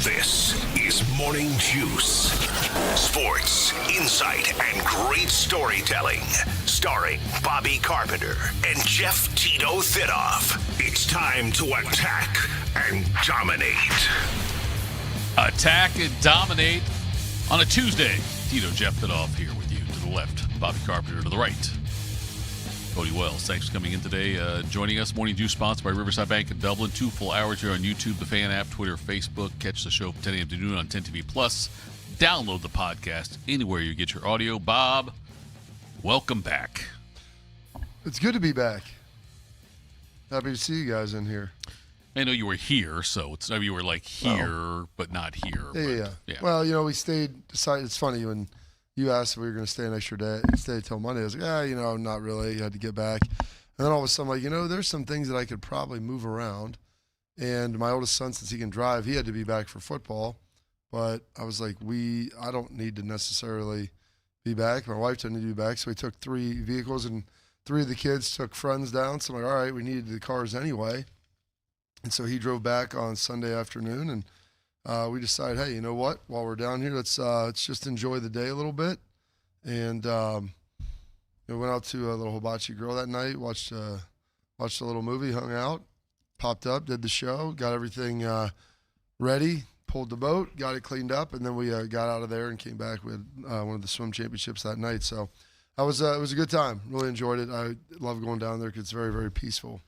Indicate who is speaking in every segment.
Speaker 1: This is Morning Juice. Sports, insight, and great storytelling. Starring Bobby Carpenter and Jeff Tito Thitoff. It's time to attack and dominate.
Speaker 2: Attack and dominate on a Tuesday. Tito, Jeff Thitoff here with you. To the left, Bobby Carpenter to the right. Cody Wells, thanks for coming in today. Joining us, Morning Juice, sponsored by Riverside Bank in Dublin. 2 full hours here on YouTube, the Fan app, Twitter, Facebook. Catch the show from 10 a.m. to noon on 10 TV Plus. Download the podcast anywhere you get your audio. Bob, welcome back.
Speaker 3: It's good to be back. Happy to see you guys in here.
Speaker 2: I know you were here, so it's you were like here, but not here.
Speaker 3: Yeah. Well, we stayed. It's funny when you asked if we were going to stay an extra day, stay till Monday. I was like, not really. You had to get back. And then all of a sudden, I'm like, there's some things that I could probably move around. And my oldest son, since he can drive, he had to be back for football. But I was like, I don't need to necessarily be back. My wife didn't need to be back, so we took 3 vehicles, and 3 of the kids took friends down. So I'm like, all right, we needed the cars anyway. And so he drove back on Sunday afternoon, and we decided, hey, you know what? While we're down here, let's just enjoy the day a little bit. And we went out to a little hibachi grill that night, watched a little movie, hung out, popped up, did the show, got everything ready, pulled the boat, got it cleaned up, and then we got out of there and came back with one of the swim championships that night. So it was a good time. Really enjoyed it. I love going down there because it's very, very peaceful.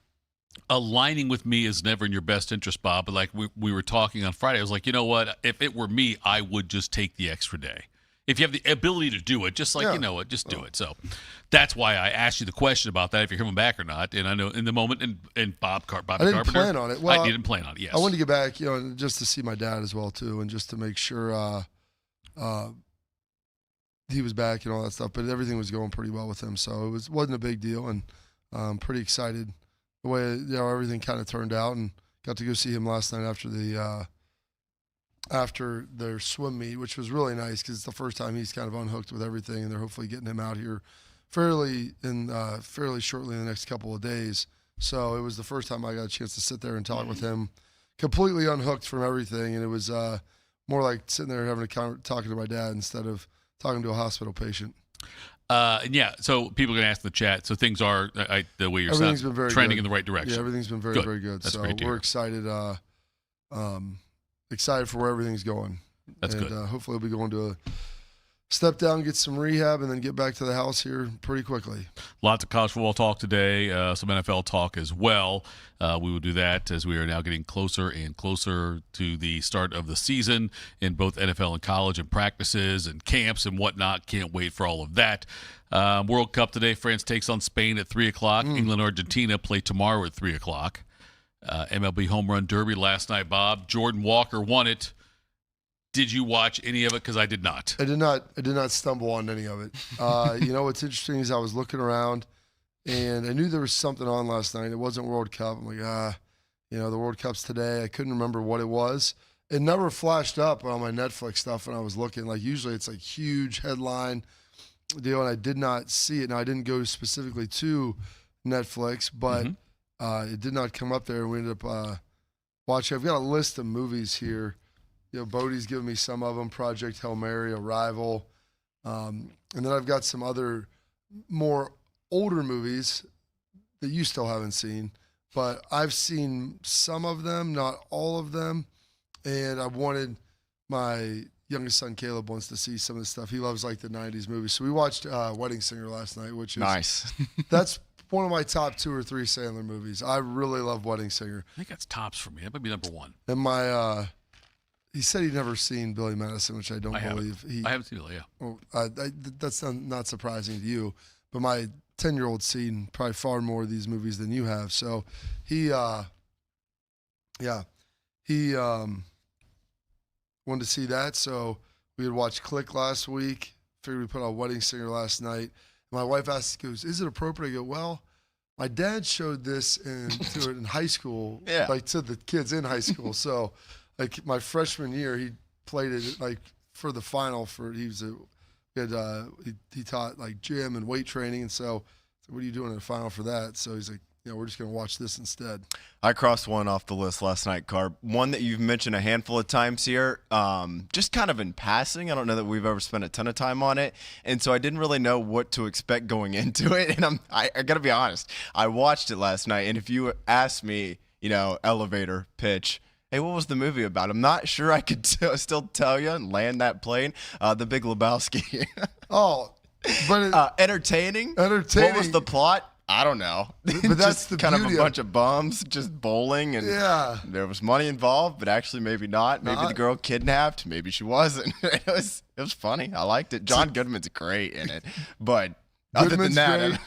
Speaker 2: Aligning with me is never in your best interest, Bob. But like we were talking on Friday, I was like, you know what? If it were me, I would just take the extra day. If you have the ability to do it, just like, just do it. So that's why I asked you the question about that, if you're coming back or not. And I know in the moment, and Bobby Carpenter.
Speaker 3: I didn't plan on it. Well,
Speaker 2: I didn't plan on it, yes.
Speaker 3: I wanted to get back, just to see my dad as well, too, and just to make sure he was back and all that stuff. But everything was going pretty well with him, so it wasn't a big deal, and I'm pretty excited the way everything kind of turned out, and got to go see him last night after their swim meet, which was really nice because it's the first time he's kind of unhooked with everything, and they're hopefully getting him out here fairly shortly in the next couple of days. So it was the first time I got a chance to sit there and talk with him, completely unhooked from everything, and it was more like sitting there having talking to my dad instead of talking to a hospital patient.
Speaker 2: So people are going to ask in the chat. So things are the way you're trending in the right direction.
Speaker 3: Yeah, everything's been very, very good.
Speaker 2: That's
Speaker 3: so
Speaker 2: great to
Speaker 3: we're
Speaker 2: hear.
Speaker 3: excited. Excited for where everything's going.
Speaker 2: That's good.
Speaker 3: Hopefully we'll be going to a step down, get some rehab, and then get back to the house here pretty quickly.
Speaker 2: Lots of college football talk today, some NFL talk as well. We will do that as we are now getting closer and closer to the start of the season in both NFL and college, and practices and camps and whatnot. Can't wait for all of that. World Cup today, France takes on Spain at 3 o'clock. England, Argentina play tomorrow at 3 o'clock. MLB Home Run Derby last night, Bob. Jordan Walker won it. Did you watch any of it? Because I did not.
Speaker 3: I did not stumble on any of it. What's interesting is I was looking around, and I knew there was something on last night. It wasn't World Cup. I'm like, the World Cup's today. I couldn't remember what it was. It never flashed up on my Netflix stuff when I was looking. Like, usually it's like huge headline deal, and I did not see it. Now, I didn't go specifically to Netflix, but it did not come up there. We ended up watching. I've got a list of movies here. Bodie's given me some of them, Project Hail Mary, Arrival. And then I've got some other more older movies that you still haven't seen. But I've seen some of them, not all of them. And I wanted my youngest son, Caleb, wants to see some of the stuff. He loves like the 90s movies. So we watched Wedding Singer last night, which is
Speaker 4: nice.
Speaker 3: That's one of my top 2 or 3 Sandler movies. I really love Wedding Singer.
Speaker 2: I think that's tops for me. That might be number 1.
Speaker 3: And my he said he'd never seen Billy Madison, which I don't believe.
Speaker 2: I haven't seen Billy, yeah.
Speaker 3: Well, that's not surprising to you. But my 10-year-old's seen probably far more of these movies than you have. So he wanted to see that. So we had watched Click last week. Figured we put on Wedding Singer last night. My wife asked, goes, is it appropriate? I go, well, my dad showed this in high school, like to the kids in high school. So like my freshman year, he played it like for the final he taught like gym and weight training. And so what are you doing in the final for that? So he's like, we're just going to watch this instead.
Speaker 4: I crossed one off the list last night, Carp. One that you've mentioned a handful of times here, just kind of in passing. I don't know that we've ever spent a ton of time on it, and so I didn't really know what to expect going into it. And I got to be honest, I watched it last night, and if you asked me, elevator pitch, hey, what was the movie about? I'm not sure I could still tell you and land that plane. The Big Lebowski.
Speaker 3: Oh, but
Speaker 4: entertaining.
Speaker 3: Entertaining.
Speaker 4: What was the plot? I don't know.
Speaker 3: But that's the
Speaker 4: kind of
Speaker 3: beauty
Speaker 4: a bunch of bums just bowling, and there was money involved, but actually maybe not. Maybe the girl kidnapped. Maybe she wasn't. It was funny. I liked it. John Goodman's great in it, but other than that,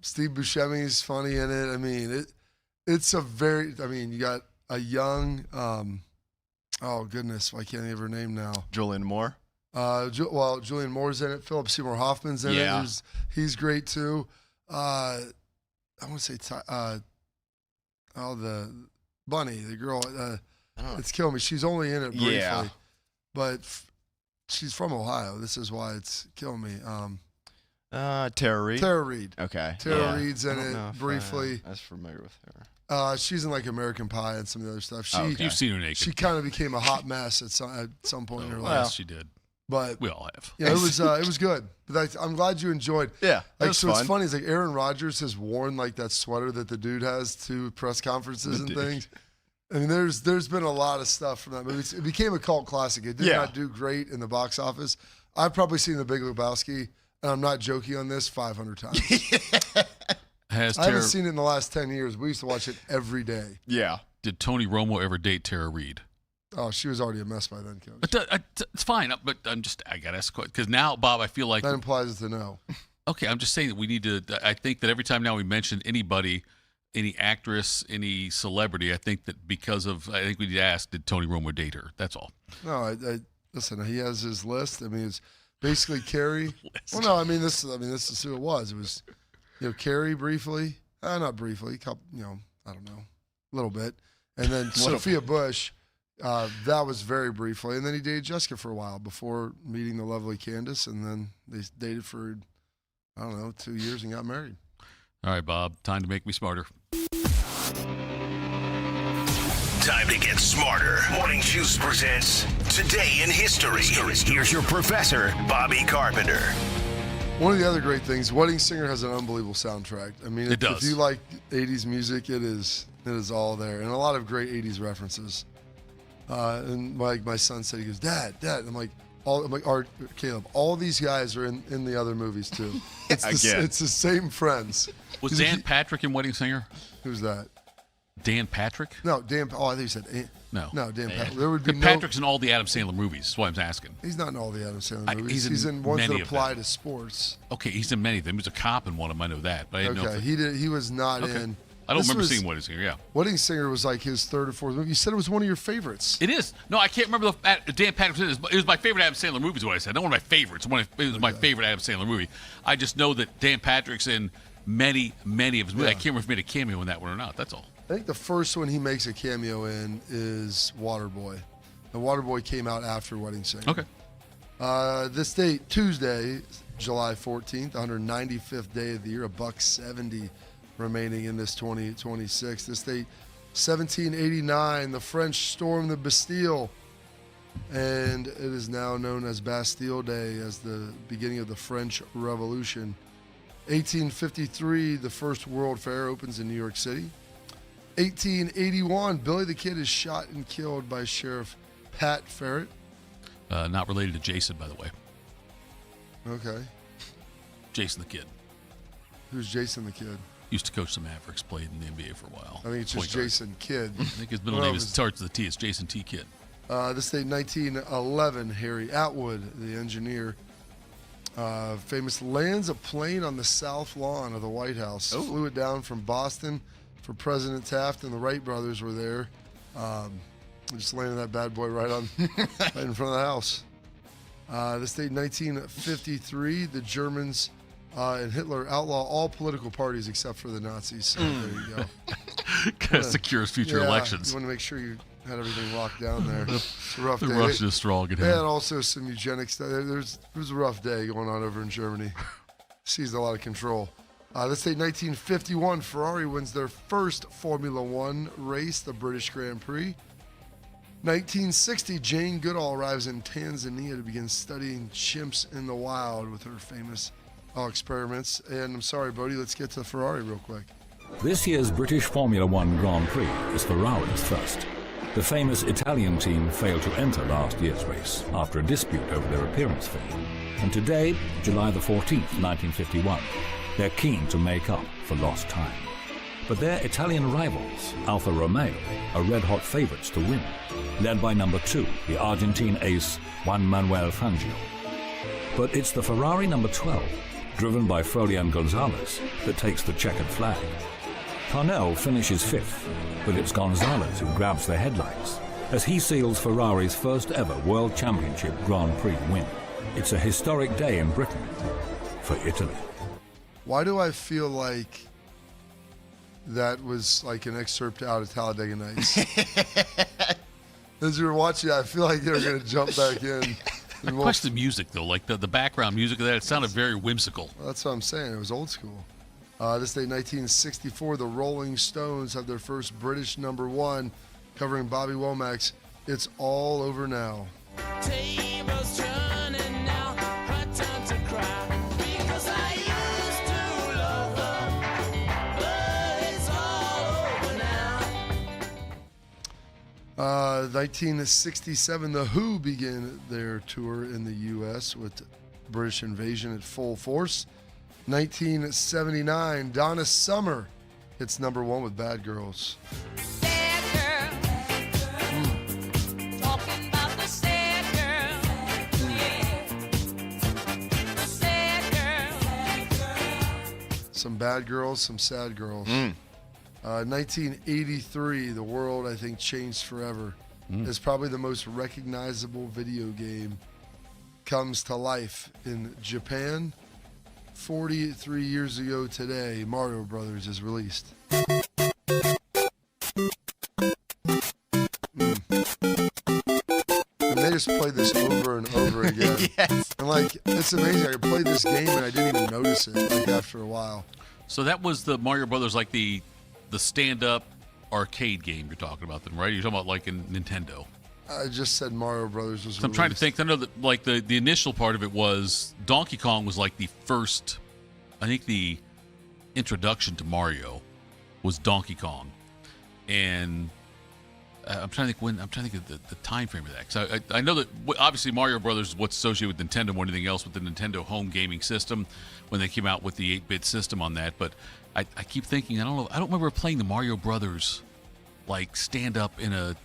Speaker 3: Steve Buscemi's funny in it. I mean, it's a very. I mean, you got a young. Oh goodness, I can't think of her name now.
Speaker 4: Julianne Moore.
Speaker 3: Julianne Moore's in it. Philip Seymour Hoffman's in it. He's great too. I want to say, the bunny, the girl. It's killing me. She's only in it briefly, but she's from Ohio. This is why it's killing me.
Speaker 4: Tara Reid.
Speaker 3: Tara Reid.
Speaker 4: Okay.
Speaker 3: Tara Reid's in it briefly.
Speaker 4: I was familiar with her.
Speaker 3: She's in like American Pie and some of the other stuff.
Speaker 2: You've seen her naked.
Speaker 3: She kind of became a hot mess at some point in her life.
Speaker 2: Yes, she did.
Speaker 3: But
Speaker 2: we all have.
Speaker 3: Yeah, it was good. But I'm glad you enjoyed.
Speaker 4: Yeah,
Speaker 3: It's funny. It's like Aaron Rodgers has worn like that sweater that the dude has to press conferences and things. I mean, there's been a lot of stuff from that movie. It became a cult classic. It did not do great in the box office. I've probably seen The Big Lebowski, and I'm not joking on this, 500 times. I haven't seen it in the last 10 years. We used to watch it every day.
Speaker 4: Yeah.
Speaker 2: Did Tony Romo ever date Tara Reid?
Speaker 3: Oh, she was already a mess by then, Coach.
Speaker 2: It's fine, but I got to ask because now, Bob, I feel like
Speaker 3: that implies it's a no.
Speaker 2: Okay, I'm just saying that we need to. I think that every time now we mention anybody, any actress, any celebrity, I think we need to ask, did Tony Romo date her? That's all.
Speaker 3: No, listen. He has his list. I mean, it's basically Carrie. Well, no, I mean this is who it was. It was, Carrie briefly, not briefly, couple, I don't know, a little bit, and then Sophia Bush. That was very briefly, and then he dated Jessica for a while before meeting the lovely Candace, and then they dated for, 2 years and got married.
Speaker 2: All right, Bob, time to make me smarter.
Speaker 1: Time to get smarter. Morning Juice presents Today in History. Here's your professor, Bobby Carpenter.
Speaker 3: One of the other great things, Wedding Singer has an unbelievable soundtrack. I mean,
Speaker 2: it does.
Speaker 3: If you like 80s music, it is all there, and a lot of great 80s references. And my son said, he goes, Dad. I'm like, Caleb, all these guys are in the other movies too. It's the same friends.
Speaker 2: Was Dan Patrick in Wedding Singer?
Speaker 3: Who's that?
Speaker 2: Dan Patrick?
Speaker 3: No, Dan. Oh, I think you said
Speaker 2: no.
Speaker 3: No, Dan Patrick. There would be
Speaker 2: Patrick's in all the Adam Sandler movies. That's why I'm asking.
Speaker 3: He's not in all the Adam Sandler movies.
Speaker 2: He's
Speaker 3: in ones that apply to sports.
Speaker 2: Okay, he's in many of them. He was a cop in one of them. I know that, but I didn't know.
Speaker 3: He was not in.
Speaker 2: I don't remember seeing Wedding Singer. Yeah,
Speaker 3: Wedding Singer was like his third or fourth movie. You said it was one of your favorites.
Speaker 2: It is. No, I can't remember Dan Patrick. It was my favorite Adam Sandler movie. Is what I said. Not one of my favorites. It was my favorite Adam Sandler movie. I just know that Dan Patrick's in many of his movies. I can't remember if he made a cameo in that one or not. That's all.
Speaker 3: I think the first one he makes a cameo in is Waterboy. The Waterboy came out after Wedding Singer.
Speaker 2: Okay.
Speaker 3: This date, Tuesday, July 14th, 195th day of the year, $1.70 remaining in this 2026. This date, 1789, the French stormed the Bastille, and it is now known as Bastille Day, as the beginning of the French Revolution. 1853, the first World Fair opens in New York City. 1881, Billy the Kid is shot and killed by Sheriff Pat Ferret.
Speaker 2: Not related to Jason, by the way.
Speaker 3: Okay.
Speaker 2: Jason the Kid.
Speaker 3: Who's Jason the Kid?
Speaker 2: Used to coach the Mavericks, played in the NBA for a while.
Speaker 3: I think it's just Jason Kidd.
Speaker 2: I think his middle name starts with a T. It's Jason T. Kidd.
Speaker 3: This date, 1911, Harry Atwood, the engineer, famous, lands a plane on the south lawn of the White House.
Speaker 4: Oh.
Speaker 3: Flew it down from Boston for President Taft, and the Wright brothers were there. Just landed that bad boy right in front of the house. This date, 1953, the Germans and Hitler outlaw all political parties except for the Nazis. So there you go.
Speaker 2: Kind of secures future elections.
Speaker 3: You want to make sure you had everything locked down there. It's a rough day.
Speaker 2: The Russian is strong at
Speaker 3: They
Speaker 2: him.
Speaker 3: had also some eugenics. There was a rough day going on over in Germany. Seized a lot of control. Let's say 1951, Ferrari wins their first Formula One race, the British Grand Prix. 1960, Jane Goodall arrives in Tanzania to begin studying chimps in the wild with her famous experiments. And I'm sorry, Bodie, let's get to Ferrari real quick.
Speaker 5: This year's British Formula One Grand Prix is Ferrari's first. The famous Italian team failed to enter last year's race after a dispute over their appearance fee. And today, July the 14th, 1951, they're keen to make up for lost time. But their Italian rivals, Alfa Romeo, are red-hot favourites to win, led by number 2, the Argentine ace Juan Manuel Fangio. But it's the Ferrari number 12, driven by Frolian Gonzalez, that takes the checkered flag. Parnell finishes 5th, but it's Gonzalez who grabs the headlights as he seals Ferrari's first ever World Championship Grand Prix win. It's a historic day in Britain for Italy.
Speaker 3: Why do I feel like that was like an excerpt out of Talladega Nights? As you were watching, I feel like they were going to jump back in.
Speaker 2: I question the music, though. Like the background music of that, it sounded very whimsical.
Speaker 3: Well, that's what I'm saying. It was old school. This day, 1964, the Rolling Stones have their first British number 1, covering Bobby Womack's "It's All Over Now."
Speaker 6: Tables turning now, her time to cry, because I used to love her, but it's all over now.
Speaker 3: 1967, The Who began their tour in the U.S. with British Invasion at full force. 1979, Donna Summer hits number 1 with Bad Girls.
Speaker 6: Sad girl, talking about the sad girl, yeah. The sad girl.
Speaker 3: Some bad girls, some sad girls. 1983, the world, I think, changed forever. It's probably the most recognizable video game comes to life in Japan. 43 years ago today, Mario Brothers is released. And they just played this over and over again.
Speaker 4: Yes.
Speaker 3: And like, it's amazing. I could play this game and I didn't even notice it like after a while.
Speaker 2: So that was the Mario Brothers, like the stand-up arcade game you're talking about, then, right? You're talking about like in Nintendo.
Speaker 3: I just said Mario Brothers was
Speaker 2: So I'm trying to think. I know that like the initial part of it was Donkey Kong was like the first. I think the introduction to Mario was Donkey Kong, and I'm trying to think when. I'm trying to think of the time frame of that. Because I know that obviously Mario Brothers is what's associated with Nintendo more than anything else with the Nintendo home gaming system when they came out with the 8-bit system on that. But I keep thinking I don't remember playing the Mario Brothers like stand up in a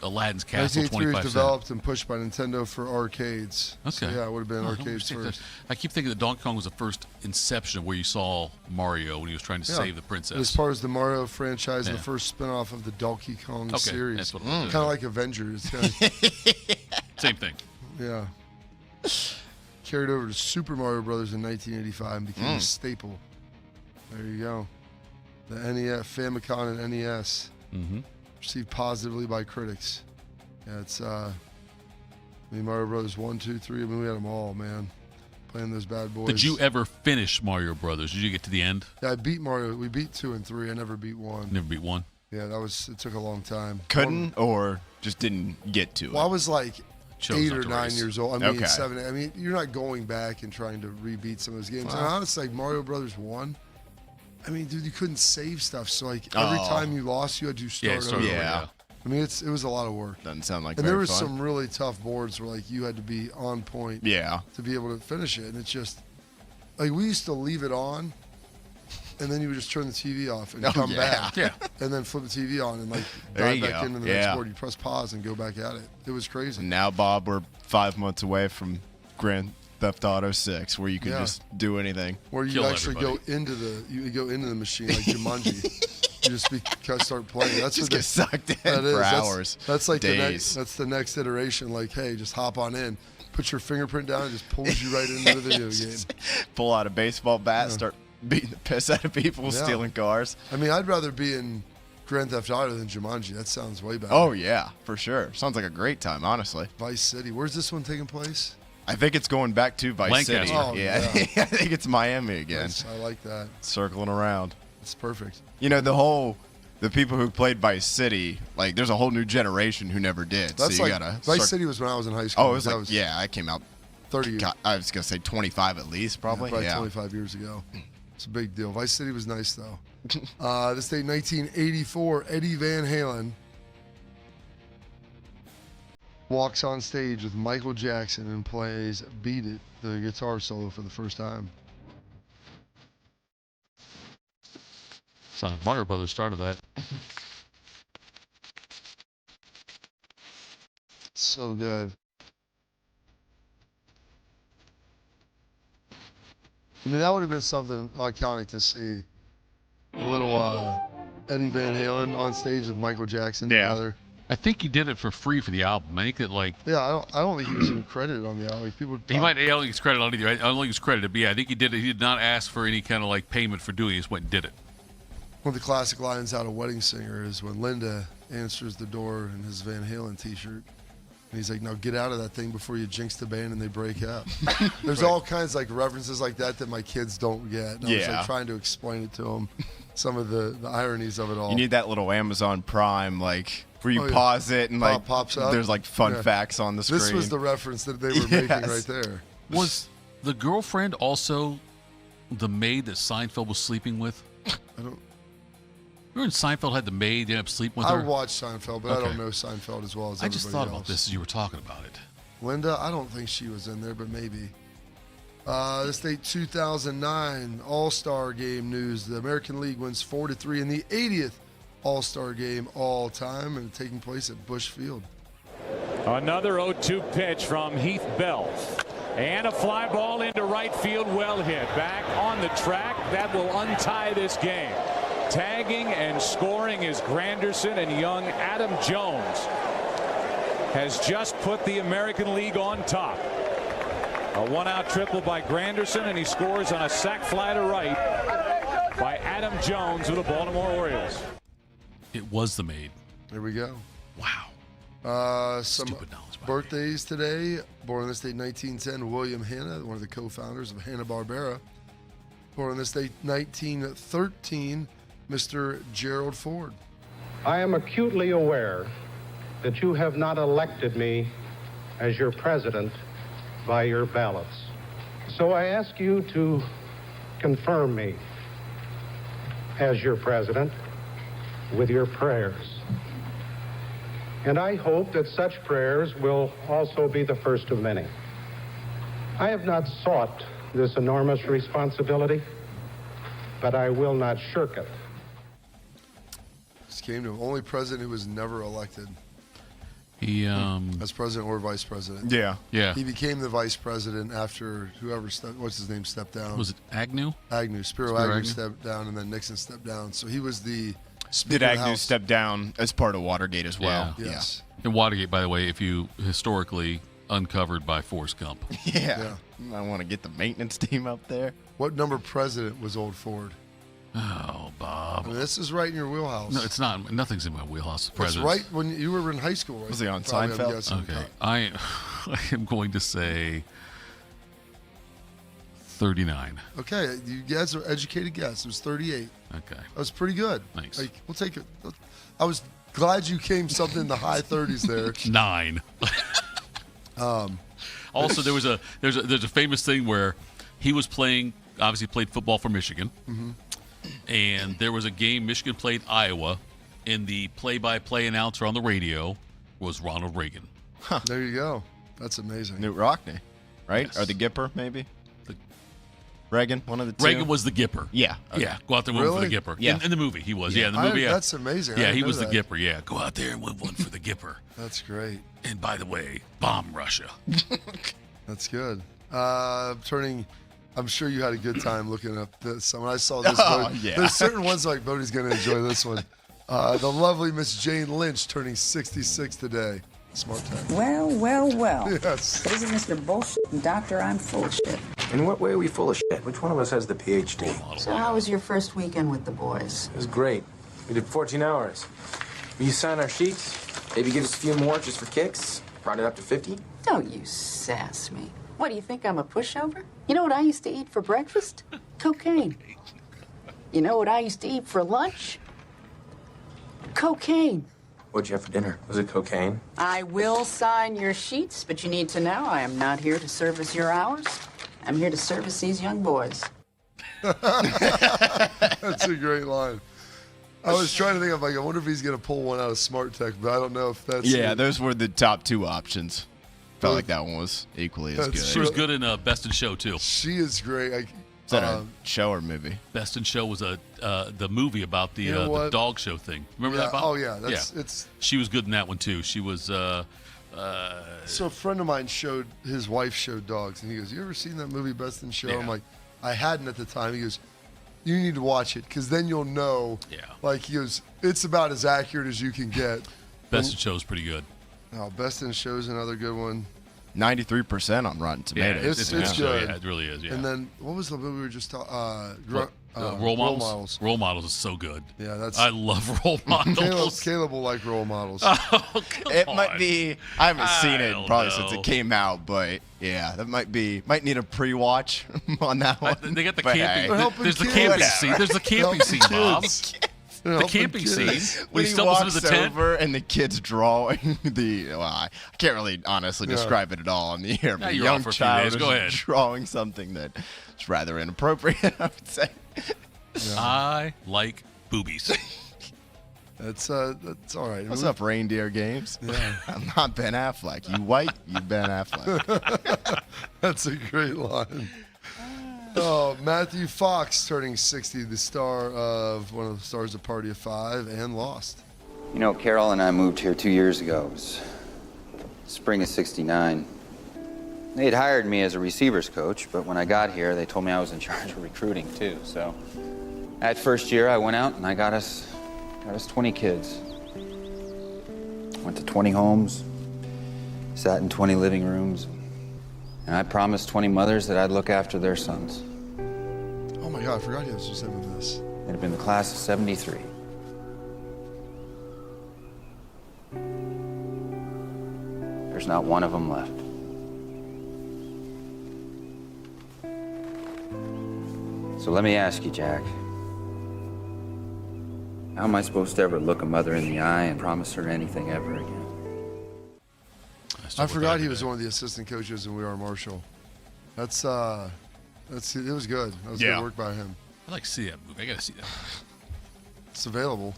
Speaker 2: Aladdin's Castle
Speaker 3: 1983 was
Speaker 2: 25
Speaker 3: developed and pushed by Nintendo for arcades.
Speaker 2: Okay.
Speaker 3: So, yeah, it would have been arcades first.
Speaker 2: I keep thinking that Donkey Kong was the first inception of where you saw Mario when he was trying to save the princess.
Speaker 3: As far as the Mario franchise,
Speaker 2: Yeah.
Speaker 3: the first spin-off of the Donkey Kong
Speaker 2: Okay,
Speaker 3: series.
Speaker 2: that's what it
Speaker 3: Kind
Speaker 2: was.
Speaker 3: of like Avengers.
Speaker 2: Same thing.
Speaker 3: Yeah. Carried over to Super Mario Brothers in 1985 and became a staple. There you go. The NES, Famicom and NES.
Speaker 2: Mm-hmm.
Speaker 3: Received positively by critics. Yeah, it's Mario Brothers 1, 2, 3. I mean, we had them all, man. Playing those bad boys.
Speaker 2: Did you ever finish Mario Brothers? Did you get to the end?
Speaker 3: Yeah, I beat Mario. We beat 2 and 3. I never beat 1.
Speaker 2: Never beat 1.
Speaker 3: Yeah, it took a long time.
Speaker 4: Couldn't or just didn't get to it?
Speaker 3: Well, I was like
Speaker 2: Chose
Speaker 3: 8
Speaker 2: not
Speaker 3: or
Speaker 2: to
Speaker 3: 9
Speaker 2: race.
Speaker 3: years old. I mean,
Speaker 4: Okay.
Speaker 3: 7. I mean, you're not going back and trying to rebeat some of those games.
Speaker 4: Wow.
Speaker 3: And honestly, like Mario Brothers 1, I mean, dude, you couldn't save stuff. So, like, every
Speaker 4: Oh.
Speaker 3: time you lost, you had to start over.
Speaker 4: Yeah.
Speaker 3: I mean, it was a lot of work.
Speaker 4: Doesn't sound like
Speaker 3: And there
Speaker 4: very
Speaker 3: was
Speaker 4: fun.
Speaker 3: some really tough boards where, like, you had to be on point
Speaker 4: Yeah.
Speaker 3: to be able to finish it. And it's just, like, we used to leave it on, and then you would just turn the TV off and
Speaker 4: Oh,
Speaker 3: come
Speaker 4: yeah.
Speaker 3: back.
Speaker 2: Yeah.
Speaker 3: And then flip the TV on and, like,
Speaker 4: There
Speaker 3: dive
Speaker 4: you
Speaker 3: back
Speaker 4: go.
Speaker 3: into the
Speaker 4: Yeah.
Speaker 3: next board. You press pause and go back at it. It was crazy.
Speaker 4: And now, Bob, we're 5 months away from Grand Theft Auto 6, where you can
Speaker 3: Yeah.
Speaker 4: just do anything.
Speaker 3: Where you
Speaker 2: Kill
Speaker 3: actually
Speaker 2: everybody.
Speaker 3: go into the machine like Jumanji. You just start playing. That's
Speaker 4: Just
Speaker 3: what
Speaker 4: get sucked in
Speaker 3: that is.
Speaker 4: for
Speaker 3: That's-
Speaker 4: hours.
Speaker 3: That's like
Speaker 4: days.
Speaker 3: that's the next iteration. Like, hey, just hop on in, put your fingerprint down, and just pulls you right into the video game.
Speaker 4: Pull out a baseball bat, start beating the piss out of people,
Speaker 3: Yeah.
Speaker 4: stealing cars.
Speaker 3: I mean, I'd rather be in Grand Theft Auto than Jumanji. That sounds way better.
Speaker 4: Oh, yeah, for sure. Sounds like a great time, honestly.
Speaker 3: Vice City. Where's this one taking place?
Speaker 4: I think it's going back to Vice City.
Speaker 3: Oh,
Speaker 4: yeah. I think it's Miami again.
Speaker 3: Yes, I like that.
Speaker 4: Circling around.
Speaker 3: It's perfect.
Speaker 4: You know, the people who played Vice City, like, there's a whole new generation who never did.
Speaker 3: That's
Speaker 4: so you
Speaker 3: like,
Speaker 4: gotta
Speaker 3: Vice City was when I was in high school.
Speaker 4: Oh, it was
Speaker 3: That
Speaker 4: like, yeah, I came out
Speaker 3: 30 years.
Speaker 4: I was going to say 25 at least, probably.
Speaker 3: Probably
Speaker 4: Yeah.
Speaker 3: 25 years ago. It's a big deal. Vice City was nice, though. This day, 1984, Eddie Van Halen walks on stage with Michael Jackson and plays Beat It, the guitar solo, for the first time.
Speaker 2: Son of Mario Brothers started that.
Speaker 3: So good. I mean, that would have been something iconic to see. A little Eddie Van Halen on stage with Michael Jackson together.
Speaker 2: I think he did it for free for the album. I think that, like,
Speaker 3: Yeah, I don't think he was even credited on the album. People.
Speaker 2: he might. I don't think he's credited on either. I don't think he's credited, but yeah, I think he did it. He did not ask for any kind of like payment for doing it. He just went and did it.
Speaker 3: One of the classic lines out of Wedding Singer is when Linda answers the door in his Van Halen t-shirt. And he's like, "Now get out of that thing before you jinx the band and they break up." There's all kinds like references like that my kids don't get. And I was like trying to explain it to them, some of the ironies of it all.
Speaker 4: You need that little Amazon Prime, like, where you pause it and like
Speaker 3: pops up.
Speaker 4: there's like fun facts on the screen.
Speaker 3: This was the reference that they were making right there.
Speaker 2: Was the girlfriend also the maid that Seinfeld was sleeping with?
Speaker 3: I don't.
Speaker 2: Remember when Seinfeld had the maid end up sleeping with
Speaker 3: I
Speaker 2: her?
Speaker 3: watched Seinfeld, but I
Speaker 2: Okay.
Speaker 3: don't know Seinfeld as well as
Speaker 2: I just
Speaker 3: everybody
Speaker 2: thought about
Speaker 3: else.
Speaker 2: this as you were talking about it.
Speaker 3: Linda, I don't think she was in there, but maybe. This date 2009 All-Star Game news. The American League wins 4-3 in the 80th All-Star Game all time, and taking place at Busch Field.
Speaker 7: Another 0-2 pitch from Heath Bell. And a fly ball into right field, well hit. Back on the track, that will untie this game. Tagging and scoring is Granderson, and young Adam Jones has just put the American League on top. A one-out triple by Granderson, and he scores on a sac fly to right by Adam Jones of the Baltimore Orioles.
Speaker 2: It was the maid.
Speaker 3: There we go.
Speaker 2: Wow.
Speaker 3: Some
Speaker 2: Stupid knowledge by
Speaker 3: birthdays today. Born on this date 1910, William Hanna, one of the co-founders of Hanna-Barbera. Born on this date 1913, Mr. Gerald Ford.
Speaker 8: I am acutely aware that you have not elected me as your president by your ballots. So I ask you to confirm me as your president with your prayers. And I hope that such prayers will also be the first of many. I have not sought this enormous responsibility, but I will not shirk it.
Speaker 3: Just came to him. Only president who was never elected
Speaker 2: He
Speaker 3: as president or vice president.
Speaker 4: Yeah.
Speaker 3: He became the vice president after whoever stepped down.
Speaker 2: was it Agnew?
Speaker 3: Agnew. Spiro Agnew stepped down, and then Nixon stepped down. So he was the Speaker
Speaker 4: Did
Speaker 3: of the
Speaker 4: Agnew
Speaker 3: House.
Speaker 4: step down as part of Watergate as well?
Speaker 2: Yeah.
Speaker 3: Yes.
Speaker 2: And Watergate, by the way, if you historically uncovered by Forrest Gump.
Speaker 4: Yeah. I want to get the maintenance team up there.
Speaker 3: What number president was old Ford?
Speaker 2: Oh, Bob.
Speaker 3: I mean, this is right in your wheelhouse.
Speaker 2: No, it's not. Nothing's in my wheelhouse.
Speaker 3: It's
Speaker 2: Presidents.
Speaker 3: right when you were in high school. Right?
Speaker 4: Was he on
Speaker 3: Probably, I'm
Speaker 4: Seinfeld?
Speaker 3: guessing.
Speaker 2: Okay. I am going to say 39.
Speaker 3: Okay, you guys are educated guess. It was 38.
Speaker 2: Okay.
Speaker 3: That was pretty good.
Speaker 2: Thanks.
Speaker 3: Like, we'll take it. I was glad you came something in the high 30s there.
Speaker 2: 9. Also, there's a famous thing where he was playing, obviously played football for Michigan, and there was a game Michigan played Iowa, and the play-by-play announcer on the radio was Ronald Reagan.
Speaker 3: There you go. That's amazing.
Speaker 4: Newt Rockney, right?
Speaker 2: Yes.
Speaker 4: Or the Gipper, maybe? Reagan, one of the two.
Speaker 2: Reagan was the Gipper.
Speaker 4: Yeah. Okay.
Speaker 2: Yeah, go out there and win for the
Speaker 3: Really?
Speaker 2: Gipper.
Speaker 4: Yeah.
Speaker 2: In the movie, he was. Yeah, in the movie. Yeah.
Speaker 3: That's amazing. I
Speaker 2: Yeah,
Speaker 3: didn't
Speaker 2: he
Speaker 3: know
Speaker 2: was the
Speaker 3: that.
Speaker 2: Gipper. Yeah, go out there and win one for the Gipper.
Speaker 3: That's great.
Speaker 2: And by the way, bomb Russia.
Speaker 3: That's good. I'm sure you had a good time looking up this. When I saw this, there's certain ones like Bodie's going to enjoy this one. The lovely Miss Jane Lynch turning 66 today. Smart time.
Speaker 9: Well, well, well.
Speaker 3: Yes.
Speaker 9: Isn't Mr. Bullshit and Doctor I'm full of shit?
Speaker 10: In what way are we full of shit? Which one of us has the PhD?
Speaker 9: So how was your first weekend with the boys?
Speaker 10: It was great. We did 14 hours. Will you sign our sheets? Maybe give us a few more just for kicks? Brought it up to 50?
Speaker 9: Don't you sass me. What, do you think I'm a pushover? You know what I used to eat for breakfast? Cocaine. You know what I used to eat for lunch? Cocaine.
Speaker 10: What'd you have for dinner? Was it cocaine?
Speaker 9: I will sign your sheets, but you need to know I am not here to service your hours. I'm here to service these young boys.
Speaker 3: That's a great line. I was trying to think of, I wonder if he's going to pull one out of Smart Tech, but I don't know if that's...
Speaker 4: Yeah, those were the top two options. Felt like that one was equally as good.
Speaker 2: She was good in Best in Show, too.
Speaker 3: She is great.
Speaker 4: Is that a show or movie?
Speaker 2: Best in Show was the movie about the dog show thing. Remember that, Bob?
Speaker 3: Oh, yeah. It's.
Speaker 2: She was good in that one, too. She was... So
Speaker 3: a friend of mine his wife showed dogs, and he goes, you ever seen that movie Best in Show?
Speaker 2: Yeah.
Speaker 3: I'm like, I hadn't at the time. He goes, you need to watch it, because then you'll know.
Speaker 2: Yeah.
Speaker 3: Like, he goes, it's about as accurate as you can get.
Speaker 2: Best in Show is pretty good.
Speaker 3: Oh, Best in Show is another good one.
Speaker 4: 93% on Rotten Tomatoes.
Speaker 3: Yeah, it's good.
Speaker 2: Yeah, it really is, yeah.
Speaker 3: And then, what was the movie we were just talking
Speaker 2: Role Models? Role Models is so good.
Speaker 3: Yeah,
Speaker 2: I love Role Models.
Speaker 3: Caleb will like Role Models.
Speaker 2: Oh,
Speaker 4: it might be. I haven't seen it probably
Speaker 2: know.
Speaker 4: since it came out, but yeah, that might need a pre-watch on that one.
Speaker 2: They got the
Speaker 4: But
Speaker 2: camping.
Speaker 4: hey.
Speaker 2: There's the camping scene. There's the camping scene, Bob. The camping scene
Speaker 4: when he
Speaker 2: stumbles
Speaker 4: walks
Speaker 2: into the tent
Speaker 4: over and the kid's drawing I can't really honestly describe it at all on the air. But
Speaker 2: you're
Speaker 4: a young
Speaker 2: off for a few
Speaker 4: child
Speaker 2: days.
Speaker 4: is
Speaker 2: Go ahead.
Speaker 4: drawing something that's rather inappropriate, I would say.
Speaker 3: Yeah.
Speaker 2: I like boobies.
Speaker 3: That's all right.
Speaker 4: What's up, Reindeer Games?
Speaker 3: Yeah.
Speaker 4: I'm not Ben Affleck. You white, you Ben Affleck.
Speaker 3: That's a great line. Oh, Matthew Fox turning 60, the star of one of the stars of Party of Five, and Lost.
Speaker 11: You know, Carol and I moved here 2 years ago. It was spring of '69. They had hired me as a receivers coach, but when I got here, they told me I was in charge of recruiting too. So that first year, I went out and I got us 20 kids. Went to 20 homes, sat in 20 living rooms, and I promised 20 mothers that I'd look after their sons.
Speaker 3: Oh my God, I forgot you was just in this.
Speaker 11: It had been the class of '73. There's not one of them left. So let me ask you, Jack. How am I supposed to ever look a mother in the eye and promise her anything ever again?
Speaker 3: I forgot he was one of the assistant coaches in We Are Marshall. It was good. That was good work by him.
Speaker 2: I'd like to see that movie. I got to see that.
Speaker 3: It's available.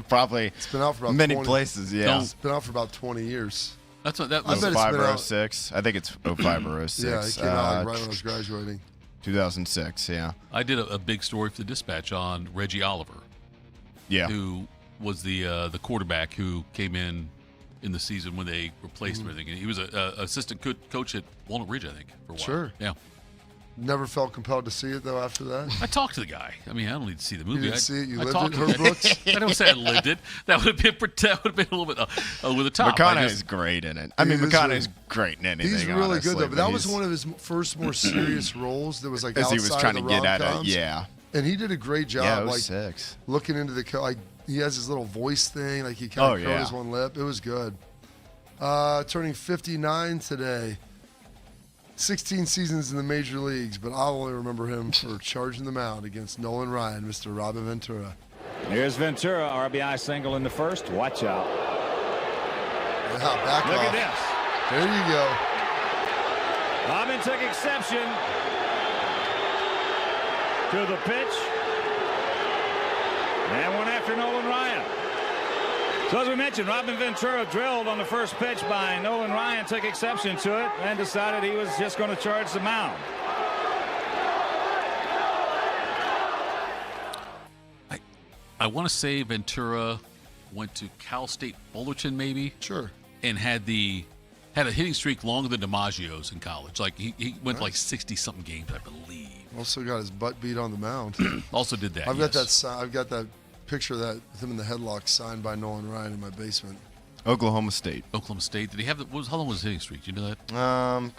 Speaker 4: Probably.
Speaker 3: It's been out for about
Speaker 4: many
Speaker 3: 20
Speaker 4: places. Yeah.
Speaker 3: It's been out for about 20 years.
Speaker 2: That's what that
Speaker 3: I
Speaker 2: was.
Speaker 3: bet it's
Speaker 4: 05
Speaker 3: been
Speaker 4: or
Speaker 3: out.
Speaker 4: 06. I think it's 05 or 06.
Speaker 3: Yeah, it came out right when I was graduating.
Speaker 4: 2006. Yeah.
Speaker 2: I did a big story for the Dispatch on Reggie Oliver.
Speaker 4: Yeah.
Speaker 2: Who was the quarterback who came in the season when they replaced everything. And he was a assistant coach at Walnut Ridge, I think, for a while.
Speaker 3: Sure.
Speaker 2: Yeah.
Speaker 3: Never felt compelled to see it, though, after that?
Speaker 2: I talked to the guy. I mean, I don't need to see the movie.
Speaker 3: You didn't see it? You
Speaker 2: I
Speaker 3: lived
Speaker 2: talked
Speaker 3: it?
Speaker 2: to
Speaker 3: Herb
Speaker 2: him.
Speaker 3: Brooks?
Speaker 2: I don't say I lived it. That would have been a little bit over the top.
Speaker 4: McConaughey's great in it. I mean, McConaughey's great in anything.
Speaker 3: He's really
Speaker 4: honestly,
Speaker 3: good, though. But that was
Speaker 4: he's-
Speaker 3: one of his first more serious roles that was like
Speaker 4: As
Speaker 3: outside
Speaker 4: he was trying
Speaker 3: of
Speaker 4: to
Speaker 3: the
Speaker 4: get at it,
Speaker 3: rom-coms.
Speaker 4: yeah.
Speaker 3: And he did a great job.
Speaker 4: Yeah,
Speaker 3: like
Speaker 4: 06.
Speaker 3: looking into like he has his little voice thing, like he kind of curled his one lip. It was good. Turning 59 today. 16 seasons in the major leagues, but I'll only remember him for charging the mound against Nolan Ryan, Mr. Robin Ventura.
Speaker 12: Here's Ventura, RBI single in the first. Watch out.
Speaker 3: Yeah, back
Speaker 12: Look
Speaker 3: off.
Speaker 12: at this.
Speaker 3: There you go.
Speaker 12: Robin took exception to the pitch and went after Nolan Ryan. So as we mentioned, Robin Ventura drilled on the first pitch by Nolan Ryan, took exception to it, and decided he was just going to charge the mound.
Speaker 2: I want to say Ventura went to Cal State Fullerton, maybe.
Speaker 3: Sure.
Speaker 2: And had a hitting streak longer than DiMaggio's in college. Like he went like 60-something games, I believe.
Speaker 3: Also got his butt beat on the mound.
Speaker 2: Also did that.
Speaker 3: I've got that picture of that with him in the headlock signed by Nolan Ryan in my basement.
Speaker 4: Oklahoma State.
Speaker 2: Oklahoma State. Did he have how long was his hitting streak? Do you know that?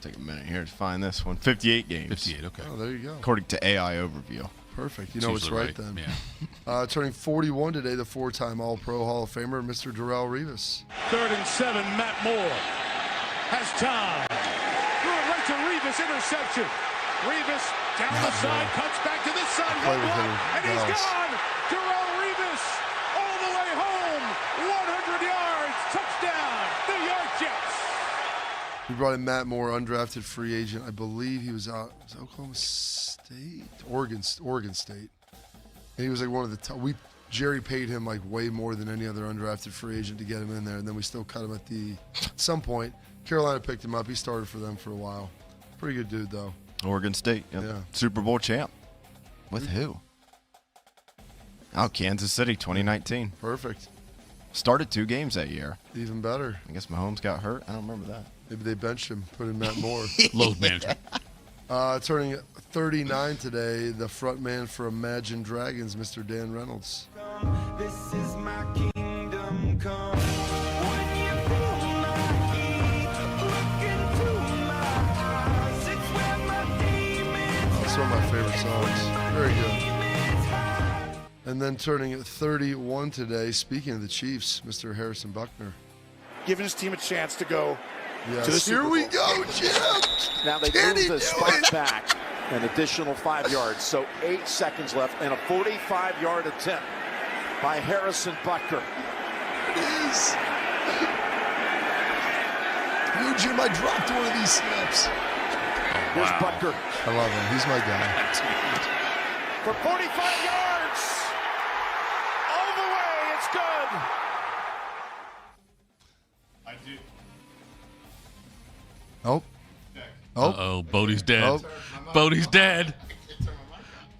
Speaker 4: Take a minute here to find this one. 58 games.
Speaker 2: 58. Okay.
Speaker 3: Oh, there you go.
Speaker 4: According to AI Overview.
Speaker 3: Perfect. You
Speaker 2: It's
Speaker 3: know it's
Speaker 2: usually
Speaker 3: right then.
Speaker 2: Yeah.
Speaker 3: Turning 41 today, the four-time All-Pro Hall of Famer, Mr. Darrell Revis.
Speaker 7: 3rd and 7, Matt Moore.
Speaker 13: has time. Threw it right to Revis, interception. Revis down the side, cuts back to this side, one block, and he's gone. Darrelle Revis all the way home, 100 yards, touchdown, New York Jets.
Speaker 3: We brought in Matt Moore, undrafted free agent. I believe he was out. Was it Oklahoma State, Oregon State, and he was like one of the top. Jerry paid him like way more than any other undrafted free agent to get him in there, and then we still cut him at some point. Carolina picked him up. He started for them for a while. Pretty good dude though.
Speaker 4: Oregon State, yep.
Speaker 3: Yeah.
Speaker 4: Super Bowl champ. With who? Oh, Kansas City, 2019.
Speaker 3: Perfect.
Speaker 4: Started 2 games that year.
Speaker 3: Even better.
Speaker 4: I guess Mahomes got hurt. I don't remember that.
Speaker 3: Maybe they benched him, put in Matt Moore.
Speaker 2: Load management.
Speaker 3: Turning 39 today, the front man for Imagine Dragons, Mr. Dan Reynolds.
Speaker 6: This is my kingdom come.
Speaker 3: That's one of my favorite songs. Very good. And then turning 31 today, speaking of the Chiefs, Mr. Harrison Buckner.
Speaker 13: Giving his team a chance to go
Speaker 3: Yes.
Speaker 13: to the Super
Speaker 3: Here
Speaker 13: Bowl.
Speaker 3: we go, Jim.
Speaker 14: Now they
Speaker 3: Can he
Speaker 14: move the
Speaker 3: do
Speaker 14: spot
Speaker 3: it?
Speaker 14: back an additional 5 yards, so 8 seconds left, and a 45-yard attempt by Harrison Buckner.
Speaker 3: Please. Yo, Jim, I dropped one of these snaps.
Speaker 14: Here's Buckner
Speaker 3: I love him. He's my guy.
Speaker 14: for 45 yards. All the way, it's good.
Speaker 2: I do.
Speaker 3: Oh.
Speaker 2: Uh-oh, Bodie's dead.
Speaker 3: Oh.
Speaker 2: Bodie's dead.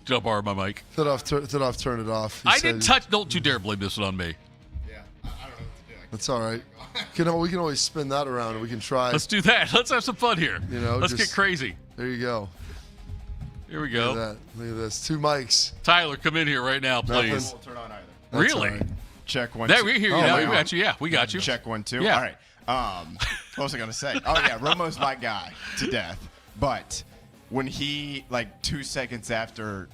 Speaker 2: Jump bar my mic.
Speaker 3: Thitoff turned it off. He
Speaker 2: I
Speaker 3: said-
Speaker 2: didn't touch. Don't you dare blame this one on me.
Speaker 3: That's all right. We can always spin that around and we can try.
Speaker 2: Let's do that. Let's have some fun here.
Speaker 3: You know,
Speaker 2: let's
Speaker 3: just-
Speaker 2: get crazy.
Speaker 3: There you go.
Speaker 2: Here we
Speaker 3: Look
Speaker 2: go.
Speaker 3: at that. Look at this. 2 mics.
Speaker 2: Tyler, come in here right now,
Speaker 3: Nothing.
Speaker 2: please.
Speaker 3: Won't
Speaker 4: turn on either.
Speaker 3: That's
Speaker 2: Really?
Speaker 3: all right.
Speaker 4: Check 1,
Speaker 2: There,
Speaker 4: 2.
Speaker 2: we hear you
Speaker 3: Oh,
Speaker 2: now.
Speaker 3: my
Speaker 2: We got you. Yeah, we got you.
Speaker 4: Check 1, 2.
Speaker 2: Yeah.
Speaker 4: All right. What was I going to say? Oh, yeah, Romo's my guy to death. But when he, 2 seconds after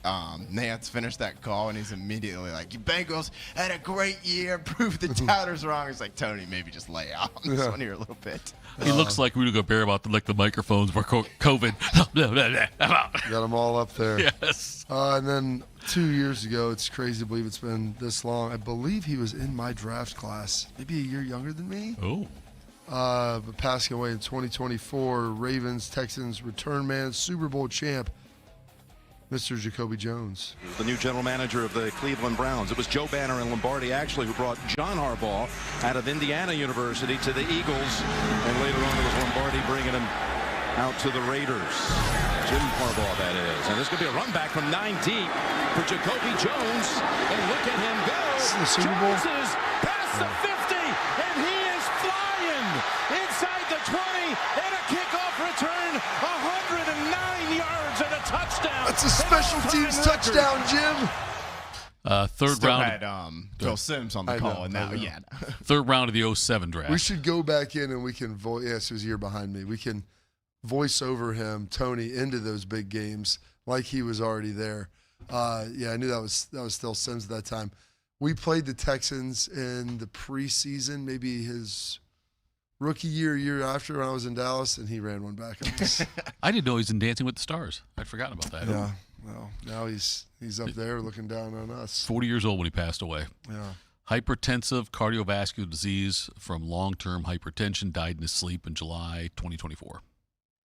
Speaker 4: Nance finished that call, and he's immediately like, you Bengals had a great year, proved the doubters wrong. He's like, Tony, maybe just lay out on this one here a little bit.
Speaker 2: He looks like Rudy Gobert about the microphones for COVID.
Speaker 3: Got them all up there.
Speaker 2: Yes.
Speaker 3: And then 2 years ago, it's crazy to believe it's been this long. I believe he was in my draft class, maybe a year younger than me.
Speaker 2: Oh.
Speaker 3: But passing away in 2024, Ravens, Texans, return man, Super Bowl champ, Mr. Jacoby Jones.
Speaker 14: The new general manager of the Cleveland Browns. It was Joe Banner and Lombardi, actually, who brought John Harbaugh out of Indiana University to the Eagles. And later on, it was Lombardi bringing him out to the Raiders. Jim Harbaugh, that is. And there's going to be a run back from 9 deep for Jacoby Jones. And look at him go.
Speaker 3: This is the Super Bowl.
Speaker 14: Jones is past the 50, and he is flying inside the 20. And a kickoff return, 109 yards and a touchdown.
Speaker 3: That's a special teams touchdown, Jim.
Speaker 2: Third
Speaker 4: Still
Speaker 2: round.
Speaker 4: had Phil Sims on the
Speaker 3: I
Speaker 4: call,
Speaker 3: know,
Speaker 4: and now,
Speaker 3: I know.
Speaker 4: yeah.
Speaker 2: Third round of the 07 draft.
Speaker 3: We should go back in and we can voice. Yes, he was a year behind me. We can voice over him, Tony, into those big games like he was already there. Yeah, I knew that was still Sims at that time. We played the Texans in the preseason, maybe his rookie year after when I was in Dallas, and he ran one back on us.
Speaker 2: I didn't know he was in Dancing with the Stars. I'd forgotten about that.
Speaker 3: Yeah, well, now he's up there looking down on us.
Speaker 2: 40 years old when he passed away.
Speaker 3: Yeah.
Speaker 2: Hypertensive cardiovascular disease from long-term hypertension, died in his sleep in July 2024.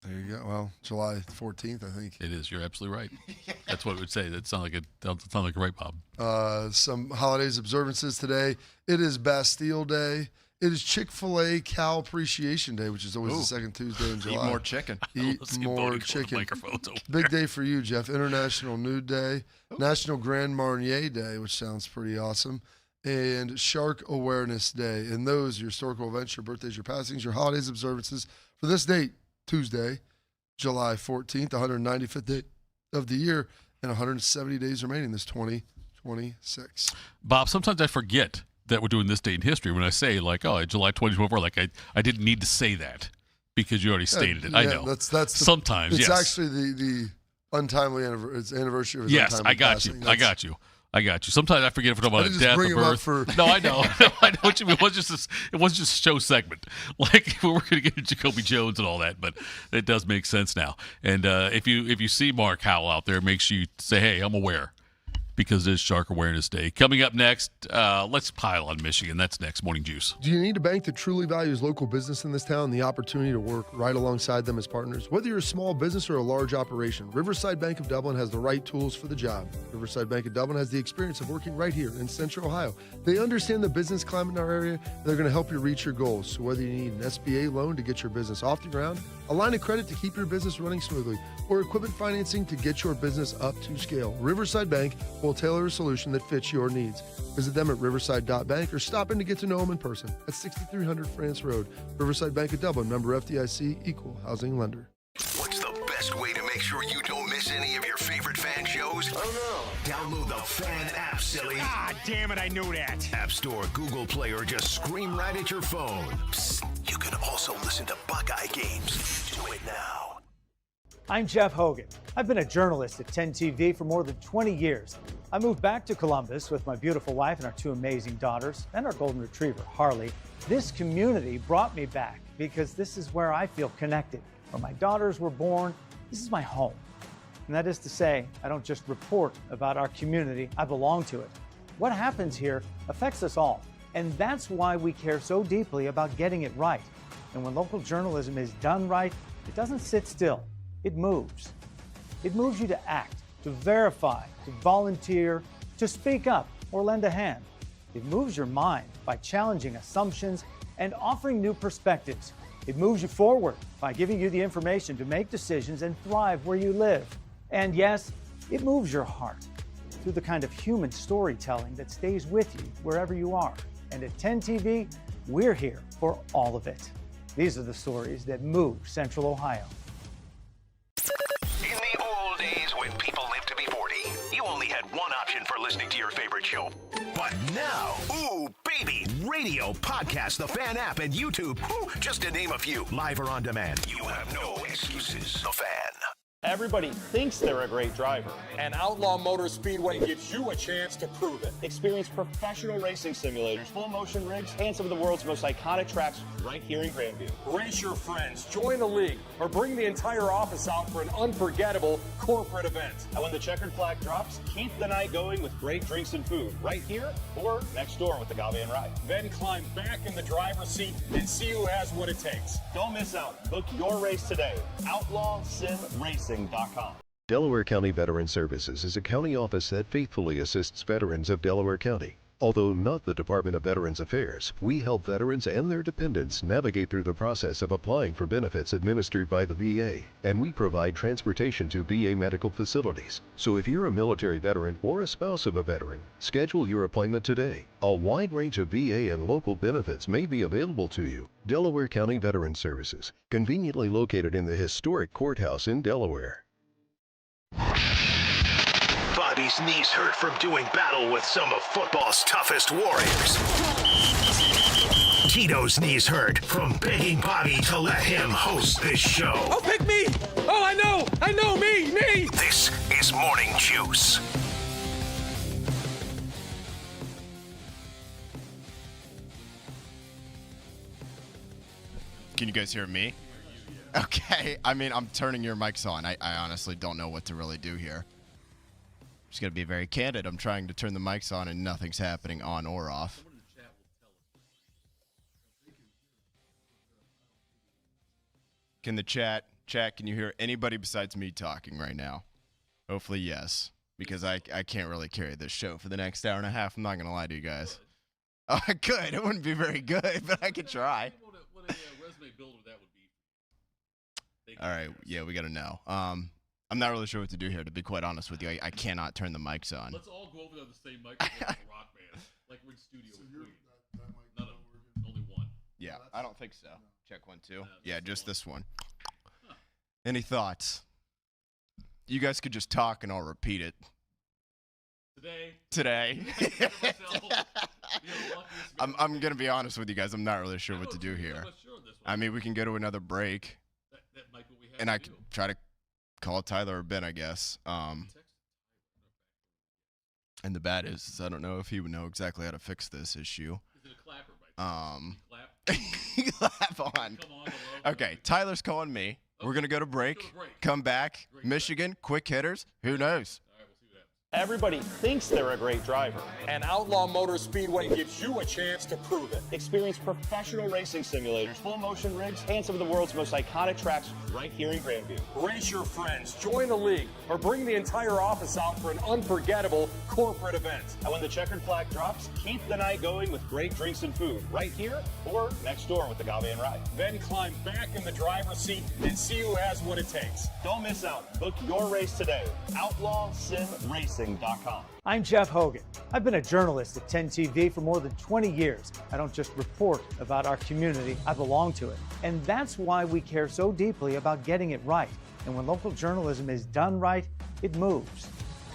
Speaker 3: There you go. Well, July 14th, I think.
Speaker 2: It is. You're absolutely right. That's what it would say. That sounds like a right, Bob.
Speaker 3: Some holidays observances today. It is Bastille Day. It is Chick-fil-A Cow Appreciation Day, which is always the second Tuesday in July.
Speaker 4: Eat more chicken.
Speaker 3: Eat more chicken. Big day for you, Jeff. International Nude Day. National Grand Marnier Day, which sounds pretty awesome. And Shark Awareness Day. And those, your historical events, your birthdays, your passings, your holidays observances for this date, Tuesday, July 14th, 195th day of the year, and 170 days remaining this 2026.
Speaker 2: Bob, sometimes I forget that we're doing this date in history when I say, July 2024. I didn't need to say that because you already stated it. I know.
Speaker 3: That's
Speaker 2: sometimes,
Speaker 3: it's
Speaker 2: yes.
Speaker 3: actually the untimely anniversary of his
Speaker 2: yes,
Speaker 3: untimely
Speaker 2: I got
Speaker 3: passing.
Speaker 2: you. I got you. I got you. Sometimes I forget if we're talking about
Speaker 3: just
Speaker 2: death
Speaker 3: bring
Speaker 2: or
Speaker 3: him up
Speaker 2: birth.
Speaker 3: for-
Speaker 2: No, I know. I know what you mean. It wasn't just a show segment. Like we were going to get into Jacoby Jones and all that, but it does make sense now. And if you see Mark Howell out there, make sure you say, "Hey, I'm aware," because it is Shark Awareness Day. Coming up next, let's pile on Michigan. That's next Morning Juice.
Speaker 3: Do you need a bank that truly values local business in this town and the opportunity to work right alongside them as partners? Whether you're a small business or a large operation, Riverside Bank of Dublin has the right tools for the job. Riverside Bank of Dublin has the experience of working right here in Central Ohio. They understand the business climate in our area, and they're going to help you reach your goals. So whether you need an SBA loan to get your business off the ground, a line of credit to keep your business running smoothly, or equipment financing to get your business up to scale, Riverside Bank will tailor a solution that fits your needs. Visit them at riverside.bank or stop in to get to know them in person at 6300 France Road. Riverside Bank of Dublin, member FDIC, equal housing lender.
Speaker 1: What's the best way to make sure you don't miss any of your favorite fan shows? Oh no. Download the Fan app, silly.
Speaker 15: Ah, damn it, I knew that.
Speaker 1: App Store, Google Play, or just scream right at your phone. Psst, you can also listen to Buckeye games. Do it now.
Speaker 16: I'm Jeff Hogan. I've been a journalist at 10 TV for more than 20 years. I moved back to Columbus with my beautiful wife and our two amazing daughters and our golden retriever, Harley. This community brought me back because this is where I feel connected. Where my daughters were born, this is my home. And that is to say, I don't just report about our community, I belong to it. What happens here affects us all. And that's why we care so deeply about getting it right. And when local journalism is done right, it doesn't sit still. It moves. It moves you to act, to verify, to volunteer, to speak up or lend a hand. It moves your mind by challenging assumptions and offering new perspectives. It moves you forward by giving you the information to make decisions and thrive where you live. And yes, it moves your heart through the kind of human storytelling that stays with you wherever you are. And at 10 TV, we're here for all of it. These are the stories that move Central Ohio.
Speaker 1: In the old days when people lived to be 40, you only had one option for listening to your favorite show. But now, ooh, baby, radio, podcast, the Fan app, and YouTube, ooh, just to name a few, live or on demand. You have no excuses. The Fan.
Speaker 17: Everybody thinks they're a great driver.
Speaker 13: And Outlaw Motor Speedway gives you a chance to prove it.
Speaker 17: Experience professional racing simulators, full motion rigs, and some of the world's most iconic tracks right here in Grandview.
Speaker 13: Race your friends, join a league, or bring the entire office out for an unforgettable corporate event.
Speaker 17: And when the checkered flag drops, keep the night going with great drinks and food right here or next door with the Agave and Rye.
Speaker 13: Then climb back in the driver's seat and see who has what it takes.
Speaker 17: Don't miss out. Book your race today. OutlawSimRacing.com.
Speaker 18: Delaware County Veteran Services is a county office that faithfully assists veterans of Delaware County. Although not the Department of Veterans Affairs, we help veterans and their dependents navigate through the process of applying for benefits administered by the VA, and we provide transportation to VA medical facilities. So if you're a military veteran or a spouse of a veteran, schedule your appointment today. A wide range of VA and local benefits may be available to you. Delaware County Veteran Services, conveniently located in the historic courthouse in Delaware.
Speaker 1: Bobby's knees hurt from doing battle with some of football's toughest warriors. Tito's knees hurt from begging Bobby to let him host this show.
Speaker 15: Oh, pick me! Oh, I know, me!
Speaker 1: This is Morning Juice.
Speaker 4: Can you guys hear me? Okay. I mean, I'm turning your mics on. I honestly don't know what to really do here. Just going to be very candid. I'm trying to turn the mics on and nothing's happening on or off. Can the chat, can you hear anybody besides me talking right now? Hopefully, yes. Because I can't really carry this show for the next hour and a half. I'm not going to lie to you guys. Oh, I could. It wouldn't be very good, but I could try.
Speaker 2: What a resume builder that would be.
Speaker 4: All right. Yeah, we got to know. I'm not really sure what to do here, to be quite honest with you. I cannot turn the mics on.
Speaker 2: Let's all go over there the same microphone like a rock band. Like we're in studio. So none of them. Only one.
Speaker 4: Yeah, I don't think so. Check 1, 2. Yeah, just this one. Any thoughts? You guys could just talk and I'll repeat it. Today. I'm going to be honest with you guys. I'm not really sure what to do here. I mean, we can go to another break. And I can try to call Tyler or Ben, I guess. And the bad is I don't know if he would know exactly how to fix this issue.
Speaker 2: Is it a clapper, right?
Speaker 4: Clap on. Okay, Tyler's calling me. Okay. We're going to go to break. Come back. Michigan, quick hitters. Who knows?
Speaker 17: Everybody thinks they're a great driver.
Speaker 15: And Outlaw Motor Speedway gives you a chance to prove it.
Speaker 17: Experience professional racing simulators, full motion rigs, and some of the world's most iconic tracks right here in Grandview.
Speaker 15: Race your friends, join a league, or bring the entire office out for an unforgettable corporate event.
Speaker 17: And when the checkered flag drops, keep the night going with great drinks and food right here or next door with the Gabe and Ride.
Speaker 15: Then climb back in the driver's seat and see who has what it takes.
Speaker 17: Don't miss out. Book your race today. OutlawSimRacing.com.
Speaker 16: I'm Jeff Hogan. I've been a journalist at 10 TV for more than 20 years. I don't just report about our community, I belong to it. And that's why we care so deeply about getting it right. And when local journalism is done right, it moves.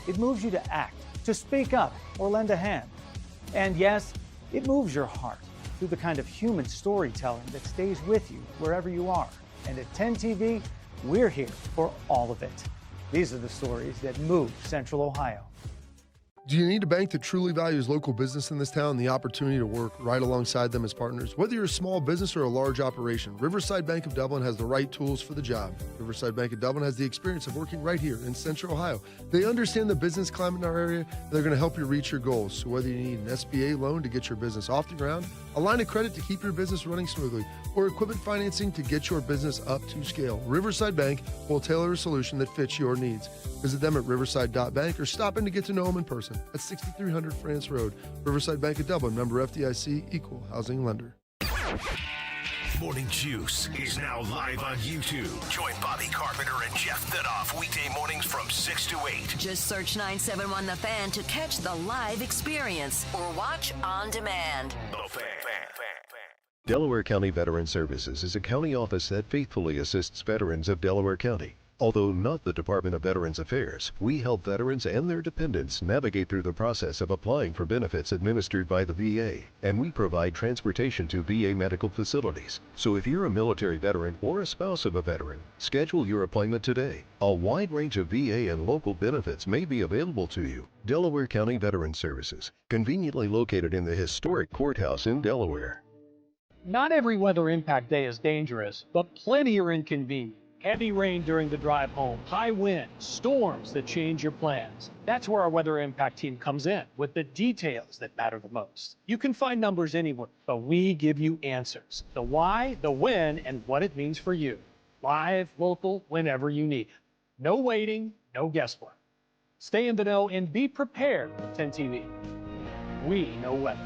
Speaker 16: It moves you to act, to speak up, or lend a hand. And yes, it moves your heart through the kind of human storytelling that stays with you wherever you are. And at 10 TV, we're here for all of it. These are the stories that move Central Ohio.
Speaker 3: Do you need a bank that truly values local business in this town and the opportunity to work right alongside them as partners? Whether you're a small business or a large operation, Riverside Bank of Dublin has the right tools for the job. Riverside Bank of Dublin has the experience of working right here in Central Ohio. They understand the business climate in our area, and they're going to help you reach your goals. So whether you need an SBA loan to get your business off the ground, a line of credit to keep your business running smoothly, or equipment financing to get your business up to scale, Riverside Bank will tailor a solution that fits your needs. Visit them at riverside.bank or stop in to get to know them in person at 6300 France Road. Riverside Bank of Dublin, member FDIC, equal housing lender.
Speaker 1: Morning Juice is now live on YouTube. Join Bobby Carpenter and Jeff Thitoff weekday mornings from 6 to 8.
Speaker 19: Just search 971 The Fan to catch the live experience or watch on demand.
Speaker 1: The Fan.
Speaker 18: Delaware County Veteran Services is a county office that faithfully assists veterans of Delaware County. Although not the Department of Veterans Affairs, we help veterans and their dependents navigate through the process of applying for benefits administered by the VA, and we provide transportation to VA medical facilities. So if you're a military veteran or a spouse of a veteran, schedule your appointment today. A wide range of VA and local benefits may be available to you. Delaware County Veteran Services, conveniently located in the historic courthouse in Delaware.
Speaker 20: Not every weather impact day is dangerous, but plenty are inconvenient. Heavy rain during the drive home, high winds, storms that change your plans. That's where our weather impact team comes in, with the details that matter the most. You can find numbers anywhere, but we give you answers. The why, the when, and what it means for you. Live, local, whenever you need it. No waiting, no guesswork. Stay in the know and be prepared with 10 TV. We know weather.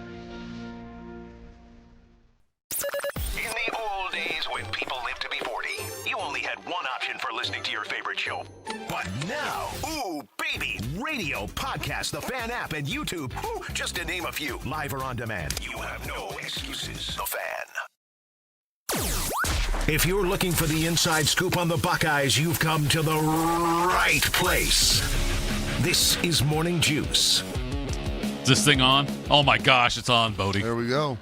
Speaker 1: In the old days when people lived to be 40, you only had one option for listening to your favorite show. But now, ooh, baby, radio, podcast, the Fan app, and YouTube, ooh, just to name a few, live or on demand. You have no excuses. The Fan. If you're looking for the inside scoop on the Buckeyes, you've come to the right place. This is Morning Juice.
Speaker 2: Is this thing on? Oh my gosh, it's on, Bodie.
Speaker 3: There we go.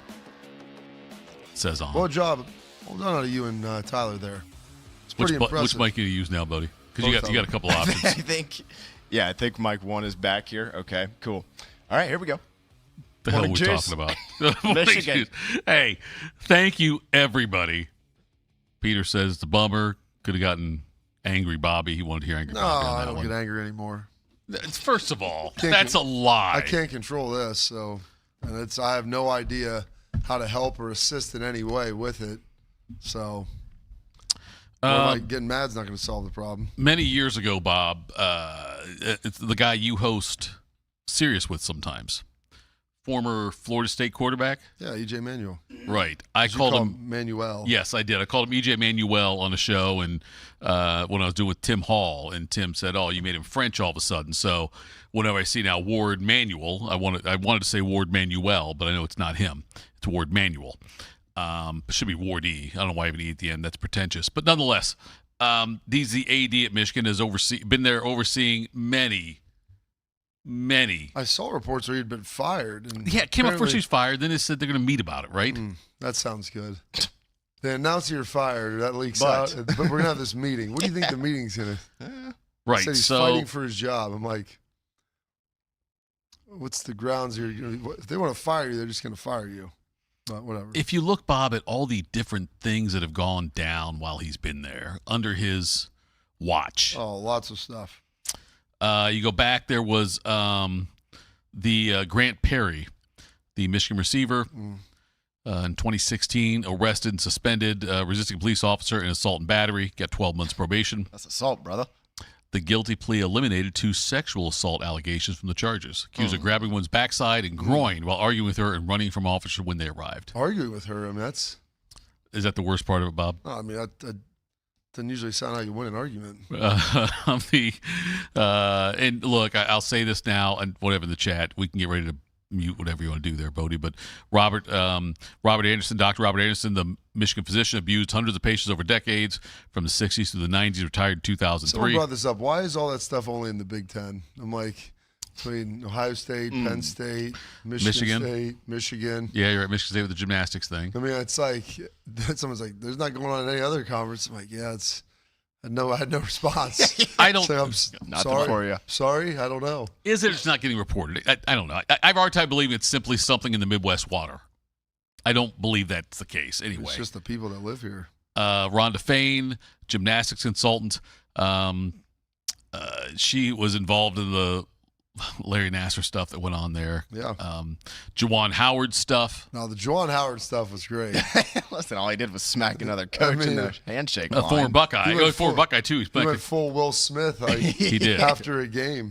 Speaker 2: It says on.
Speaker 3: Well done out of you and Tyler there. It's pretty impressive.
Speaker 2: Which mic do you use now, Bodie? Because you got a couple options.
Speaker 4: I think Mike 1 is back here. Okay, cool. All right, here we go.
Speaker 2: The hell are we talking about? Michigan. Hey, thank you, everybody. Peter says it's a bummer. Could have gotten angry Bobby. He wanted to hear angry Bobby on that
Speaker 3: I don't
Speaker 2: one.
Speaker 3: get angry anymore.
Speaker 2: First of all, that's a lie.
Speaker 3: I can't control this, so I have no idea how to help or assist in any way with it. So getting mad's not going to solve the problem.
Speaker 2: Many years ago, Bob, it's the guy you host Sirius with sometimes. Former Florida State quarterback?
Speaker 3: Yeah, E.J. Manuel.
Speaker 2: Right. I called him
Speaker 3: Manuel.
Speaker 2: Yes, I did. I called him E.J. Manuel on a show and when I was doing with Tim Hall, and Tim said, "Oh, you made him French all of a sudden." So whenever I see now Ward Manuel, I wanted to say Ward Manuel, but I know it's not him. It's Ward Manuel. It should be Ward E. I don't know why I have an E at the end. That's pretentious. But nonetheless, he's the AD at Michigan, has been there overseeing many.
Speaker 3: I saw reports where he'd been fired. And
Speaker 2: yeah, it came up first he's fired. Then they said they're going to meet about it, right?
Speaker 3: That sounds good. They announce you're fired. That leaks out. But we're going to have this meeting. What do you think the meeting's going to?
Speaker 2: Right.
Speaker 3: He said he's fighting for his job. I'm like, what's the grounds here? If they want to fire you, they're just going to fire you. But whatever.
Speaker 2: If you look, Bob, at all the different things that have gone down while he's been there under his watch.
Speaker 3: Oh, lots of stuff.
Speaker 2: You go back, there was the Grant Perry, the Michigan receiver, in 2016, arrested and suspended, resisting a police officer in assault and battery, got 12 months probation.
Speaker 4: That's assault, brother.
Speaker 2: The guilty plea eliminated 2 sexual assault allegations from the charges. Accused of grabbing one's backside and groin while arguing with her and running from officers when they arrived.
Speaker 3: Arguing with her, I mean, that's...
Speaker 2: Is that the worst part of it, Bob?
Speaker 3: I mean, that doesn't usually sound how you win an argument.
Speaker 2: And look, I'll say this now, and whatever in the chat, we can get ready to mute whatever you want to do there, Bodie. But Robert Anderson, Dr. Robert Anderson, the Michigan physician, abused hundreds of patients over decades from the 60s to the 90s, retired in 2003.
Speaker 3: Someone brought this up. Why is all that stuff only in the Big Ten? I'm like, between Ohio State, Penn State, Michigan State, Michigan.
Speaker 2: Yeah, you're at Michigan State with the gymnastics thing.
Speaker 3: I mean, it's like, someone's like, there's not going on in any other conference. I'm like, yeah, it's... I had no response.
Speaker 2: I don't.
Speaker 3: So I'm
Speaker 4: Nothing for you.
Speaker 3: Sorry, I don't know.
Speaker 2: Is it? It's not getting reported. I don't know. I have a hard time believing it's simply something in the Midwest water. I don't believe that's the case. Anyway,
Speaker 3: it's just the people that live here.
Speaker 2: Rhonda Fain, gymnastics consultant. She was involved in the Larry Nassar stuff that went on there.
Speaker 3: Yeah.
Speaker 2: Juwan Howard stuff.
Speaker 3: No, the Juwan Howard stuff was great.
Speaker 4: Listen, all he did was smack another coach in the handshake
Speaker 2: A
Speaker 4: line.
Speaker 2: former Buckeye. Former Buckeye, too.
Speaker 3: He went full Will Smith
Speaker 2: he did.
Speaker 3: after a game.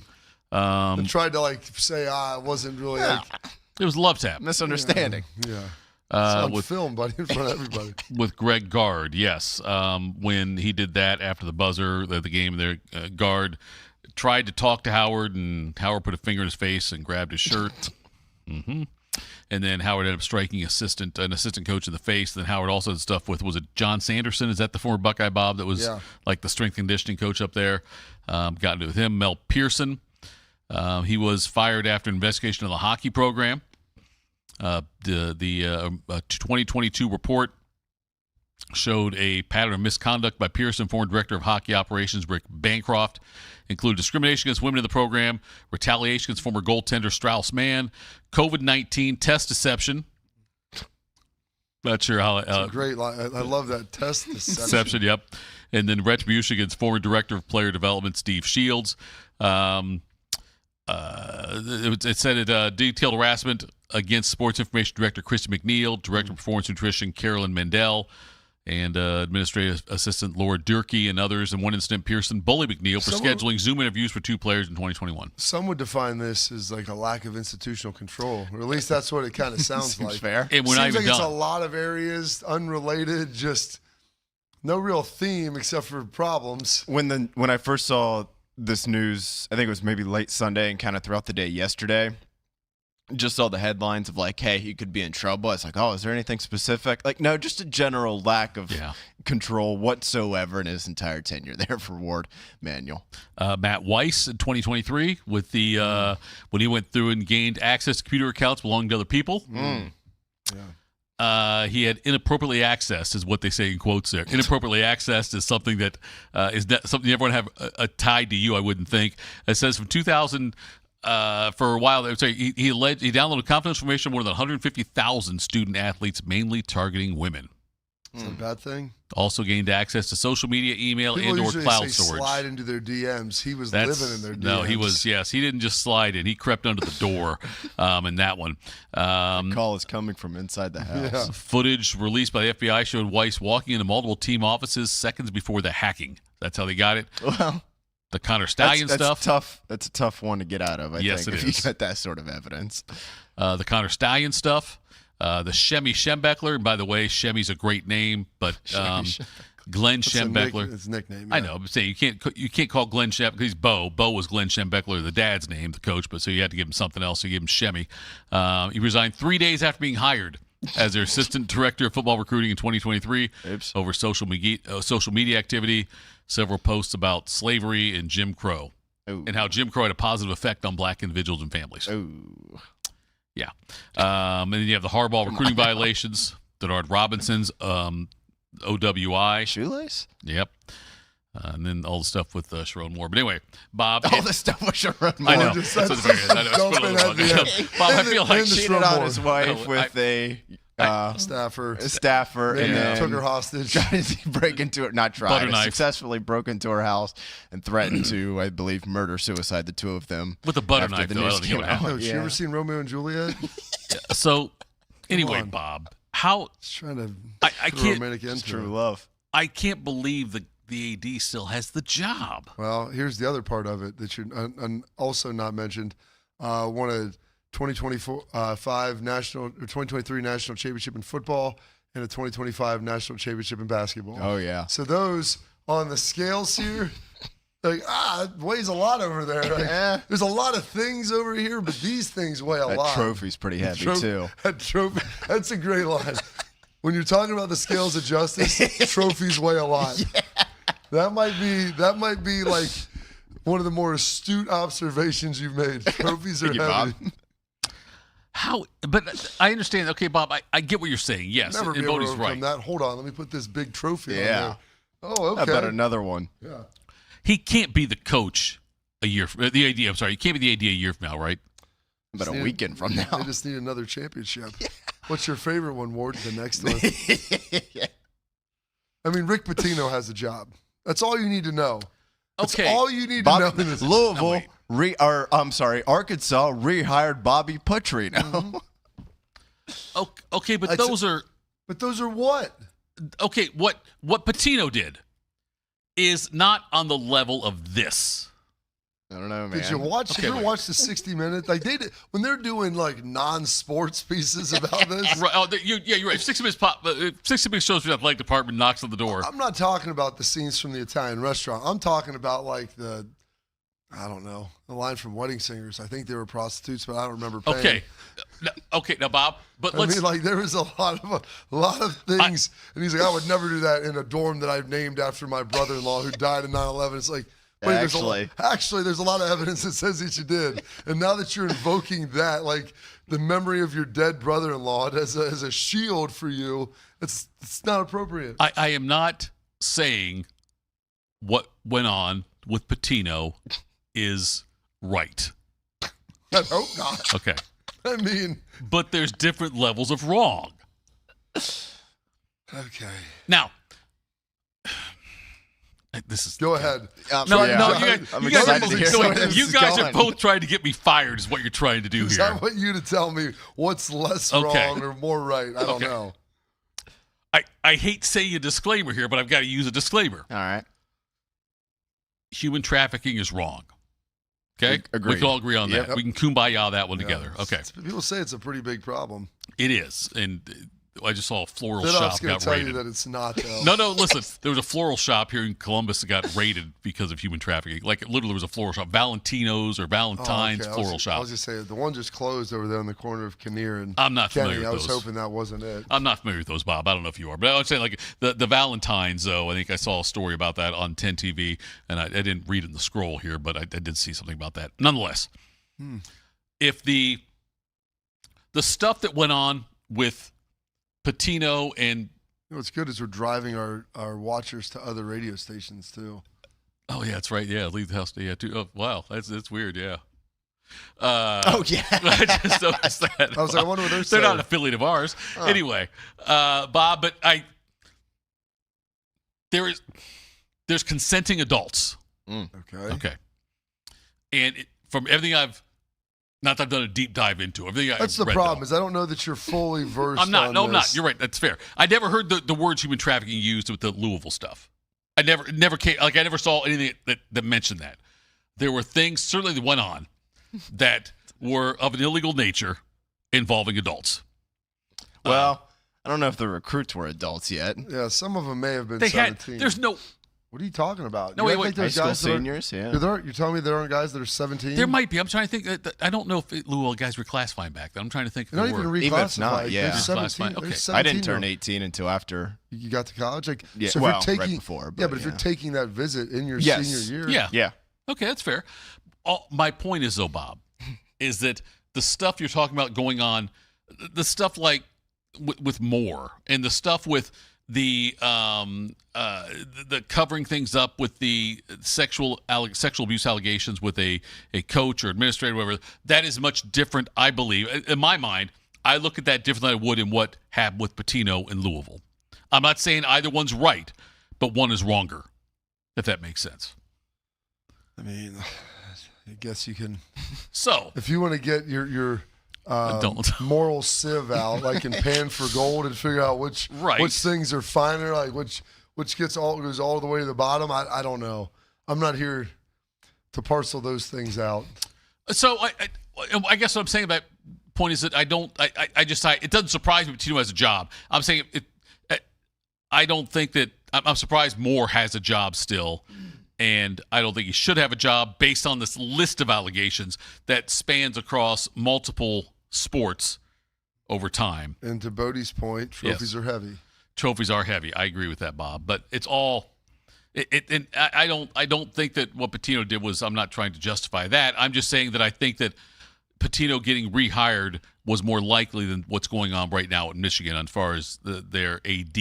Speaker 3: And tried to, say, it wasn't really
Speaker 2: It was a love tap.
Speaker 4: Misunderstanding.
Speaker 3: Yeah. It's on film, buddy, in front of everybody.
Speaker 2: With Greg Gard, yes. When he did that after the buzzer, the game there, Gard tried to talk to Howard, and Howard put a finger in his face and grabbed his shirt. And then Howard ended up striking an assistant coach in the face. Then Howard also did stuff with, was it John Sanderson? Is that the former Buckeye, Bob, that was like the strength conditioning coach up there? Got into it with him. Mel Pearson. He was fired after investigation of the hockey program. The 2022 report showed a pattern of misconduct by Pearson, former director of hockey operations Rick Bancroft, included discrimination against women in the program, retaliation against former goaltender Strauss Mann, COVID-19 test deception. Not sure how.
Speaker 3: It's a great line. I love that test
Speaker 2: deception. Yep. And then retribution against former director of player development Steve Shields. It said it detailed harassment against sports information director Christy McNeil, director of performance nutrition Carolyn Mendel, and administrative assistant Laura Durkee and others. In one incident, Pearson bullied McNeil for scheduling Zoom interviews for 2 players in 2021.
Speaker 3: Some would define this as like a lack of institutional control, or at least that's what it kind of sounds like.
Speaker 4: Fair.
Speaker 2: And
Speaker 3: Seems like it's a lot of areas, unrelated, just no real theme except for problems.
Speaker 4: When I first saw this news, I think it was maybe late Sunday and kind of throughout the day yesterday, just saw the headlines of like, hey, he could be in trouble. It's like, oh, is there anything specific? Like, no, just a general lack of control whatsoever in his entire tenure there for Ward Manuel.
Speaker 2: Matt Weiss in 2023 with the when he went through and gained access to computer accounts belonging to other people. He had inappropriately accessed, is what they say in quotes there. Inappropriately accessed is something that is something you ever want to have tied to you, I wouldn't think. It says from 2000 for a while, he downloaded confidential information of more than 150,000 student athletes, mainly targeting women.
Speaker 3: Is that a bad thing?
Speaker 2: Also gained access to social media, email,
Speaker 3: People
Speaker 2: and/or cloud
Speaker 3: say
Speaker 2: storage.
Speaker 3: Slide into their DMs. He was living in their DMs.
Speaker 2: No, he was. Yes, he didn't just slide in; he crept under the door. In that one,
Speaker 4: the call is coming from inside the house.
Speaker 3: Yeah.
Speaker 2: Footage released by the FBI showed Weiss walking into multiple team offices seconds before the hacking. That's how they got it.
Speaker 4: Well,
Speaker 2: the Connor Stallion stuff.
Speaker 4: Tough. That's a tough one to get out of. I
Speaker 2: yes,
Speaker 4: think,
Speaker 2: it
Speaker 4: if
Speaker 2: is.
Speaker 4: you get that sort of evidence.
Speaker 2: The Connor Stallion stuff. The Shemmy Schembeckler. And by the way, Shemmy's a great name, but Glenn Schembeckler.
Speaker 3: It's a nickname. Yeah.
Speaker 2: I know. I'm saying you can't call Glenn Schembeckler because he's Bo. Bo was Glenn Schembeckler, the dad's name, the coach. But so you had to give him something else. So you gave him Shemmy. He resigned 3 days after being hired as their assistant director of football recruiting in 2023 over social media activity. Several posts about slavery and Jim Crow, and how Jim Crow had a positive effect on black individuals and families. Yeah. And then you have the Harbaugh recruiting violations, Denard Robinson's OWI.
Speaker 4: Shoelace?
Speaker 2: Yep. And then all the stuff with Sharon Moore. But anyway, Bob.
Speaker 4: All the stuff with Sharon Moore.
Speaker 2: I know. That's what it is. I know. Bob, I feel like
Speaker 4: cheated on his wife with a
Speaker 3: staffer,
Speaker 4: and then
Speaker 3: took her hostage.
Speaker 4: Tried to break into it, not tried,
Speaker 2: Butter knife.
Speaker 4: successfully broke into her house and threatened to, I believe, murder-suicide the two of them.
Speaker 2: With a butter
Speaker 4: after
Speaker 2: knife,
Speaker 4: the
Speaker 2: though.
Speaker 4: news
Speaker 2: I don't think it
Speaker 4: came
Speaker 2: would
Speaker 4: out.
Speaker 2: happen.
Speaker 3: Have you ever seen Romeo and Juliet?
Speaker 2: So, anyway,
Speaker 3: on.
Speaker 2: Bob, how
Speaker 3: Just trying to
Speaker 2: I
Speaker 3: put a
Speaker 2: can't
Speaker 3: romantic end to
Speaker 4: True
Speaker 3: it.
Speaker 4: love.
Speaker 2: I can't believe the AD still has the job.
Speaker 3: Well, here's the other part of it that you're also not mentioned. Won a 2025 national or 2023 national championship in football and a 2025 national championship in basketball.
Speaker 4: Oh, yeah.
Speaker 3: So those on the scales here, like it weighs a lot over there. Like, there's a lot of things over here, but these things weigh a
Speaker 4: That
Speaker 3: lot.
Speaker 4: trophy's pretty heavy, too.
Speaker 3: That trophy, that's a great line. When you're talking about the scales of justice, trophies weigh a lot. Yeah. That might be like one of the more astute observations you've made. Trophies are heavy.
Speaker 2: How? But I understand. Okay, Bob, I get what you're saying. Yes,
Speaker 3: Never be
Speaker 2: and
Speaker 3: able to
Speaker 2: Bodie's
Speaker 3: overcome
Speaker 2: right.
Speaker 3: that. Hold on, let me put this big trophy on
Speaker 4: Yeah.
Speaker 3: there. Oh, okay.
Speaker 4: How about another one?
Speaker 3: Yeah.
Speaker 2: He can't be the coach a year. The AD. I'm sorry. He can't be the AD a year from now, right?
Speaker 4: About a weekend from now.
Speaker 3: They just need another championship. Yeah. What's your favorite one, Ward? The next one. I mean, Rick Pitino has a job. That's all you need to know. That's
Speaker 2: Okay.
Speaker 3: all you need to know. In this.
Speaker 4: Louisville, Arkansas rehired Bobby Petrino.
Speaker 2: Okay, but those are.
Speaker 3: But those are what?
Speaker 2: Okay, what Patino did is not on the level of this.
Speaker 4: I don't know, man.
Speaker 3: Did you watch?
Speaker 2: Okay,
Speaker 3: Did you ever
Speaker 2: wait.
Speaker 3: watch the 60 Minutes? Like they did, when they're doing like non-sports pieces about this.
Speaker 2: Right, you're right. 60 Minutes shows for the athletic department knocks on the door.
Speaker 3: I'm not talking about the scenes from the Italian restaurant. I'm talking about like I don't know, the line from Wedding Singers. I think they were prostitutes, but I don't remember paying.
Speaker 2: Okay, now Bob, but
Speaker 3: I mean, like there was a lot of things, and he's like, I would never do that in a dorm that I've named after my brother-in-law who died in 9/11. It's like, wait, there's a lot of evidence that says that you did, and now that you're invoking that, like the memory of your dead brother-in-law as a shield for you, it's not appropriate.
Speaker 2: I am not saying what went on with Patino is right.
Speaker 3: I hope not.
Speaker 2: Okay.
Speaker 3: I mean,
Speaker 2: but there's different levels of wrong.
Speaker 3: Okay.
Speaker 2: Now, this is
Speaker 3: go ahead.
Speaker 2: No,
Speaker 3: You
Speaker 2: guys are both trying to get me fired. Is what you're trying to do
Speaker 3: here. I want you to tell me what's less wrong or more right. I don't know.
Speaker 2: I hate saying a disclaimer here, but I've got to use a disclaimer.
Speaker 4: All right.
Speaker 2: Human trafficking is wrong. Okay?
Speaker 4: Agreed.
Speaker 2: We can all agree on that. We can kumbaya that one together. Okay.
Speaker 3: People say it's a pretty big problem.
Speaker 2: It is. And I just saw a floral
Speaker 3: Thitoff's
Speaker 2: shop
Speaker 3: gonna
Speaker 2: got
Speaker 3: tell
Speaker 2: raided.
Speaker 3: you that it's not, though.
Speaker 2: No, listen. There was a floral shop here in Columbus that got raided because of human trafficking. Like, literally, there was a floral shop. Valentino's or Valentine's floral shop.
Speaker 3: I was just saying, the one just closed over there on the corner of Kinnear and
Speaker 2: I'm not
Speaker 3: Kenny.
Speaker 2: familiar with
Speaker 3: I was
Speaker 2: those.
Speaker 3: hoping that wasn't it.
Speaker 2: I'm not familiar with those, Bob. I don't know if you are. But I would say, like, the Valentine's, though, I think I saw a story about that on 10 TV, and I didn't read it in the scroll here, but I did see something about that. Nonetheless, if the stuff that went on with Patino and
Speaker 3: You know what's good is we're driving our watchers to other radio stations too.
Speaker 2: oh yeah, that's right. Yeah, leave the house. Yeah, too. Oh, wow, that's weird. Yeah.
Speaker 4: Oh yeah,
Speaker 2: I just noticed that.
Speaker 3: I was like, I wonder what they're
Speaker 2: They're
Speaker 3: saying.
Speaker 2: not an affiliate of ours. Anyway, Bob, but there's consenting adults.
Speaker 3: Okay.
Speaker 2: And from everything not that I've done a deep dive into.
Speaker 3: That's the problem is I don't know that you're fully versed.
Speaker 2: I'm not.
Speaker 3: on
Speaker 2: No, I'm not.
Speaker 3: this.
Speaker 2: You're right. That's fair. I never heard the words human trafficking used with the Louisville stuff. I never came. Like I never saw anything that mentioned that. There were things certainly that went on that were of an illegal nature involving adults.
Speaker 4: Well, I don't know if the recruits were adults yet.
Speaker 3: Yeah, some of them may have been
Speaker 2: They
Speaker 3: 17.
Speaker 2: there's no.
Speaker 3: What are you talking about?
Speaker 2: No,
Speaker 3: You
Speaker 2: wait,
Speaker 3: act
Speaker 2: wait.
Speaker 3: like there's
Speaker 4: High school
Speaker 3: guys that are-
Speaker 4: seniors, yeah.
Speaker 3: You're telling me there aren't guys that are 17?
Speaker 2: There might be. I'm trying to think. I don't know if Louisville guys were classifying back then. I'm trying to think. If
Speaker 3: They're
Speaker 2: they
Speaker 3: not even
Speaker 2: were.
Speaker 3: reclassified.
Speaker 4: Even if not, yeah.
Speaker 3: They're 17.
Speaker 2: Reclassified, okay.
Speaker 3: They're 17
Speaker 4: I didn't turn
Speaker 3: now.
Speaker 4: 18 until after.
Speaker 3: You got to college? Like,
Speaker 4: Yeah,
Speaker 3: so if
Speaker 4: well,
Speaker 3: you're taking,
Speaker 4: right before.
Speaker 3: but if you're taking that visit in your
Speaker 4: Yes.
Speaker 3: senior year.
Speaker 2: Yeah. Okay, that's fair. My point is, though, Bob, is that the stuff you're talking about going on, the stuff like with Moore and the stuff with the covering things up with the sexual abuse allegations with a coach or administrator, whatever, that is much different, I believe. In my mind, I look at that differently than I would in what happened with Pitino in Louisville. I'm not saying either one's right, but one is wronger, if that makes sense.
Speaker 3: I mean, I guess you can.
Speaker 2: So,
Speaker 3: if you want to get your moral sieve out, like in Pan for Gold, and figure out which things are finer, like which goes all the way to the bottom. I don't know. I'm not here to parcel those things out.
Speaker 2: So I guess what I'm saying about point is that it doesn't surprise me that Tito has a job. I'm saying I don't think that I'm surprised Moore has a job still. And I don't think he should have a job based on this list of allegations that spans across multiple sports over time.
Speaker 3: And to Bodie's point, trophies are heavy.
Speaker 2: Trophies are heavy. I agree with that, Bob. But it's all and I don't think that what Pitino did was, I'm not trying to justify that. I'm just saying that I think that Pitino getting rehired was more likely than what's going on right now in Michigan as far as their AD.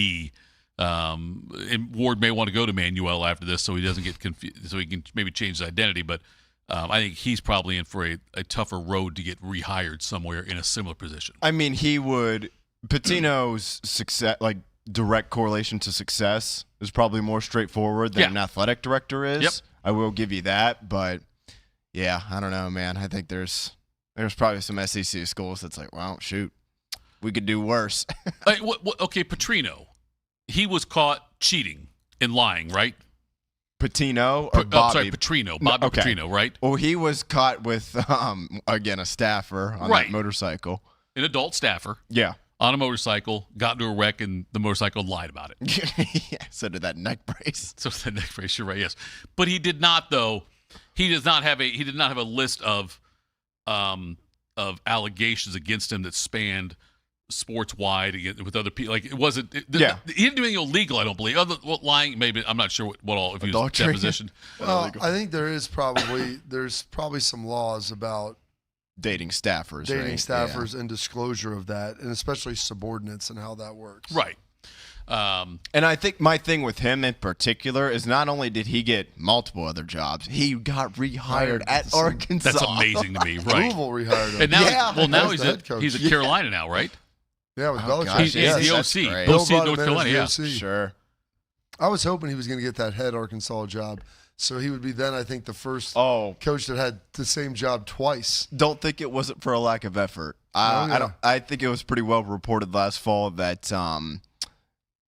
Speaker 2: And Ward may want to go to Manuel after this, so he doesn't get confused, so he can maybe change his identity. But I think he's probably in for a tougher road to get rehired somewhere in a similar position.
Speaker 4: I mean, Patino's success, like direct correlation to success, is probably more straightforward than an athletic director is.
Speaker 2: Yep.
Speaker 4: I will give you that, but yeah, I don't know, man. I think there's probably some SEC schools that's like, well, shoot, we could do worse.
Speaker 2: Okay, Petrino. He was caught cheating and lying, right?
Speaker 4: Patino or Bobby?
Speaker 2: I'm sorry, Petrino. Bobby Petrino, right?
Speaker 4: Well, he was caught with, again, a staffer on that motorcycle.
Speaker 2: An adult staffer.
Speaker 4: Yeah.
Speaker 2: On a motorcycle, got into a wreck, and the motorcycle lied about it.
Speaker 4: Yeah, so did that neck brace.
Speaker 2: So did that neck brace, you're right, yes. But he did not, though. He did not have a list of allegations against him that spanned sports wide with other people. Like, it wasn't. He didn't do anything illegal, I don't believe. Lying, maybe. I'm not sure what all. If he was depositioned.
Speaker 3: Well, I think there's probably some laws about
Speaker 4: dating staffers,
Speaker 3: and disclosure of that, and especially subordinates and how that works.
Speaker 2: Right.
Speaker 4: And I think my thing with him in particular is not only did he get multiple other jobs, he got rehired at Arkansas.
Speaker 2: That's amazing to me, right?
Speaker 3: Louisville rehired him.
Speaker 2: And now, now he's at Carolina now, right?
Speaker 3: Yeah, with Belichick.
Speaker 2: Gosh, he's the OC. OC in North Carolina, yeah.
Speaker 4: Sure.
Speaker 3: I was hoping he was going to get that head Arkansas job. So he would be then, I think, the first coach that had the same job twice.
Speaker 4: Don't think it wasn't for a lack of effort. I think it was pretty well reported last fall that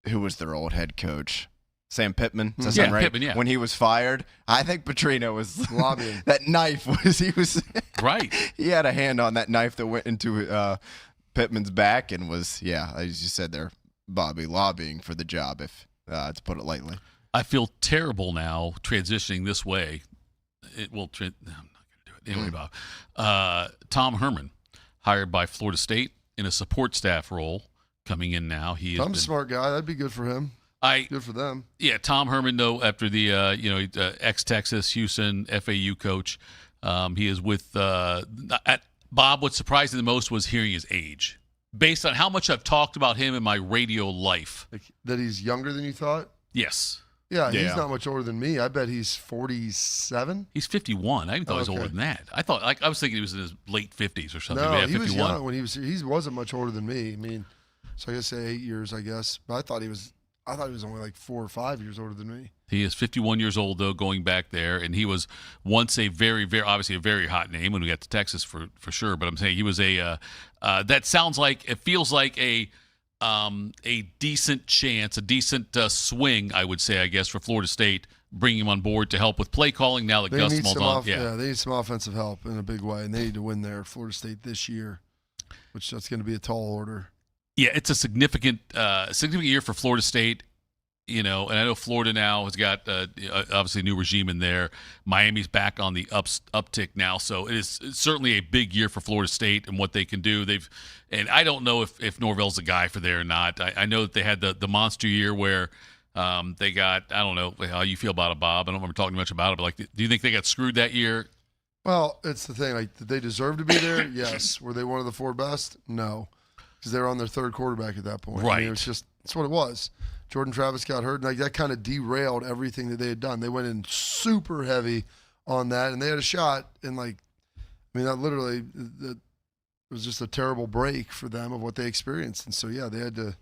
Speaker 4: who was their old head coach? Sam Pittman. Does that sound right?
Speaker 2: Pittman, yeah.
Speaker 4: When he was fired, I think Petrino was
Speaker 3: lobbying.
Speaker 4: That knife was
Speaker 2: right.
Speaker 4: He had a hand on that knife that went into Pittman's back and was, as you said there, Bobby, lobbying for the job, if to put it lightly.
Speaker 2: I feel terrible now transitioning this way. I'm not going to do it. Anyway, Bob. Tom Herman, hired by Florida State in a support staff role, coming in now.
Speaker 3: Tom's a smart guy. That'd be good for him. Good for them.
Speaker 2: Yeah, Tom Herman, though, after the ex-Texas, Houston, FAU coach, he is with Bob. What surprised me the most was hearing his age, based on how much I've talked about him in my radio life.
Speaker 3: That he's younger than you thought?
Speaker 2: Yes.
Speaker 3: Yeah, he's not much older than me. I bet he's 47.
Speaker 2: He's 51. I even thought he was older than that. I was thinking he was in his late 50s or something.
Speaker 3: No,
Speaker 2: yeah,
Speaker 3: he
Speaker 2: 51.
Speaker 3: was young when he wasn't much older than me. I mean, so I guess say 8 years, I guess. But I thought he was only like 4 or 5 years older than me.
Speaker 2: He is 51 years old, though, going back there, and he was once a very, very, obviously a very hot name when we got to Texas for sure. But I'm saying he was that feels like a decent chance, a decent swing, I would say, I guess, for Florida State, bringing him on board to help with play calling now that Gus Malzahn.
Speaker 3: They need some offensive help in a big way, and they need to win there at Florida State this year, which that's going to be a tall order.
Speaker 2: Yeah, it's a significant year for Florida State. And I know Florida now has got obviously a new regime in there. Miami's back on the uptick now, so it's certainly a big year for Florida State and what they can do. And I don't know if Norvell's the guy for there or not. I know that they had the monster year where they got, I don't know how you feel about it, Bob. I don't remember talking much about it, but do you think they got screwed that year?
Speaker 3: Well, it's the thing. Like, did they deserve to be there? Yes. Were they one of the 4 best? No. because they were on their third quarterback at that point.
Speaker 2: Right.
Speaker 3: I mean, that's what it was. Jordan Travis got hurt, and like that kind of derailed everything that they had done. They went in super heavy on that, and they had a shot, and that literally it was just a terrible break for them of what they experienced. And so, yeah, they had to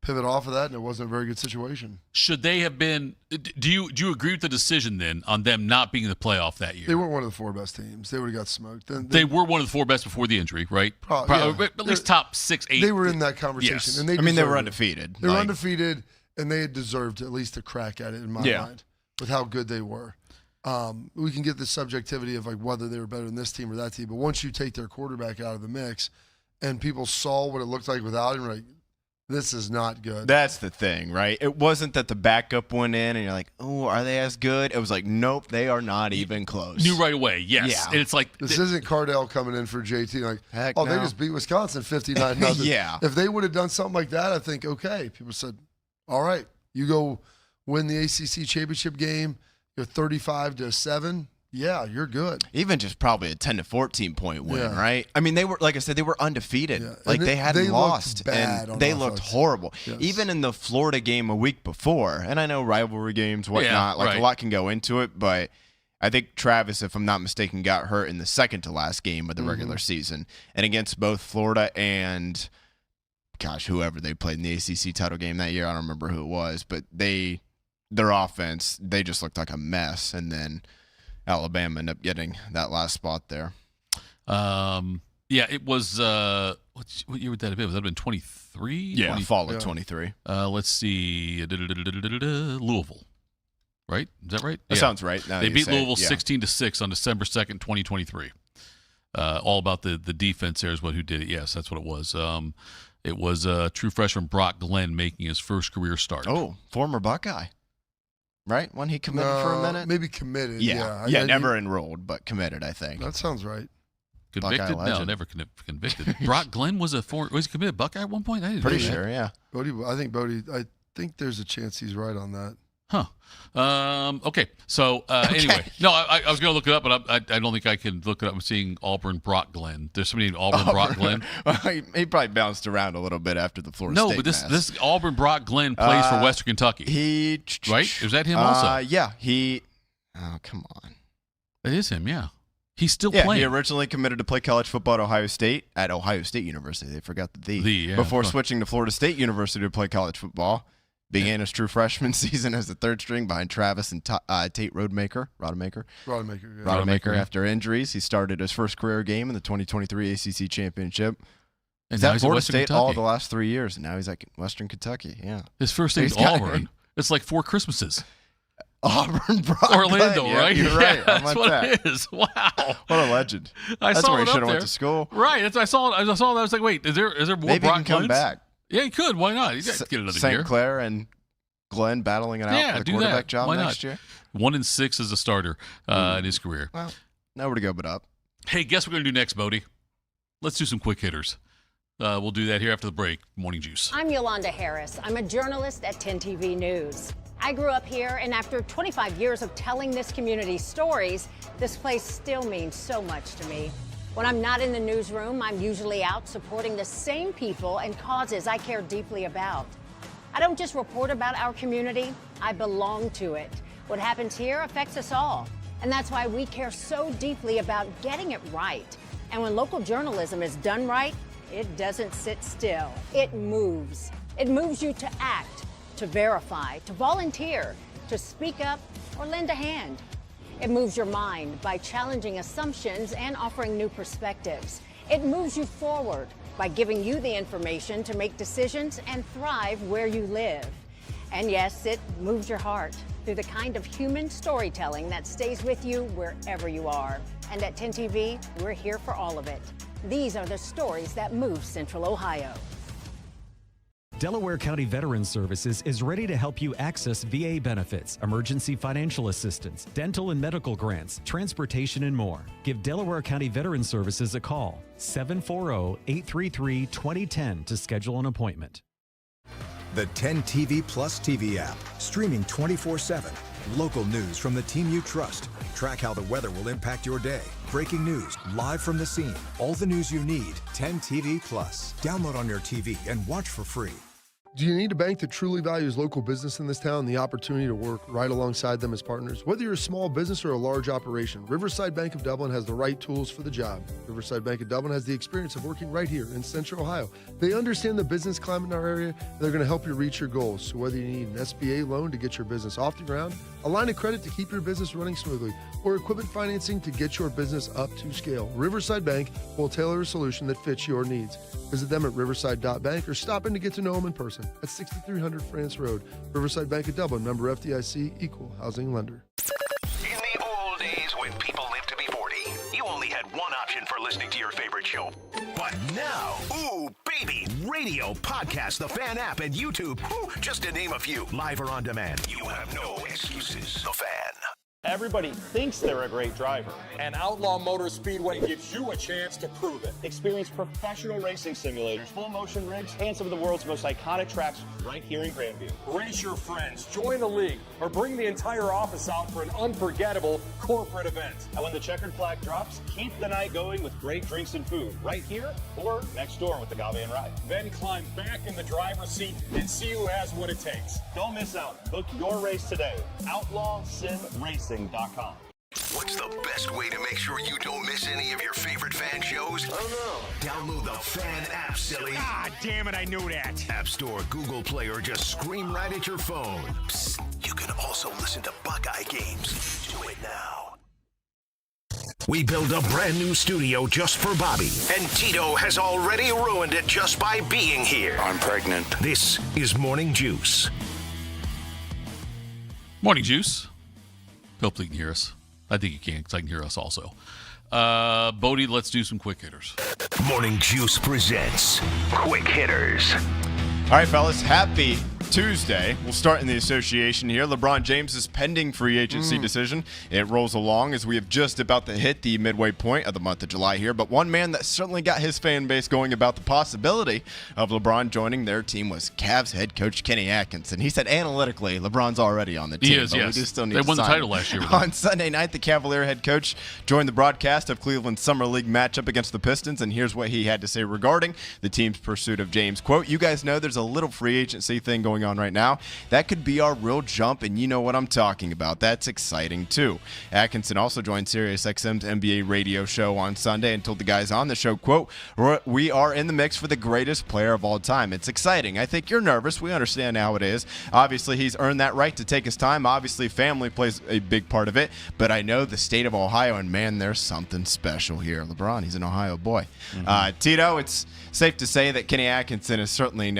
Speaker 3: pivot off of that, and it wasn't a very good situation.
Speaker 2: Should they have been? Do you agree with the decision then on them not being in the playoff that year?
Speaker 3: They weren't one of the 4 best teams. They would have got smoked.
Speaker 2: They were one of the 4 best before the injury, right?
Speaker 3: Yeah.
Speaker 2: At least top 6, 8.
Speaker 3: They were in that conversation.
Speaker 2: Yes.
Speaker 3: And
Speaker 4: they were undefeated.
Speaker 3: They were undefeated, and they had deserved at least a crack at it in my mind with how good they were. We can get the subjectivity of whether they were better than this team or that team, but once you take their quarterback out of the mix and people saw what it looked like without him, this is not good.
Speaker 4: That's the thing, right? It wasn't that the backup went in and you're like, oh, are they as good? It was like, nope, they are not even close.
Speaker 2: Knew right away, yes.
Speaker 4: Yeah.
Speaker 2: And it's like
Speaker 3: this isn't Cardell coming in for JT.
Speaker 4: Heck
Speaker 3: they
Speaker 4: no.
Speaker 3: just beat Wisconsin 59-0.
Speaker 4: Yeah.
Speaker 3: If they would have done something like that, I think, okay. People said, all right, you go win the ACC championship game, you're 35-7. Yeah, you're good.
Speaker 4: Even just probably a 10 to 14 point win, right? I mean, they were, like I said, they were undefeated.
Speaker 3: Yeah.
Speaker 4: They hadn't lost,
Speaker 3: bad
Speaker 4: and they looked horrible.
Speaker 3: Yes.
Speaker 4: Even in the Florida game a week before, and I know rivalry games, whatnot, a lot can go into it, but I think Travis, if I'm not mistaken, got hurt in the second to last game of the regular season, and against both Florida and, whoever they played in the ACC title game that year, I don't remember who it was, but their offense, they just looked like a mess, and then Alabama ended up getting that last spot there.
Speaker 2: It was what year would that have been? Would that have been 23?
Speaker 4: Yeah, fall of 23.
Speaker 2: Let's see, Louisville. Right? Is that right?
Speaker 4: That sounds right.
Speaker 2: They beat Louisville 16-6 on December 2nd, 2023. All about the defense there is who did it. Yes, that's what it was. It was true freshman Brock Glenn making his first career start.
Speaker 4: Oh, former Buckeye. Right? When he committed for a minute?
Speaker 3: Maybe committed.
Speaker 4: Yeah, never enrolled, but committed, I think.
Speaker 3: That sounds right.
Speaker 2: Convicted? No, never convicted. Brock Glenn was he committed Buckeye at one point? I didn't
Speaker 4: Pretty
Speaker 2: know
Speaker 4: sure,
Speaker 2: that.
Speaker 4: yeah.
Speaker 3: I think there's a chance he's right on that.
Speaker 2: Huh. Okay. So anyway, no, I was going to look it up, but I don't think I can look it up. I'm seeing Auburn Brock Glenn. There's somebody named Auburn Brock Glenn.
Speaker 4: He probably bounced around a little bit after the Florida State
Speaker 2: but
Speaker 4: mess.
Speaker 2: this Auburn Brock Glenn plays for Western Kentucky. Right? Is that him also?
Speaker 4: Yeah. Oh, come on.
Speaker 2: It is him, yeah. He's still playing.
Speaker 4: He originally committed to play college football at Ohio State University. They forgot the before switching to Florida State University to play college football. Began his true freshman season as the third string behind Travis and Tate Rodemaker after injuries. He started his first career game in the 2023 ACC Championship.
Speaker 2: And
Speaker 4: he's at Florida State all the last 3 years, and now he's at Western Kentucky. Yeah,
Speaker 2: his first name's Auburn. It's like 4 Christmases.
Speaker 4: Auburn, Brock
Speaker 2: Orlando,
Speaker 4: Glenn.
Speaker 2: right?
Speaker 4: You're right.
Speaker 2: Yeah, that's what it is. Wow,
Speaker 4: what a legend! That's
Speaker 2: saw
Speaker 4: where he
Speaker 2: it
Speaker 4: should have
Speaker 2: up
Speaker 4: went
Speaker 2: there.
Speaker 4: to school.
Speaker 2: Right. I saw that. I was like, wait, is there more
Speaker 4: Maybe
Speaker 2: Brock
Speaker 4: he can come
Speaker 2: Glens?
Speaker 4: back.
Speaker 2: Yeah, he could. Why not? He's got to get another year.
Speaker 4: St. Clair and Glenn battling it out for the quarterback job next year.
Speaker 2: 1-6 as a starter in his career.
Speaker 4: Well, nowhere to go but up.
Speaker 2: Hey, guess what we're going to do next, Bodie? Let's do some quick hitters. We'll do that here after the break. Morning Juice.
Speaker 21: I'm Yolanda Harris. I'm a journalist at 10 TV News. I grew up here, and after 25 years of telling this community stories, this place still means so much to me. When I'm not in the newsroom, I'm usually out supporting the same people and causes I care deeply about. I don't just report about our community, I belong to it. What happens here affects us all, and that's why we care so deeply about getting it right. And when local journalism is done right, it doesn't sit still. It moves. It moves you to act, to verify, to volunteer, to speak up, or lend a hand. It moves your mind by challenging assumptions and offering new perspectives. It moves you forward by giving you the information to make decisions and thrive where you live. And yes, it moves your heart through the kind of human storytelling that stays with you wherever you are. And at 10 TV, we're here for all of it. These are the stories that move Central Ohio.
Speaker 22: Delaware County Veterans Services is ready to help you access VA benefits, emergency financial assistance, dental and medical grants, transportation, and more. Give Delaware County Veterans Services a call, 740-833-2010 to schedule an appointment.
Speaker 23: The 10 TV Plus TV app, streaming 24/7. Local news from the team you trust. Track how the weather will impact your day. breaking news, live from the scene, all the news you need. 10 TV Plus. Download on your TV and watch for free.
Speaker 3: Do you need a bank that truly values local business in this town and the opportunity to work right alongside them as partners? Whether you're a small business or a large operation, Riverside Bank of Dublin has the right tools for the job. Riverside Bank of Dublin has the experience of working right here in Central Ohio. They understand the business climate in our area, and they're going to help you reach your goals. So whether you need an SBA loan to get your business off the ground, a line of credit to keep your business running smoothly, or equipment financing to get your business up to scale, Riverside Bank will tailor a solution that fits your needs. Visit them at riverside.bank or stop in to get to know them in person at 6300 France Road. Riverside Bank of Dublin, member FDIC, equal housing lender.
Speaker 1: In the old days when people lived to be 40, you only had one option for listening to your favorite show. But now, ooh, baby, radio, podcast, the Fan app, and YouTube, just to name a few, live or on demand. You have no excuses. The Fan.
Speaker 17: Everybody thinks they're a great driver.
Speaker 15: And Outlaw Motor Speedway gives you a chance to prove it.
Speaker 17: Experience professional racing simulators, full motion rigs, and some of the world's most iconic tracks right here in Grandview.
Speaker 15: Race your friends, join a league, or bring the entire office out for an unforgettable corporate event.
Speaker 17: And when the checkered flag drops, keep the night going with great drinks and food right here or next door with the Agave and Rye.
Speaker 15: Then climb back in the driver's seat and see who has what it takes.
Speaker 17: Don't miss out. Book your race today. OutlawSimRacing.com.
Speaker 1: What's the best way to make sure you don't miss any of your favorite Fan shows? Oh no. Download the Fan app, silly.
Speaker 5: Ah, damn it, I knew that.
Speaker 1: App Store, Google Play, or just scream right at your phone. Psst, you can also listen to Buckeye games. Do it now. We built a brand new studio just for Bobby, and Tito has already ruined it just by being here.
Speaker 8: I'm pregnant.
Speaker 1: This is Morning Juice.
Speaker 2: Morning Juice. Hopefully you can hear us. I think you can, because I can hear us also. Bodie, let's do some quick hitters.
Speaker 1: Morning Juice presents Quick Hitters.
Speaker 4: All right, fellas, happy Tuesday. We'll start in the association here. LeBron James' pending free agency decision. It rolls along as we have just about to hit the midway point of the month of July here. But one man that certainly got his fan base going about the possibility of LeBron joining their team was Cavs head coach Kenny Atkinson. He said analytically, LeBron's already on the team.
Speaker 2: He is, yes.
Speaker 4: We just still need
Speaker 2: they
Speaker 4: to
Speaker 2: won the
Speaker 4: sign
Speaker 2: title
Speaker 4: him.
Speaker 2: last year.
Speaker 4: On Sunday night, the Cavalier head coach joined the broadcast of Cleveland's Summer League matchup against the Pistons, and here's what he had to say regarding the team's pursuit of James. Quote, "You guys know there's a little free agency thing going on right now. That could be our real jump, and you know what I'm talking about. That's exciting, too." Atkinson also joined SiriusXM's NBA radio show on Sunday and told the guys on the show, quote, "We are in the mix for the greatest player of all time. It's exciting. I think you're nervous. We understand how it is. Obviously, he's earned that right to take his time. Obviously, family plays a big part of it, but I know the state of Ohio, and, man, there's something special here." LeBron, he's an Ohio boy. Tito, it's safe to say that Kenny Atkinson is certainly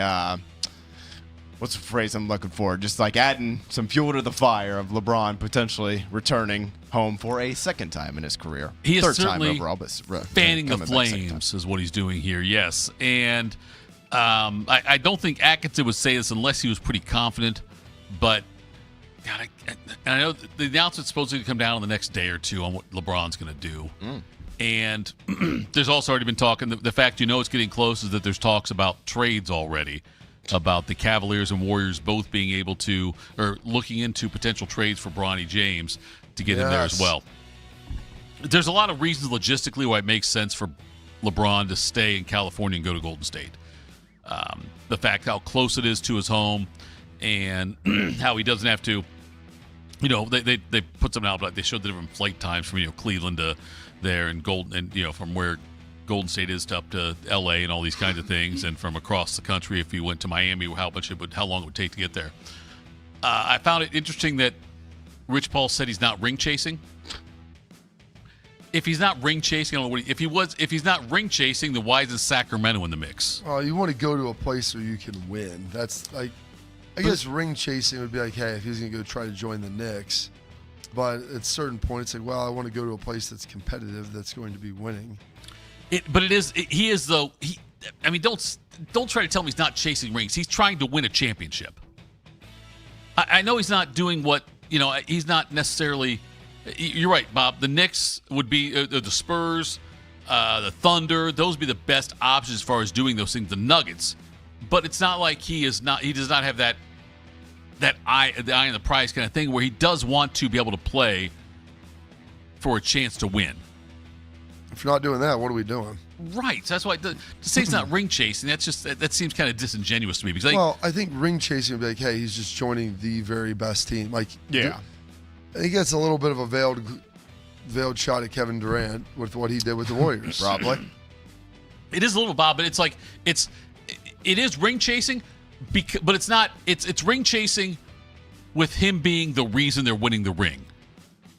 Speaker 4: what's the phrase I'm looking for? Just like adding some fuel to the fire of LeBron potentially returning home for a second time in his career.
Speaker 2: He is
Speaker 4: Third
Speaker 2: certainly
Speaker 4: time overall, but
Speaker 2: fanning the
Speaker 4: coming back second
Speaker 2: flames is what he's doing here, yes. And I don't think Atkinson would say this unless he was pretty confident, but God, I know the announcement's supposed to come down in the next day or two on what LeBron's going to do. And there's also already been talking, the fact it's getting close is that there's talks about trades already, about the Cavaliers and Warriors both being able to, or looking into potential trades for Bronny James to get him there as well. There's a lot of reasons logistically why it makes sense for LeBron to stay in California and go to Golden State. The fact how close it is to his home and how he doesn't have to, they put something out, but they showed the different flight times from, Cleveland to there and Golden, and, from where Golden State is up to L.A. and all these kinds of things, and from across the country, if you went to Miami, how long it would take to get there. I found it interesting that Rich Paul said he's not ring chasing. If he's not ring chasing, I don't know if he's not ring chasing, then why isn't Sacramento in the mix?
Speaker 3: Oh, you want to go to a place where you can win. That's like, I guess ring chasing would be like, hey, if he's going to go try to join the Knicks, but at certain points, like, well, I want to go to a place that's competitive, that's going to be winning.
Speaker 2: He is though. Don't try to tell me he's not chasing rings. He's trying to win a championship. I know he's not doing what he's not necessarily. You're right, Bob. The Knicks would be the Spurs, the Thunder. Those would be the best options as far as doing those things. The Nuggets, but it's not like he does not have that the eye on the prize kind of thing where he does want to be able to play for a chance to win.
Speaker 3: If you're not doing that, what are we doing?
Speaker 2: Right. So that's why to say it's not ring chasing, that seems kind of disingenuous to me. Because
Speaker 3: I think ring chasing would be like, hey, he's just joining the very best team. Like,
Speaker 4: Yeah.
Speaker 3: I think that's a little bit of a veiled shot at Kevin Durant with what he did with the Warriors.
Speaker 4: Probably.
Speaker 2: It is a little, Bob, but it's like it is ring chasing, but it's not. It's ring chasing with him being the reason they're winning the ring.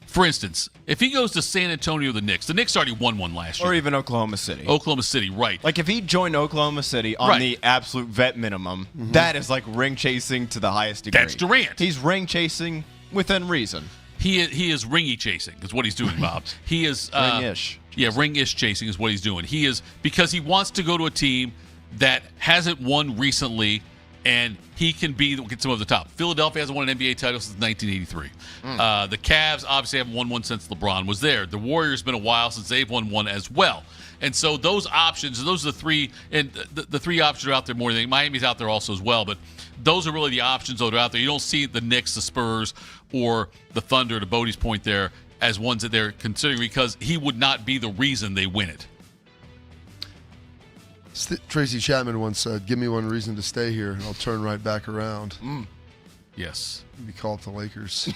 Speaker 2: For instance, if he goes to San Antonio, the Knicks already won one last year.
Speaker 4: Or even Oklahoma City.
Speaker 2: Oklahoma City, right.
Speaker 4: Like if he joined Oklahoma City on the absolute vet minimum, that is like ring chasing to the highest degree.
Speaker 2: That's Durant.
Speaker 4: He's ring chasing within reason.
Speaker 2: He is ringy chasing is what he's doing, Bob. He is
Speaker 4: ring-ish.
Speaker 2: Yeah, ring-ish chasing is what he's doing. He is because he wants to go to a team that hasn't won recently, and he can get some of the top. Philadelphia hasn't won an NBA title since 1983. The Cavs obviously haven't won one since LeBron was there. The Warriors been a while since they've won one as well. And so those options, those are the three, and the three options are out there more than Miami's out there also as well. But those are really the options that are out there. You don't see the Knicks, the Spurs, or the Thunder, to Bodie's point there, as ones that they're considering because he would not be the reason they win it.
Speaker 3: Tracy Chapman once said, "Give me one reason to stay here, and I'll turn right back around."
Speaker 2: Yes.
Speaker 3: We call it the Lakers.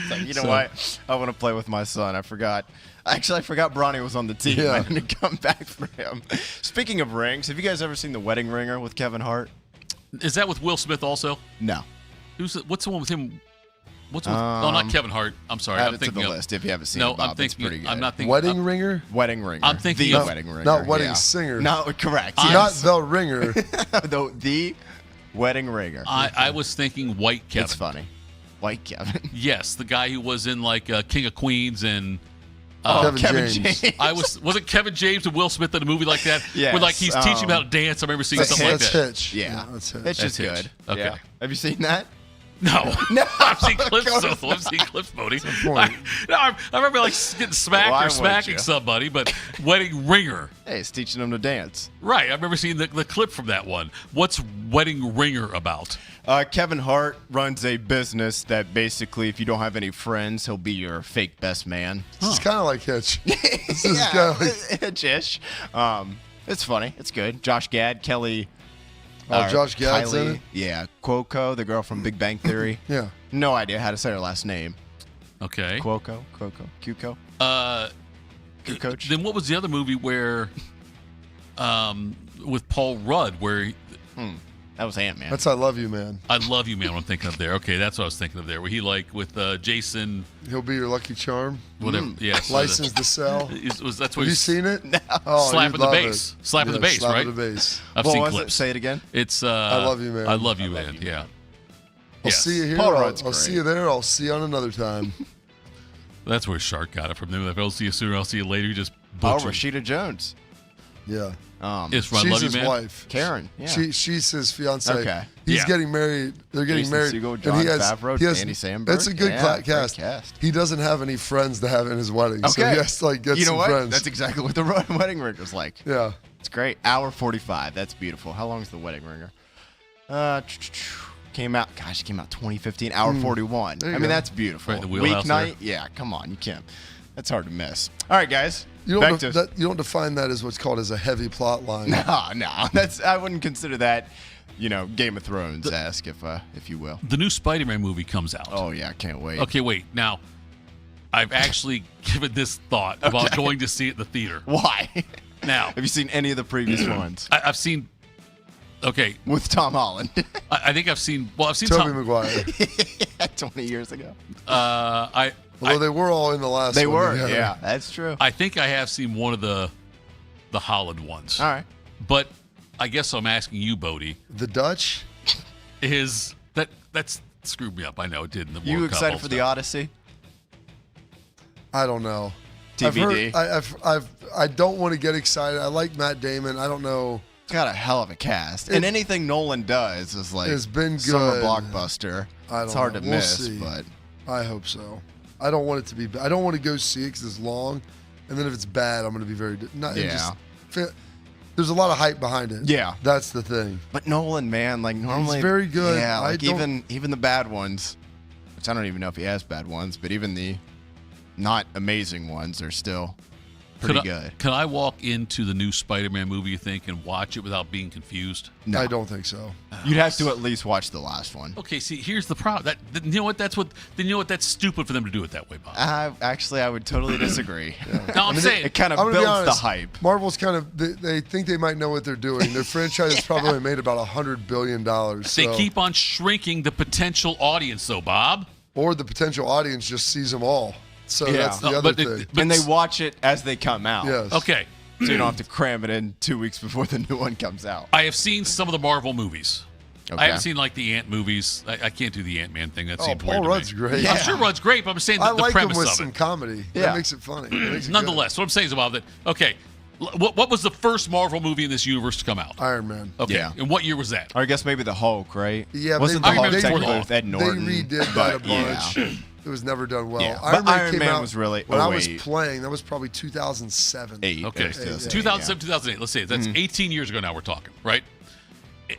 Speaker 4: So, you know what? I want to play with my son. I forgot. Actually, I forgot Bronny was on the team.
Speaker 3: Yeah.
Speaker 4: I need to come back for him. Speaking of rings, have you guys ever seen The Wedding Ringer with Kevin Hart?
Speaker 2: Is that with Will Smith also?
Speaker 4: No.
Speaker 2: What's the one with him? What's with, not Kevin Hart. I'm sorry.
Speaker 4: Add
Speaker 2: I'm
Speaker 4: it to
Speaker 2: thinking
Speaker 4: the
Speaker 2: of,
Speaker 4: list if you haven't seen
Speaker 2: no,
Speaker 4: it, Bob.
Speaker 2: I'm thinking,
Speaker 4: it's pretty good.
Speaker 2: I'm not thinking.
Speaker 3: Wedding Ringer?
Speaker 4: Wedding Ringer.
Speaker 2: I'm thinking
Speaker 4: the
Speaker 2: of
Speaker 4: Wedding Ringer.
Speaker 3: Not Wedding
Speaker 4: yeah.
Speaker 3: Singer.
Speaker 4: No, correct.
Speaker 3: Not the Ringer.
Speaker 4: the Wedding Ringer.
Speaker 2: I was thinking White Kevin.
Speaker 4: It's funny. White Kevin.
Speaker 2: Yes, the guy who was in like King of Queens and
Speaker 3: Kevin James.
Speaker 2: Was it Kevin James and Will Smith in a movie like that?
Speaker 4: Yes,
Speaker 2: where like he's teaching him how to dance. I remember seeing something like that.
Speaker 3: Hitch.
Speaker 4: Yeah.
Speaker 3: That's Hitch.
Speaker 4: It's just
Speaker 2: That's
Speaker 4: good.
Speaker 2: Hitch. Okay.
Speaker 4: Yeah. Have you seen that?
Speaker 2: No,
Speaker 4: No.
Speaker 2: I've seen clips. I've seen clips, Bodie. I remember like getting smacked
Speaker 4: Why
Speaker 2: or
Speaker 4: would
Speaker 2: smacking
Speaker 4: you?
Speaker 2: somebody, but Wedding Ringer.
Speaker 4: Hey, it's teaching them to dance.
Speaker 2: Right. I remember seeing the clip from that one. What's Wedding Ringer about?
Speaker 4: Kevin Hart runs a business that basically, if you don't have any friends, he'll be your fake best man.
Speaker 3: It's kind of like Hitch. This is
Speaker 4: Yeah,
Speaker 3: kind of like
Speaker 4: Hitch-ish. It's funny. It's good. Josh Gad, Kelly.
Speaker 3: Josh Gad's in
Speaker 4: Kylie,
Speaker 3: it?
Speaker 4: yeah. Cuoco, the girl from Big Bang Theory.
Speaker 3: Yeah.
Speaker 4: No idea how to say her last name.
Speaker 2: Okay.
Speaker 4: Cuoco. Coach.
Speaker 2: Then what was the other movie where, with Paul Rudd, where
Speaker 4: That was Ant-Man.
Speaker 3: That's I Love You, Man.
Speaker 2: I Love You, Man, what I'm thinking of there. Okay, that's what I was thinking of there. Where he like with Jason.
Speaker 3: He'll be your lucky charm.
Speaker 2: Whatever. Yeah. so
Speaker 3: License to sell.
Speaker 2: that's what
Speaker 3: Have you seen it?
Speaker 4: No.
Speaker 3: Oh,
Speaker 2: slapping
Speaker 3: you'd
Speaker 2: the
Speaker 3: love
Speaker 2: bass.
Speaker 3: it.
Speaker 2: Slapping the bass, right?
Speaker 3: Slapping the bass.
Speaker 2: I've
Speaker 4: What
Speaker 2: seen
Speaker 4: was
Speaker 2: clips.
Speaker 4: it? Say it again.
Speaker 2: It's
Speaker 3: I Love You, Man.
Speaker 2: I Love You, Man. Yeah.
Speaker 3: I'll
Speaker 2: Yes.
Speaker 3: see you here.
Speaker 4: Paul
Speaker 3: I'll
Speaker 4: Rudd's
Speaker 3: see
Speaker 4: great.
Speaker 3: you there. I'll see you on another time.
Speaker 2: That's where Shark got it from. If I'll see you sooner, I'll see you later. You just
Speaker 4: Oh,
Speaker 2: butchered.
Speaker 4: Rashida Jones.
Speaker 3: Yeah.
Speaker 2: It's from I
Speaker 3: She's
Speaker 2: Love You,
Speaker 3: his
Speaker 2: Man.
Speaker 3: wife.
Speaker 4: Karen. Yeah.
Speaker 3: She's his fiance.
Speaker 4: Okay.
Speaker 3: He's
Speaker 2: Yeah.
Speaker 3: getting married. They're getting
Speaker 4: Jason
Speaker 3: married.
Speaker 4: Segel,
Speaker 3: and
Speaker 4: Jon
Speaker 3: he has,
Speaker 4: Favreau,
Speaker 3: he has,
Speaker 4: Andy Samberg.
Speaker 3: That's a good
Speaker 4: Yeah, great
Speaker 3: cast.
Speaker 4: cast.
Speaker 3: He doesn't have any friends to have in his wedding. So
Speaker 4: Okay.
Speaker 3: he has to like get
Speaker 4: you know
Speaker 3: some
Speaker 4: what?
Speaker 3: friends.
Speaker 4: That's exactly what the Wedding Ringer's like.
Speaker 3: Yeah.
Speaker 4: It's great. Hour 45. That's beautiful. How long is the Wedding Ringer? Came out 2015. Hour 41.
Speaker 3: There you
Speaker 4: I mean,
Speaker 3: go.
Speaker 4: that's beautiful.
Speaker 2: Right in the wheelhouse
Speaker 4: Weeknight. Yeah, come on. You can't. That's hard to miss. All right, guys.
Speaker 3: You
Speaker 4: Back
Speaker 3: don't,
Speaker 4: to
Speaker 3: you don't define that as what's called as a heavy plot line.
Speaker 4: No. I wouldn't consider that, Game of Thrones-esque, if you will.
Speaker 2: The new Spider-Man movie comes out.
Speaker 4: Oh yeah, I can't wait.
Speaker 2: Okay, wait. Now, I've actually given this thought about going to see it in the theater.
Speaker 4: Why?
Speaker 2: Now,
Speaker 4: Have you seen any of the previous ones
Speaker 2: I've seen. Okay,
Speaker 4: with Tom Holland?
Speaker 2: I think I've seen. Well, I've seen
Speaker 3: Tobey
Speaker 2: Tom.
Speaker 3: Maguire.
Speaker 4: 20 years ago.
Speaker 3: Although they were all in the last
Speaker 4: They
Speaker 3: one
Speaker 4: were.
Speaker 3: together.
Speaker 4: Yeah, that's true.
Speaker 2: I think I have seen one of the Holland ones.
Speaker 4: All right.
Speaker 2: But I guess I'm asking you, Bodie.
Speaker 3: The Dutch?
Speaker 2: Is that's screwed me up? I know it did in the
Speaker 4: You
Speaker 2: World Cup
Speaker 4: excited
Speaker 2: all
Speaker 4: for
Speaker 2: the
Speaker 4: the
Speaker 2: time.
Speaker 4: Odyssey?
Speaker 3: I don't know.
Speaker 4: TBD.
Speaker 3: I don't want to get excited. I like Matt Damon. I don't know.
Speaker 4: It's got a hell of a cast. And anything Nolan does is like
Speaker 3: It's been
Speaker 4: summer
Speaker 3: good.
Speaker 4: blockbuster.
Speaker 3: I don't
Speaker 4: It's hard
Speaker 3: know.
Speaker 4: to
Speaker 3: We'll
Speaker 4: miss,
Speaker 3: see.
Speaker 4: but
Speaker 3: I hope so. I don't want it to be. I don't want to go see it because it's long, and then if it's bad, I'm going to be very. There's a lot of hype behind it.
Speaker 4: Yeah.
Speaker 3: That's the thing.
Speaker 4: But Nolan, man, like normally
Speaker 3: He's very good.
Speaker 4: Yeah,
Speaker 3: I
Speaker 4: like
Speaker 3: don't-
Speaker 4: even the bad ones, which I don't even know if he has bad ones, but even the not amazing ones. They're still pretty good.
Speaker 2: Can I walk into the new Spider-Man movie, you think, and watch it without being confused?
Speaker 4: No.
Speaker 3: I don't think so.
Speaker 4: You'd have to at least watch the last one.
Speaker 2: Okay, see, here's the problem. You know what? That's stupid for them to do it that way, Bob.
Speaker 4: I would totally disagree.
Speaker 2: No, I'm saying
Speaker 4: it kind of
Speaker 3: I'm gonna be
Speaker 4: builds
Speaker 3: honest,
Speaker 4: the hype.
Speaker 3: Marvel's kind of they think they might know what they're doing. Their franchise has probably made about $100 billion.
Speaker 2: They keep on shrinking the potential audience, though, Bob.
Speaker 3: Or the potential audience just sees them all. So that's the other thing.
Speaker 4: And they watch it as they come out.
Speaker 3: Yes.
Speaker 2: Okay.
Speaker 4: So you don't have to cram it in 2 weeks before the new one comes out.
Speaker 2: I have seen some of the Marvel movies.
Speaker 4: Okay.
Speaker 2: I haven't seen like the Ant movies. I can't do the Ant-Man thing. That seems
Speaker 3: Paul
Speaker 2: weird
Speaker 3: Rudd's
Speaker 2: to me.
Speaker 3: great.
Speaker 2: I'm sure Rudd's great, but I'm saying
Speaker 3: I
Speaker 2: the
Speaker 3: like
Speaker 2: premise
Speaker 3: him with
Speaker 2: of
Speaker 3: some
Speaker 2: it.
Speaker 3: comedy. That makes it funny. It makes it
Speaker 2: Nonetheless, what I'm saying is about that. Okay, what was the first Marvel movie in this universe to come out?
Speaker 3: Iron Man.
Speaker 2: Okay,
Speaker 4: Yeah.
Speaker 2: and what year was that?
Speaker 4: Or I guess maybe the Hulk, right?
Speaker 3: Yeah,
Speaker 4: Wasn't
Speaker 3: but
Speaker 4: the Hulk
Speaker 2: Iron Man
Speaker 4: technically
Speaker 2: before
Speaker 4: with Ed Norton?
Speaker 3: They redid that a bunch.
Speaker 4: Yeah.
Speaker 3: It was never done well.
Speaker 4: Yeah,
Speaker 3: Iron
Speaker 4: but
Speaker 3: Man
Speaker 4: Iron
Speaker 3: came
Speaker 4: Man
Speaker 3: out
Speaker 4: was really
Speaker 3: when I was
Speaker 4: 08.
Speaker 3: playing. That was probably 2007.
Speaker 2: Okay, 2007, 2008. Let's see, that's 18 years ago now we're talking, right?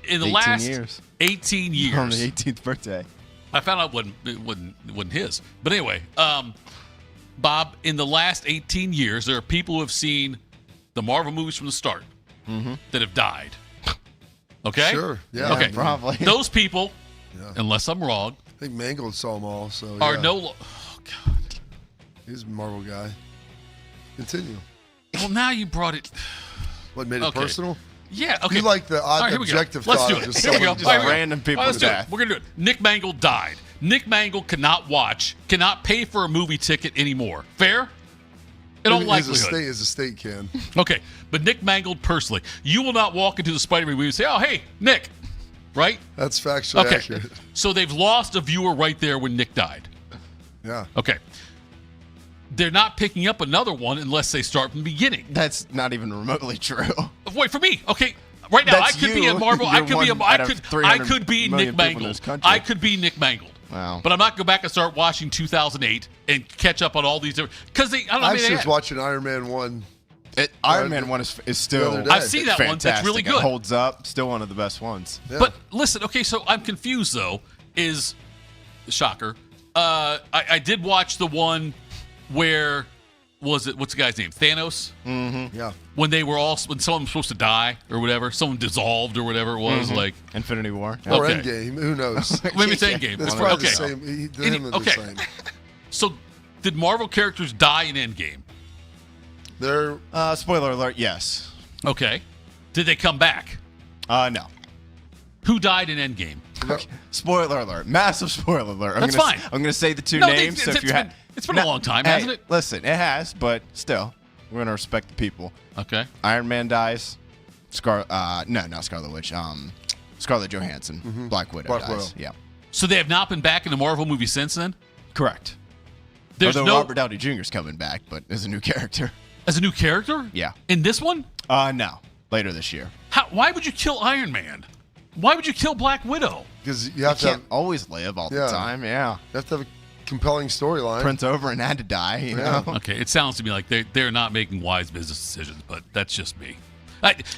Speaker 2: In the
Speaker 4: 18
Speaker 2: last
Speaker 4: years.
Speaker 2: 18 years.
Speaker 4: On the 18th birthday.
Speaker 2: I found out it wasn't his. But anyway, Bob, in the last 18 years, there are people who have seen the Marvel movies from the start that have died. Okay?
Speaker 3: Sure. Yeah.
Speaker 2: Okay.
Speaker 4: Probably.
Speaker 2: Those people, unless I'm wrong,
Speaker 3: I think Mangold saw them all. So
Speaker 2: are
Speaker 3: yeah.
Speaker 2: oh, God.
Speaker 3: He's a Marvel guy. Continue.
Speaker 2: Well, now you brought it.
Speaker 3: What made it personal?
Speaker 2: Yeah, okay.
Speaker 3: You like the
Speaker 2: All right, here we go.
Speaker 3: objective
Speaker 2: Let's
Speaker 3: thought
Speaker 2: do
Speaker 3: of
Speaker 2: it.
Speaker 3: just
Speaker 2: Here we go.
Speaker 3: someone
Speaker 2: All right, here we go.
Speaker 4: random people
Speaker 2: All right, let's
Speaker 4: to
Speaker 2: do
Speaker 4: death.
Speaker 2: it. We're going to do it. Nick Mangold died. Nick Mangold cannot pay for a movie ticket anymore. Fair? In all likelihood.
Speaker 3: As a state can.
Speaker 2: Okay, but Nick Mangold personally, you will not walk into the Spider-Man movie and say, "Oh, hey, Nick," right?
Speaker 3: That's factually accurate.
Speaker 2: So they've lost a viewer right there when Nick died.
Speaker 3: Yeah.
Speaker 2: Okay. They're not picking up another one unless they start from the beginning.
Speaker 4: That's not even remotely true.
Speaker 2: Wait for me. Okay. Right now,
Speaker 4: That's
Speaker 2: I could be
Speaker 4: you.
Speaker 2: a Marvel. I
Speaker 4: You're
Speaker 2: could be
Speaker 4: one
Speaker 2: a.
Speaker 4: out of 300
Speaker 2: I could be
Speaker 4: million
Speaker 2: Nick
Speaker 4: people in
Speaker 2: Mangold.
Speaker 4: this country.
Speaker 2: I could be Nick Mangold.
Speaker 4: Wow.
Speaker 2: But I'm not going to go back and start watching 2008 and catch up on all these different because I don't know.
Speaker 3: I actually was watching Iron Man 1.
Speaker 4: Iron Man 1 is still
Speaker 2: I've seen that one. That's really
Speaker 4: fantastic.
Speaker 2: good.
Speaker 4: It holds up. Still one of the best ones.
Speaker 3: Yeah.
Speaker 2: But listen, okay, so I'm confused though. Is shocker. I did watch the one where what's the guy's name? Thanos.
Speaker 4: Mm-hmm.
Speaker 3: Yeah.
Speaker 2: When someone was supposed to die or whatever, someone dissolved or whatever it was, like
Speaker 4: Infinity War.
Speaker 3: Or
Speaker 2: Okay.
Speaker 3: Endgame. Who knows?
Speaker 2: Maybe it's Endgame.
Speaker 3: It's probably
Speaker 2: Okay.
Speaker 3: the same. Him are the
Speaker 2: Okay.
Speaker 3: same.
Speaker 2: So did Marvel characters die in Endgame?
Speaker 3: They're
Speaker 4: spoiler alert. Yes.
Speaker 2: Okay. Did they come back?
Speaker 4: No.
Speaker 2: Who died in Endgame?
Speaker 4: Okay. Spoiler alert. Massive spoiler alert.
Speaker 2: That's fine.
Speaker 4: I'm going to say the two
Speaker 2: No,
Speaker 4: names. So if you
Speaker 2: it's been a long time, hasn't it?
Speaker 4: Listen, it has, but still, we're going to respect the people.
Speaker 2: Okay.
Speaker 4: Iron Man dies. Not Scarlet Witch. Scarlett Johansson. Black Widow
Speaker 3: Black
Speaker 4: dies.
Speaker 3: Widow.
Speaker 4: Yeah.
Speaker 2: So they have not been back in a Marvel movie since then?
Speaker 4: Correct.
Speaker 2: There's
Speaker 4: Although
Speaker 2: no
Speaker 4: Robert Downey Jr. is coming back, but as a new character.
Speaker 2: as a new character?
Speaker 4: Yeah.
Speaker 2: In this one?
Speaker 4: No. Later this year.
Speaker 2: Why would you kill Iron Man? Why would you kill Black Widow?
Speaker 3: Because you have to
Speaker 4: can't always live all the time. Yeah.
Speaker 3: You have to have a compelling storyline.
Speaker 4: Prince Oberyn had to die. You know.
Speaker 2: Okay, it sounds to me like they're not making wise business decisions, but that's just me.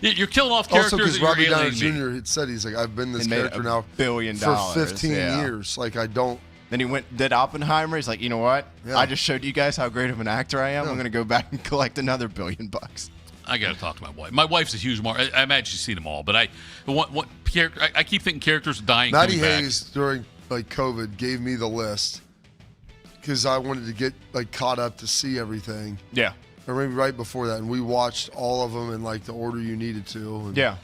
Speaker 2: You're killing off characters.
Speaker 3: Also, because
Speaker 2: and you're
Speaker 3: Robert Downey
Speaker 2: alienating me.
Speaker 3: Jr. had said he's like, I've been this
Speaker 4: He made
Speaker 3: character
Speaker 4: $1
Speaker 3: now
Speaker 4: billion
Speaker 3: for 15
Speaker 4: yeah.
Speaker 3: years. Like I don't.
Speaker 4: Then he did Oppenheimer. He's like, you know what?
Speaker 3: Yeah.
Speaker 4: I just showed you guys how great of an actor I am. I'm going to go back and collect another $1 billion.
Speaker 2: I got to talk to my wife. My wife's a huge I imagine she's seen them all, but I keep thinking characters are dying.
Speaker 3: Matty
Speaker 2: coming back.
Speaker 3: Hayes during COVID gave me the list because I wanted to get caught up to see everything.
Speaker 4: Yeah.
Speaker 3: Or maybe right before that, and we watched all of them in the order you needed to. And,
Speaker 4: Yeah.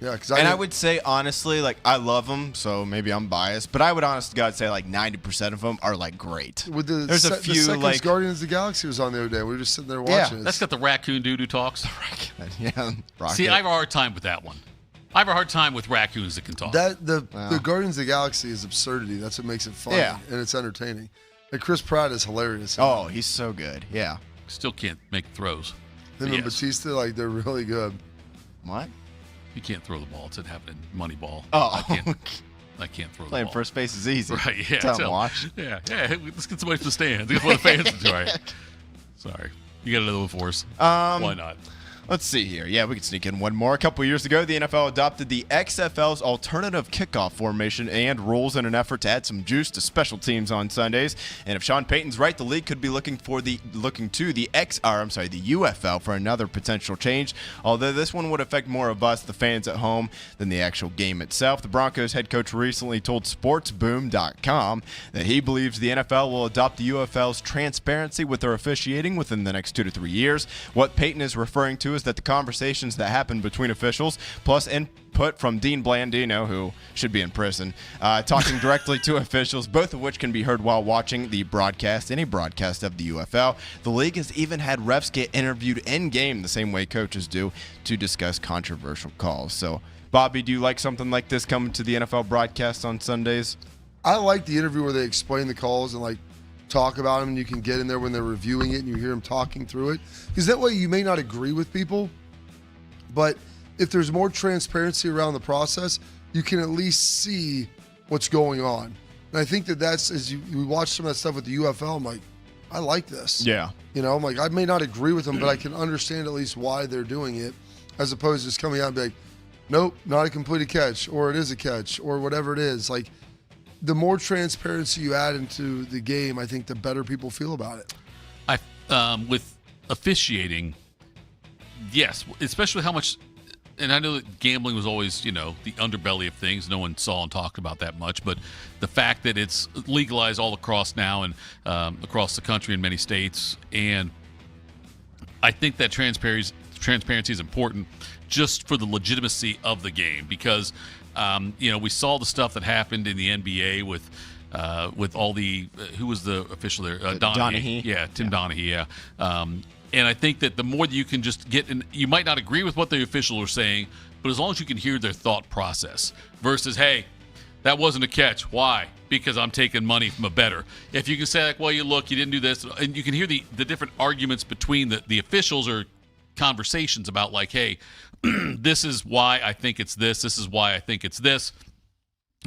Speaker 3: Yeah, because
Speaker 4: I would say honestly, I love them, so maybe I'm biased, but I would honest to God say 90% of them are great.
Speaker 3: With
Speaker 4: There's a few
Speaker 3: the Guardians of the Galaxy was on the other day. We were just sitting there watching it.
Speaker 2: That's got the raccoon dude who talks.
Speaker 4: Yeah. Rocket.
Speaker 2: See, I have a hard time with that one. I have a hard time with raccoons that can talk.
Speaker 3: The Guardians of the Galaxy is absurdity. That's what makes it fun.
Speaker 4: Yeah.
Speaker 3: And it's entertaining. And Chris Pratt is hilarious.
Speaker 4: Oh, he's so good. Yeah.
Speaker 2: Still can't make throws.
Speaker 3: Him and Batista, they're really good.
Speaker 4: What?
Speaker 2: You can't throw the ball. It's happening in Moneyball.
Speaker 4: Oh.
Speaker 2: I can't throw the
Speaker 4: Playing
Speaker 2: ball.
Speaker 4: first base is easy.
Speaker 2: Right, yeah.
Speaker 4: Tell him watch.
Speaker 2: Yeah. Let's get somebody from the stands. Get one of the fans to try. Sorry. You got another one for us? Why not?
Speaker 4: Let's see here. Yeah, we can sneak in one more. A couple years ago, the NFL adopted the XFL's alternative kickoff formation and rules in an effort to add some juice to special teams on Sundays. And if Sean Payton's right, the league could be looking to the UFL for another potential change. Although this one would affect more of us, the fans at home, than the actual game itself. The Broncos head coach recently told SportsBoom.com that he believes the NFL will adopt the UFL's transparency with their officiating within the next 2 to 3 years. What Payton is referring to is that the conversations that happen between officials, plus input from Dean Blandino, who should be in prison, talking directly to officials, both of which can be heard while watching the broadcast, any broadcast of the UFL. The league has even had refs get interviewed in-game the same way coaches do to discuss controversial calls. So, Bobby, do you like something like this coming to the NFL broadcast on Sundays?
Speaker 3: I like the interview where they explain the calls and talk about them, and you can get in there when they're reviewing it and you hear them talking through it. Because that way you may not agree with people, but if there's more transparency around the process, you can at least see what's going on. And I think that's, as you watch some of that stuff with the UFL, I'm like, I like this.
Speaker 4: Yeah.
Speaker 3: I'm like, I may not agree with them, but I can understand at least why they're doing it, as opposed to just coming out and be like, nope, not a completed catch, or it is a catch, or whatever it is. The more transparency you add into the game, I think the better people feel about it.
Speaker 2: With officiating, yes, especially how much, and I know that gambling was always, the underbelly of things. No one saw and talked about that much, but the fact that it's legalized all across now and across the country in many states, and I think that transparency is important just for the legitimacy of the game, because we saw the stuff that happened in the NBA with all the who was the official there?
Speaker 4: Donaghy.
Speaker 2: Yeah, Tim Donaghy. Yeah. And I think that the more that you can just get in, you might not agree with what the officials are saying, but as long as you can hear their thought process versus, hey, that wasn't a catch. Why? Because I'm taking money from a bettor. If you can say, well, you didn't do this, and you can hear the different arguments between the officials or conversations about hey, this is why I think it's this. This is why I think it's this.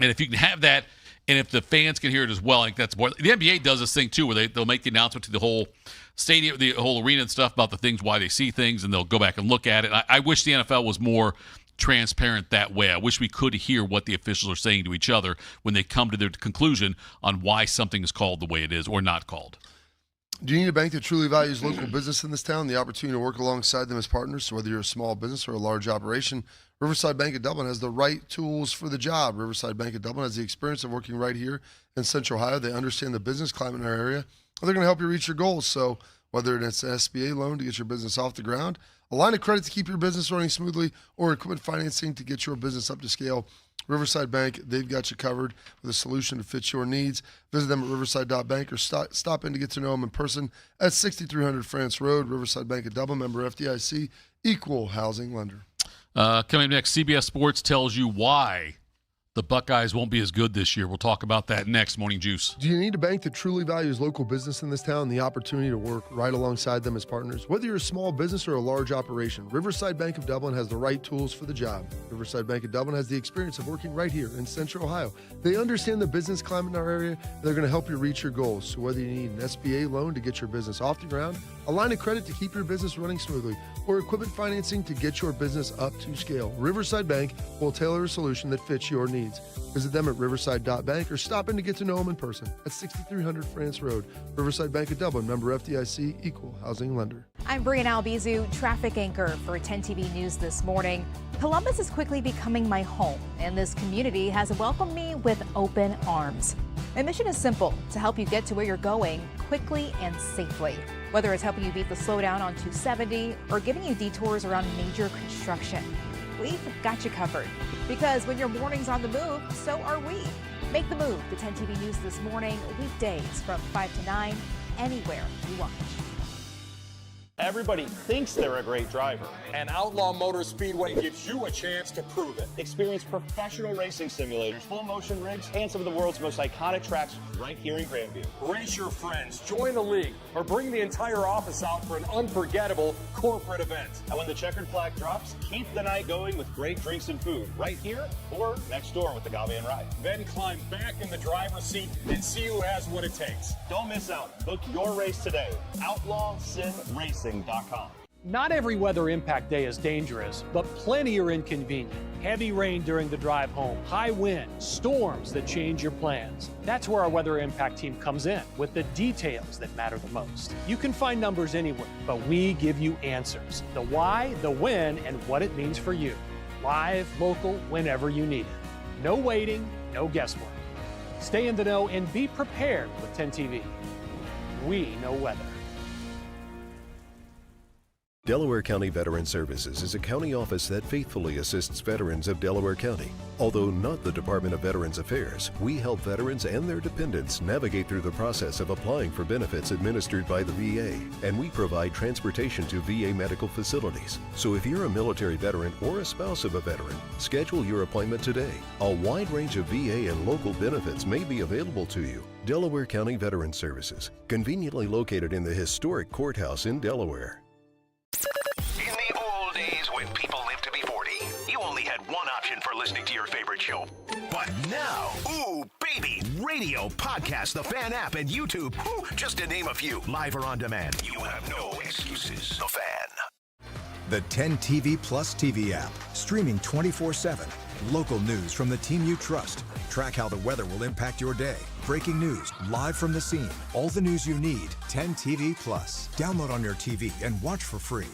Speaker 2: And if you can have that, and if the fans can hear it as well, I think that's more. The NBA does this thing too, where they'll make the announcement to the whole stadium, the whole arena and stuff about the things, why they see things, and they'll go back and look at it. I wish the NFL was more transparent that way. I wish we could hear what the officials are saying to each other when they come to their conclusion on why something is called the way it is or not called.
Speaker 3: Do you need a bank that truly values local business in this town? The opportunity to work alongside them as partners. So whether you're a small business or a large operation, Riverside Bank of Dublin has the right tools for the job. Riverside Bank of Dublin has the experience of working right here in Central Ohio. They understand the business climate in our area, and they're going to help you reach your goals. So whether it's an SBA loan to get your business off the ground, a line of credit to keep your business running smoothly, or equipment financing to get your business up to scale, Riverside Bank, they've got you covered with a solution to fit your needs. Visit them at riverside.bank or stop in to get to know them in person at 6300 France Road. Riverside Bank of Dublin, member FDIC, equal housing lender.
Speaker 2: Coming next, CBS Sports tells you why the Buckeyes won't be as good this year. We'll talk about that next. Morning Juice.
Speaker 3: Do you need a bank that truly values local business in this town? The opportunity to work right alongside them as partners. Whether you're a small business or a large operation, Riverside Bank of Dublin has the right tools for the job. Riverside Bank of Dublin has the experience of working right here in Central Ohio. They understand the business climate in our area, and they're going to help you reach your goals. So whether you need an SBA loan to get your business off the ground, a line of credit to keep your business running smoothly, or equipment financing to get your business up to scale, Riverside Bank will tailor a solution that fits your needs. Visit them at riverside.bank or stop in to get to know them in person at 6300 France Road. Riverside Bank of Dublin, member FDIC, equal housing lender.
Speaker 8: I'm Brian Albizu, traffic anchor for 10 TV News this morning. Columbus is quickly becoming my home, and this community has welcomed me with open arms. My mission is simple, to help you get to where you're going quickly and safely. Whether it's helping you beat the slowdown on 270 or giving you detours around major construction, we've got you covered. Because when your morning's on the move, so are we. Make the move to 10 TV News this morning, weekdays from 5 to 9, anywhere you watch.
Speaker 17: Everybody thinks they're a great driver.
Speaker 5: And Outlaw Motor Speedway gives you a chance to prove it.
Speaker 17: Experience professional racing simulators, full motion rigs, and some of the world's most iconic tracks right here in Grandview.
Speaker 5: Race your friends, join a league, or bring the entire office out for an unforgettable corporate event.
Speaker 17: And when the checkered flag drops, keep the night going with great drinks and food right here or next door with the Agave Ride.
Speaker 5: Then climb back in the driver's seat and see who has what it takes.
Speaker 17: Don't miss out. Book your race today. OutlawSimRacing.com.
Speaker 20: Not every weather impact day is dangerous, but plenty are inconvenient. Heavy rain during the drive home, high winds, storms that change your plans. That's where our weather impact team comes in, with the details that matter the most. You can find numbers anywhere, but we give you answers. The why, the when, and what it means for you. Live, local, whenever you need it. No waiting, no guesswork. Stay in the know and be prepared with 10 TV. We know weather.
Speaker 18: Delaware County Veteran Services is a county office that faithfully assists veterans of Delaware County. Although not the Department of Veterans Affairs, we help veterans and their dependents navigate through the process of applying for benefits administered by the VA, and we provide transportation to VA medical facilities. So if you're a military veteran or a spouse of a veteran, schedule your appointment today. A wide range of VA and local benefits may be available to you. Delaware County Veteran Services, conveniently located in the historic courthouse in Delaware.
Speaker 1: In the old days when people lived to be 40, you only had one option for listening to your favorite show. But now, ooh, baby, radio, podcast, the Fan app, and YouTube, just to name a few, live or on demand. You have no excuses. The Fan.
Speaker 23: The 10 TV Plus TV app, streaming 24/7. Local news from the team you trust. Track how the weather will impact your day. Breaking news, live from the scene. All the news you need. 10 TV Plus. Download on your TV and watch for free.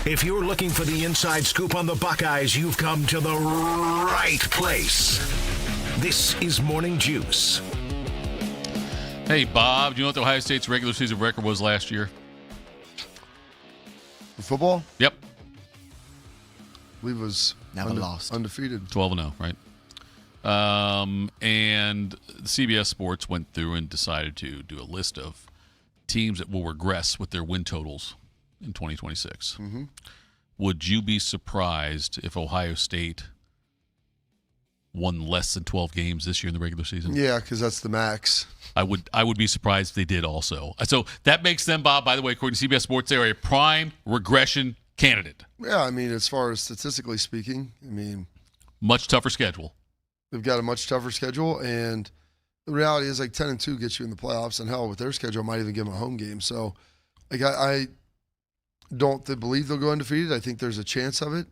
Speaker 1: If you're looking for the inside scoop on the Buckeyes, you've come to the right place. This is Morning Juice.
Speaker 2: Hey, Bob, do you know what the Ohio State's regular season record was last year?
Speaker 3: For football?
Speaker 2: Yep.
Speaker 3: I believe it was
Speaker 4: Never lost.
Speaker 3: Undefeated.
Speaker 2: 12-0, right? And CBS Sports went through and decided to do a list of teams that will regress with their win totals in 2026.
Speaker 3: Mm-hmm.
Speaker 2: Would you be surprised if Ohio State won less than 12 games this year in the regular season?
Speaker 3: Yeah, because that's the max.
Speaker 2: I would be surprised if they did also. So that makes them, Bob, by the way, according to CBS Sports, they are a prime regression candidate.
Speaker 3: Yeah, I mean, as far as statistically speaking,
Speaker 2: much tougher schedule.
Speaker 3: They've got a much tougher schedule, and the reality is, like, 10-2 gets you in the playoffs, and hell, with their schedule, might even give them a home game. So, like, I don't believe they'll go undefeated. I think there's a chance of it,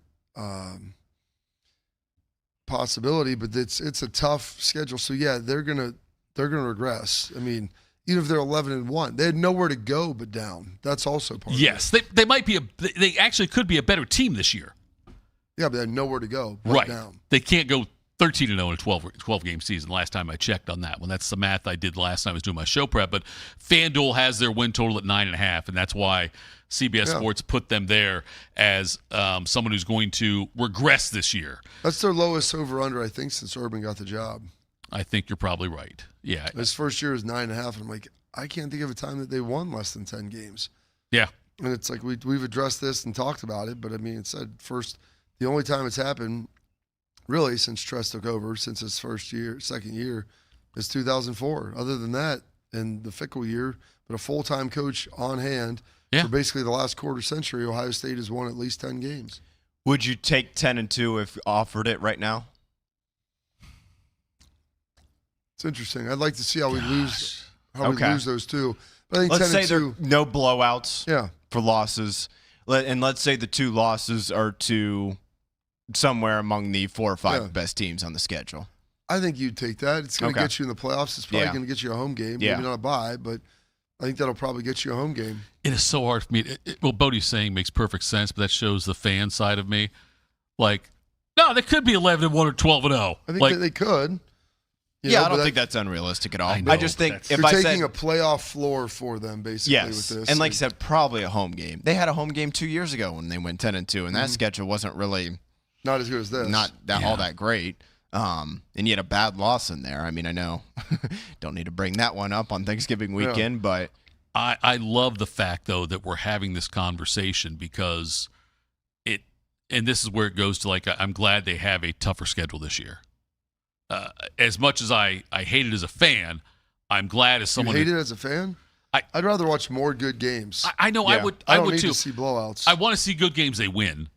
Speaker 3: possibility, but it's a tough schedule. So yeah, they're gonna regress. I mean, even if they're 11-1, they had nowhere to go but down. That's also part.
Speaker 2: Yes,
Speaker 3: of it.
Speaker 2: they might be they actually could be a better team this year.
Speaker 3: Yeah, but they had nowhere to go but
Speaker 2: right
Speaker 3: down.
Speaker 2: They can't go 13-0 in a 12-game season. Last time I checked on that one, that's the math I did last time I was doing my show prep. But FanDuel has their win total at 9.5, and that's why CBS Sports put them there as someone who's going to regress this year.
Speaker 3: That's their lowest over/under, I think, since Urban got the job.
Speaker 2: I think you're probably right. Yeah,
Speaker 3: his first year is 9.5, and I'm like, I can't think of a time that they won less than 10 games.
Speaker 2: Yeah,
Speaker 3: and it's like we've addressed this and talked about it, but I mean, it said first. The only time it's happened, really, since Tress took over, since his second year, is 2004. Other than that, and the Fickle year, but a full-time coach on hand for basically the last quarter century, Ohio State has won at least 10 games.
Speaker 4: Would you take 10-2 if offered it right now?
Speaker 3: It's interesting. I'd like to see how we lose those two. But I think
Speaker 4: let's
Speaker 3: 10-2,
Speaker 4: say there are no blowouts
Speaker 3: for
Speaker 4: losses, and let's say the two losses are to somewhere among the 4 or 5 best teams on the schedule.
Speaker 3: I think you'd take that. It's going to get you in the playoffs. It's probably going to get you a home game. Maybe not a bye, but I think that'll probably get you a home game.
Speaker 2: It is so hard for me. What Bodie's saying makes perfect sense, but that shows the fan side of me. Like, no, they could be 11-1 or 12-0.
Speaker 3: I think they could.
Speaker 4: I don't think that's unrealistic at all.
Speaker 2: I
Speaker 4: just think if
Speaker 3: you're
Speaker 4: I
Speaker 3: taking
Speaker 4: said
Speaker 3: a playoff floor for them, basically, with this.
Speaker 4: And like I said, probably a home game. They had a home game 2 years ago when they went 10-2, and that schedule wasn't really
Speaker 3: not as good as this.
Speaker 4: Not all that great. And you had a bad loss in there. I mean, I know don't need to bring that one up on Thanksgiving weekend, but
Speaker 2: I love the fact though that we're having this conversation because and this is where it goes to like I'm glad they have a tougher schedule this year. As much as I hate it as a fan, I'm glad as someone
Speaker 3: you hate it as a fan. I'd rather watch more good games.
Speaker 2: I know I would.
Speaker 3: I don't
Speaker 2: would
Speaker 3: need
Speaker 2: too.
Speaker 3: to see blowouts.
Speaker 2: I want to see good games they win.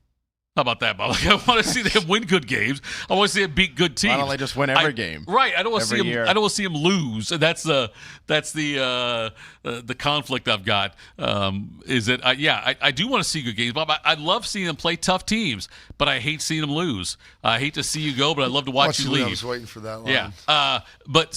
Speaker 2: How about that, Bob? Like, I want to see them win good games. I want to see them beat good teams.
Speaker 4: Why don't they just win every game?
Speaker 2: Right. I don't want to see them.
Speaker 4: Year.
Speaker 2: I don't want to see them lose. And that's the conflict I've got. Is that I do want to see good games, Bob. I love seeing them play tough teams, but I hate seeing them lose. I hate to see you go, but I love to watch you leave.
Speaker 3: I was waiting for that line.
Speaker 2: Yeah. But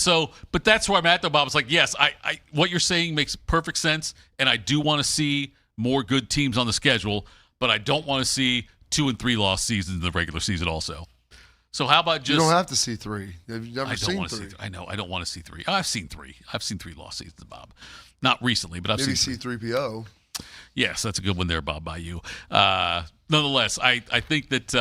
Speaker 2: that's where I'm at, though, Bob. It's like, yes, I what you're saying makes perfect sense, and I do want to see more good teams on the schedule, but I don't want to see 2 and 3 loss seasons in the regular season also. So how about just...
Speaker 3: You don't have to see 3. You've never seen 3.
Speaker 2: I know. I don't want to see 3. I've seen 3. I've seen 3 loss seasons, Bob. Not recently, but I've
Speaker 3: Maybe
Speaker 2: seen
Speaker 3: C3PO.
Speaker 2: Yes, that's a good one there, Bob, by you. Nonetheless, I think that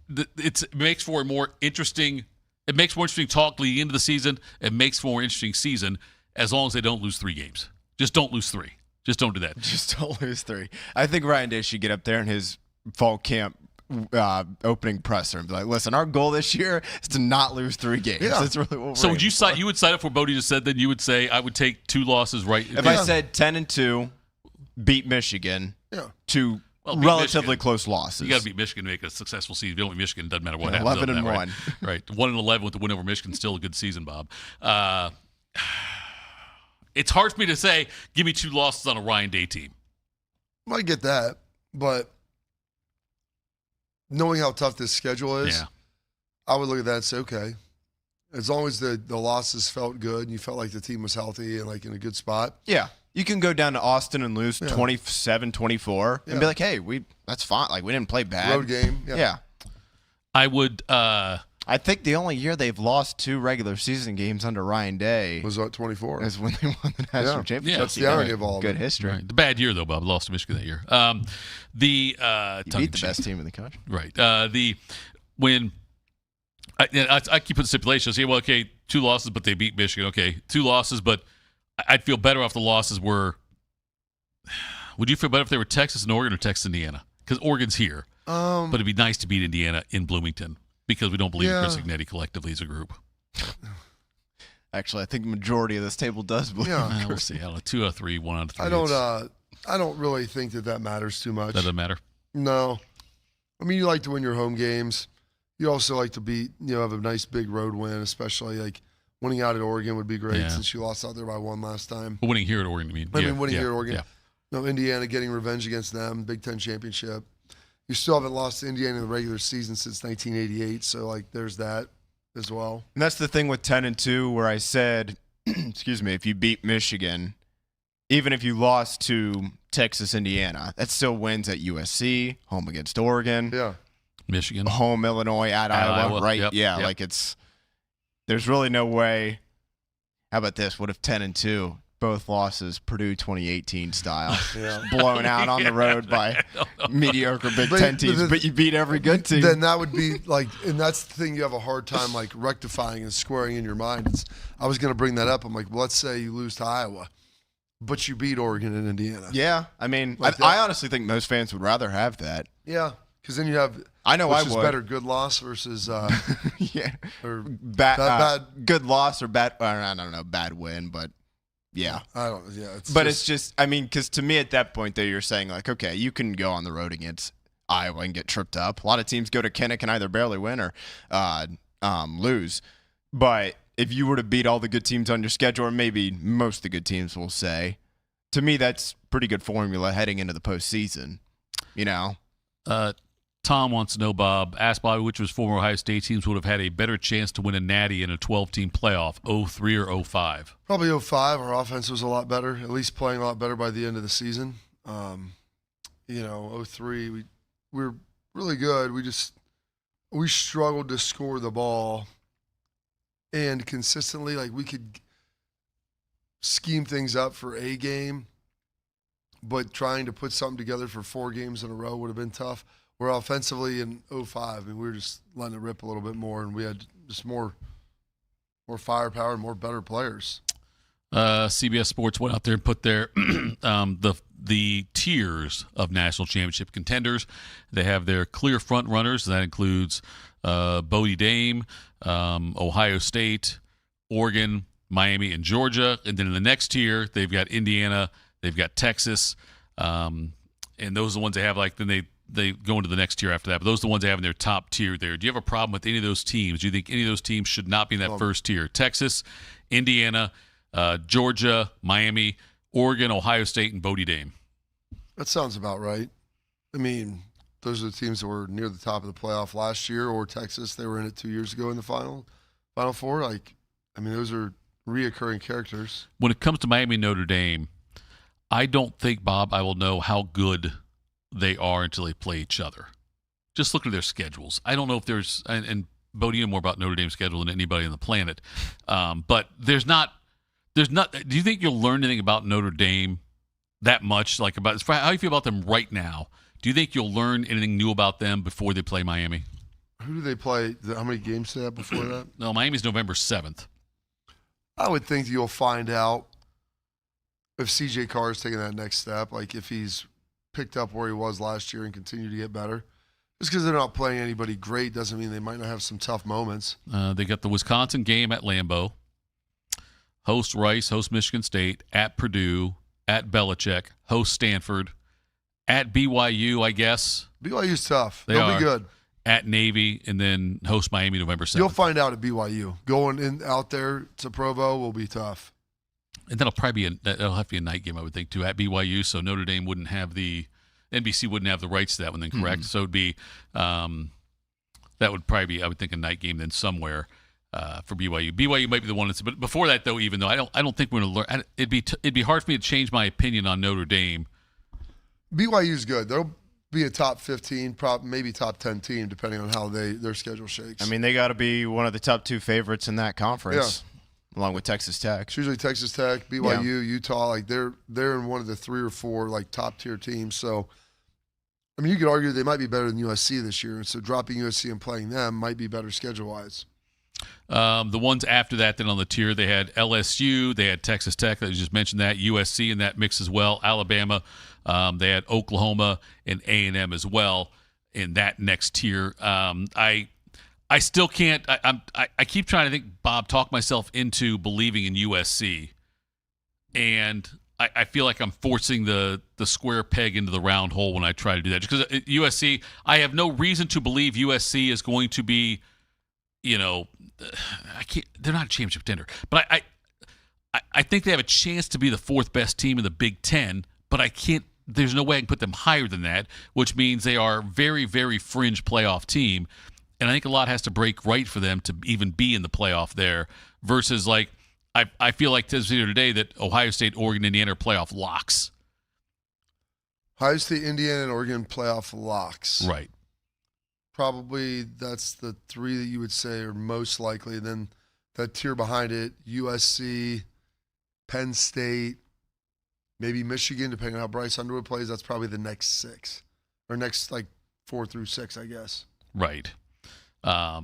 Speaker 2: it makes for a more interesting... It makes more interesting talk leading into the season. It makes for a more interesting season as long as they don't lose 3 games. Just don't lose 3. Just don't do that.
Speaker 4: Just don't lose 3. I think Ryan Day should get up there in his fall camp opening presser and be like, listen, our goal this year is to not lose 3 games.
Speaker 3: Yeah.
Speaker 4: That's really what we're
Speaker 2: So would you
Speaker 4: for.
Speaker 2: you would sign up for Bodie just said, then you would say I would take 2 losses right?
Speaker 4: If I said 10-2, beat Michigan, to
Speaker 2: beat
Speaker 4: relatively
Speaker 2: Michigan.
Speaker 4: close losses.
Speaker 2: You got to beat Michigan to make a successful season. If you don't beat Michigan, it doesn't matter what happens.
Speaker 4: 11-1.
Speaker 2: Right? Right. 1-11 with the win over Michigan, still a good season, Bob. It's hard for me to say, give me 2 losses on a Ryan Day team.
Speaker 3: I get that, but knowing how tough this schedule is, I would look at that and say, okay, as long as the losses felt good and you felt like the team was healthy and like in a good spot.
Speaker 4: Yeah. You can go down to Austin and lose 27-24 and be like, hey, that's fine. Like, we didn't play bad.
Speaker 3: Road game.
Speaker 4: Yeah.
Speaker 2: I would
Speaker 4: I think the only year they've lost 2 regular season games under Ryan Day
Speaker 3: was what, 24?
Speaker 4: Is when they won the national championship.
Speaker 2: Yeah,
Speaker 3: that's the irony of all of
Speaker 4: Good
Speaker 3: it.
Speaker 4: history.
Speaker 2: Right. The bad year, though, Bob. Lost to Michigan that year.
Speaker 4: You beat the best team in the country.
Speaker 2: Right. When I keep putting stipulations. Well, okay, 2 losses, but they beat Michigan. Okay, 2 losses, but I'd feel better if the losses were. Would you feel better if they were Texas and Oregon or Texas and Indiana? Because Oregon's here, but it'd be nice to beat Indiana in Bloomington because we don't believe in Chris Ignetti collectively as a group.
Speaker 4: Actually, I think the majority of this table does believe.
Speaker 3: Yeah.
Speaker 2: We'll see. I don't know, 2 out of 3, 1 out of 3.
Speaker 3: I don't really think that matters too much.
Speaker 2: That doesn't matter.
Speaker 3: No, I mean you like to win your home games. You also like to beat. Have a nice big road win, especially like winning out at Oregon would be great since you lost out there by 1 last time.
Speaker 2: But winning here at Oregon, I mean
Speaker 3: winning here at Oregon.
Speaker 2: Yeah.
Speaker 3: No, Indiana getting revenge against them, Big Ten championship. You still haven't lost to Indiana in the regular season since 1988, so like there's that as well.
Speaker 4: And that's the thing with 10-2, where I said, excuse me, if you beat Michigan, even if you lost to Texas, Indiana, that still wins at USC, home against Oregon.
Speaker 3: Yeah.
Speaker 2: Michigan.
Speaker 4: Home Illinois at Iowa, right?
Speaker 2: Yep.
Speaker 4: Yeah,
Speaker 2: Yep.
Speaker 4: like there's really no way. How about this? What if 10-2, both losses, Purdue 2018 style, blown out on the road by mediocre Big Ten teams, but you beat every good team.
Speaker 3: Then that would be like, and that's the thing you have a hard time like rectifying and squaring in your mind. I was going to bring that up. I'm like, well, let's say you lose to Iowa, but you beat Oregon and Indiana.
Speaker 4: Yeah, I mean,
Speaker 3: Like
Speaker 4: I honestly think most fans would rather have that.
Speaker 3: Yeah, because then you have.
Speaker 4: I know
Speaker 3: which
Speaker 4: I
Speaker 3: is
Speaker 4: would.
Speaker 3: better, good loss versus
Speaker 4: or
Speaker 3: bad
Speaker 4: good loss or bad. I don't know, bad win, but yeah,
Speaker 3: I don't. Yeah,
Speaker 4: it's just. I mean, because to me at that point, though, you're saying like, okay, you can go on the road against Iowa and get tripped up. A lot of teams go to Kinnick and either barely win or lose. But if you were to beat all the good teams on your schedule, or maybe most of the good teams, will say, to me, that's pretty good formula heading into the postseason.
Speaker 2: Tom wants to know, Bob, ask Bobby which of his former Ohio State teams would have had a better chance to win a natty in a 12-team playoff, 03 or 05?
Speaker 3: Probably 05. Our offense was a lot better, at least playing a lot better by the end of the season. 03, we were really good. We struggled to score the ball, and consistently, like we could scheme things up for a game, but trying to put something together for 4 games in a row would have been tough. Where offensively in 05, we were just letting it rip a little bit more, and we had just more firepower and more better players.
Speaker 2: CBS Sports went out there and put their the tiers of national championship contenders. They have their clear front runners. That includes Bodie Dame, Ohio State, Oregon, Miami, and Georgia. And then in the next tier, they've got Indiana, they've got Texas, and those are the ones they have. Like then they go into the next tier after that. But those are the ones they have in their top tier there. Do you have a problem with any of those teams? Do you think any of those teams should not be in that first tier? Texas, Indiana, Georgia, Miami, Oregon, Ohio State, and Bodie Dame.
Speaker 3: That sounds about right. I mean, those are the teams that were near the top of the playoff last year, or Texas. They were in it 2 years ago in the Final Four. Those are reoccurring characters. When it comes to Miami and Notre Dame, I don't think, Bob, I will know how good they are until they play each other. Just look at their schedules. I don't know if there's, and Bodie, you know more about Notre Dame's schedule than anybody on the planet, but there's not. Do you think you'll learn anything about Notre Dame that much? Like about how you feel about them right now? Do you think you'll learn anything new about them before they play Miami? Who do they play? How many games do they have before that? No, Miami's November 7th. I would think you'll find out if CJ Carr is taking that next step, like if he's picked up where he was last year and continue to get better. Just because they're not playing anybody great doesn't mean they might not have some tough moments. They got the Wisconsin game at Lambeau, host Rice, host Michigan State, at Purdue, at Belichick, host Stanford, at BYU, I guess. BYU's tough. They'll be good. At Navy, and then host Miami November 7th. You'll find out at BYU. Going out there to Provo will be tough. And that'll have to be a night game, I would think, too, at BYU. So Notre Dame wouldn't have NBC wouldn't have the rights to that one, then correct? So it'd be that would probably be, I would think, a night game then somewhere for BYU. BYU might be the one but before that though, even though I don't think we're going to learn. It'd be hard for me to change my opinion on Notre Dame. BYU's good. They'll be a top 15, maybe top 10 team, depending on how their schedule shakes.
Speaker 4: I mean, they got to be one of the top two favorites in that conference. Yeah. Along with Texas Tech. It's usually Texas Tech, BYU, Utah. Like they're in one of the 3 or 4 like top tier teams. So, I mean, you could argue they might be better than USC this year. And so dropping USC and playing them might be better schedule wise. The ones after that, then on the tier, they had LSU, they had Texas Tech. That you just mentioned that USC in that mix as well. Alabama, they had Oklahoma and A&M as well in that next tier. I still can't. I keep trying to think, Bob, talk myself into believing in USC, and I feel like I'm forcing the square peg into the round hole when I try to do that. Because USC, I have no reason to believe USC is going to be, I can't. They're not a championship contender, but I think they have a chance to be the 4th best team in the Big Ten. But I can't. There's no way I can put them higher than that, which means they are a very, very fringe playoff team. And I think a lot has to break right for them to even be in the playoff there versus like I feel like today that Ohio State, Oregon, Indiana are playoff locks. Ohio State, Indiana, and Oregon playoff locks. Right. Probably that's the 3 that you would say are most likely. Then that tier behind it, USC, Penn State, maybe Michigan, depending on how Bryce Underwood plays. That's probably the next 6 or next like 4 through 6, I guess. Right. I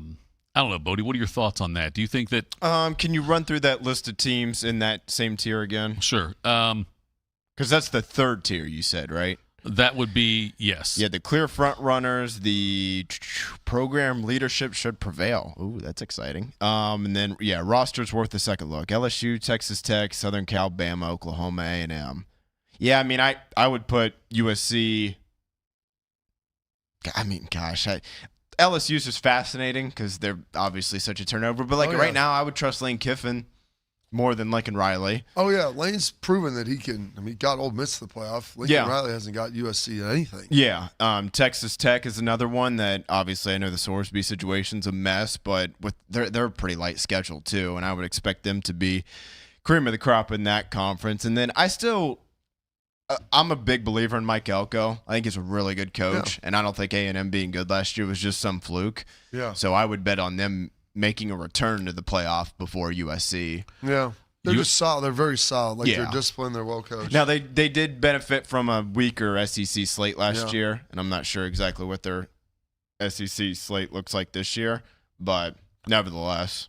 Speaker 4: don't know, Bodie. What are your thoughts on that? Do you think that? Can you run through that list of teams in that same tier again?
Speaker 2: Sure.
Speaker 4: Because that's the 3rd tier you said, right?
Speaker 2: That would be yes.
Speaker 4: Yeah, the clear front runners, the program leadership should prevail. Ooh, that's exciting. And then roster's worth a second look. LSU, Texas Tech, Southern Cal, Bama, Oklahoma, A&M. Yeah, I mean, I would put USC. I mean, gosh, LSU's just fascinating because they're obviously such a turnover. But right now, I would trust Lane Kiffin more than Lincoln Riley. Oh, yeah. Lane's proven that he can. I mean, he got Ole Miss to the playoff. Lincoln Riley hasn't got USC anything. Yeah. Texas Tech is another one that obviously I know the Sorsby situation's a mess, but they're a pretty light schedule too. And I would expect them to be cream of the crop in that conference. And then I'm a big believer in Mike Elko. I think he's a really good coach, and I don't think A&M being good last year was just some fluke. Yeah. So I would bet on them making a return to the playoff before USC. Yeah. They're just solid. They're very solid. Like they're disciplined. They're well coached. Now they did benefit from a weaker SEC slate last year, and I'm not sure exactly what their SEC slate looks like this year, but nevertheless.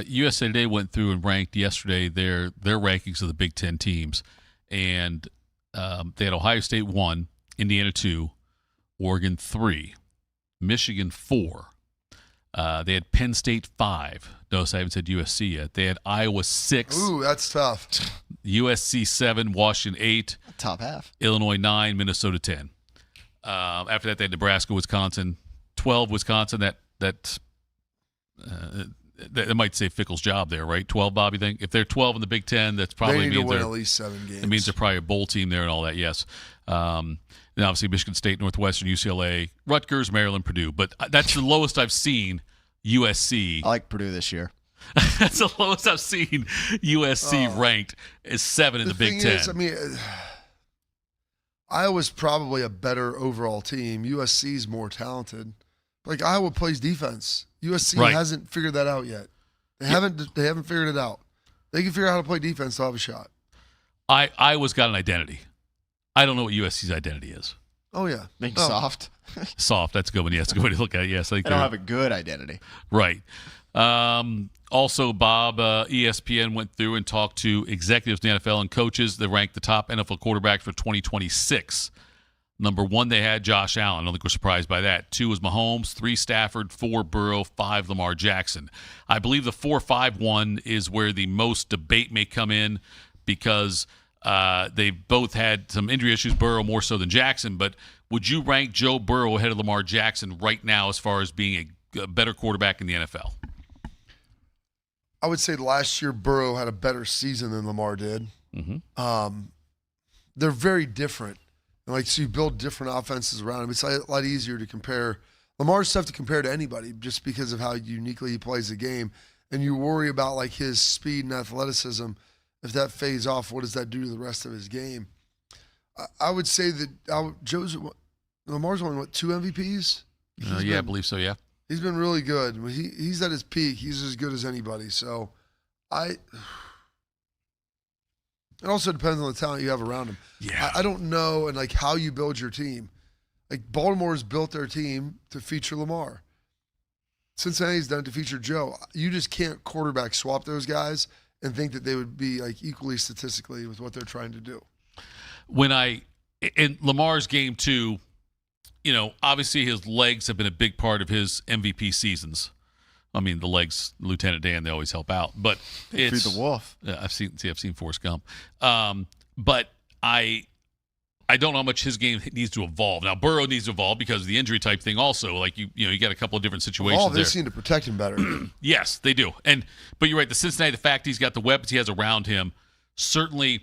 Speaker 2: USA Today went through and ranked yesterday their rankings of the Big Ten teams, and they had Ohio State 1, Indiana 2, Oregon 3, Michigan 4. They had Penn State 5. Notice I haven't said USC yet. They had Iowa 6.
Speaker 3: Ooh, that's tough.
Speaker 2: USC 7, Washington 8.
Speaker 4: Top half.
Speaker 2: Illinois 9, Minnesota 10. After that, they had Nebraska, Wisconsin, 12 Wisconsin. That might say Fickle's job there, right? 12, Bob, you think? If they're 12 in the Big Ten, that's probably
Speaker 3: they need
Speaker 2: means
Speaker 3: to win
Speaker 2: they're
Speaker 3: at least 7 games.
Speaker 2: It means they're probably a bowl team there and all that, yes. And obviously Michigan State, Northwestern, UCLA, Rutgers, Maryland, Purdue. But that's the lowest I've seen USC.
Speaker 4: I like Purdue this year.
Speaker 2: That's the lowest I've seen USC ranked is 7 in the Big Ten.
Speaker 3: Is, I mean, Iowa's probably a better overall team. USC's more talented. Like Iowa plays defense. USC hasn't figured that out yet. They haven't figured it out. They can figure out how to play defense. They'll have a shot.
Speaker 2: Iowa's got an identity. I don't know what USC's identity is.
Speaker 3: Oh yeah,
Speaker 4: being soft.
Speaker 2: Soft. That's a good one. Yes, a good way to look at it. Yes,
Speaker 4: they don't have a good identity.
Speaker 2: Right. Also, Bob, ESPN went through and talked to executives in the NFL and coaches that ranked the top NFL quarterbacks for 2026. Number 1, they had Josh Allen. I don't think we're surprised by that. 2 was Mahomes, 3 Stafford, 4 Burrow, 5 Lamar Jackson. I believe the 4-5 one is where the most debate may come in because they both had some injury issues, Burrow more so than Jackson. But would you rank Joe Burrow ahead of Lamar Jackson right now as far as being a better quarterback in the NFL?
Speaker 3: I would say last year Burrow had a better season than Lamar did.
Speaker 2: Mm-hmm.
Speaker 3: They're very different. And so you build different offenses around him. It's a lot easier to compare. Lamar's tough to compare to anybody just because of how uniquely he plays the game. And you worry about his speed and athleticism. If that fades off, what does that do to the rest of his game? I would say that Lamar's only, 2 MVPs?
Speaker 2: I believe so, yeah.
Speaker 3: He's been really good. He's at his peak. He's as good as anybody. So it also depends on the talent you have around him.
Speaker 2: Yeah.
Speaker 3: I don't know and how you build your team. Baltimore's built their team to feature Lamar. Cincinnati's done it to feature Joe. You just can't quarterback swap those guys and think that they would be equally statistically with what they're trying to do.
Speaker 2: In Lamar's game too, obviously his legs have been a big part of his MVP seasons. I mean, the legs, Lieutenant Dan, they always help out. But it's
Speaker 4: Feed the wolf.
Speaker 2: I've seen Forrest Gump. But I don't know how much his game needs to evolve. Now Burrow needs to evolve because of the injury type thing. Also, you got a couple of different situations.
Speaker 3: They seem to protect him better.
Speaker 2: Yes, they do. But you're right. The Cincinnati, the fact he's got the weapons he has around him, certainly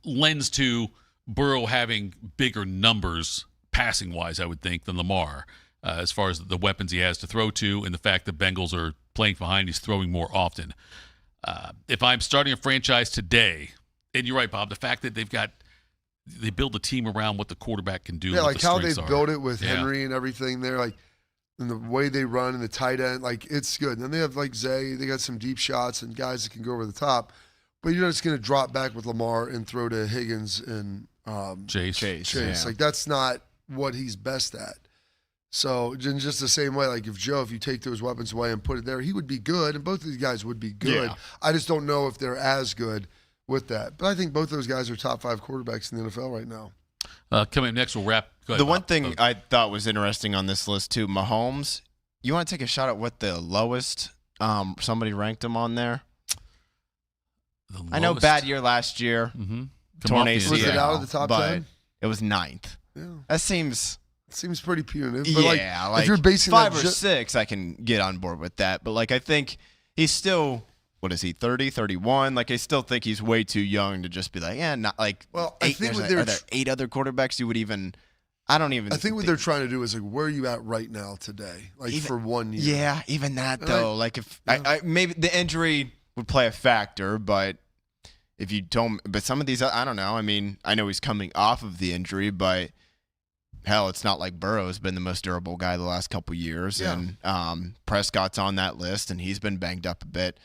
Speaker 2: lends to Burrow having bigger numbers passing wise, I would think, than Lamar. As far as the weapons he has to throw to and the fact that Bengals are playing behind, he's throwing more often. If I'm starting a franchise today, and you're right, Bob, the fact that they build a team around what the quarterback can do.
Speaker 3: Yeah,
Speaker 2: what
Speaker 3: how they build it with Henry and everything there, and the way they run and the tight end, it's good. And then they have Zay, they got some deep shots and guys that can go over the top. But you're not just going to drop back with Lamar and throw to Higgins and
Speaker 2: Chase.
Speaker 3: Yeah. That's not what he's best at. So in just the same way, if you take those weapons away and put it there, he would be good, and both of these guys would be good.
Speaker 4: Yeah.
Speaker 3: I just don't know if they're as good with that. But I think both those guys are top 5 quarterbacks in the NFL right now.
Speaker 2: Coming up next, we'll wrap. Go ahead,
Speaker 4: the one
Speaker 2: Bob.
Speaker 4: thing I thought was interesting on this list, too, Mahomes, you want to take a shot at what the lowest somebody ranked him on there? I know bad year last year.
Speaker 2: Mm-hmm.
Speaker 4: Torn ACL.
Speaker 3: Was it out of the top 10?
Speaker 4: It was 9th.
Speaker 3: Yeah.
Speaker 4: That seems
Speaker 3: pretty punitive. But
Speaker 4: if
Speaker 3: you're basing
Speaker 4: 5
Speaker 3: that
Speaker 4: or 6, I can get on board with that. But I think he's still, what is he, 30, 31? I still think he's way too young to just be not
Speaker 3: Well,
Speaker 4: eight,
Speaker 3: I think
Speaker 4: are there 8 other quarterbacks you would even? I don't even.
Speaker 3: I think what they're trying to do is where are you at right now today? For 1 year.
Speaker 4: Yeah, even that though. I maybe the injury would play a factor, but if you don't, but some of these, I don't know. I mean, I know he's coming off of the injury, but hell, it's not like Burrow's been the most durable guy the last couple years, and Prescott's on that list, and he's been banged up a bit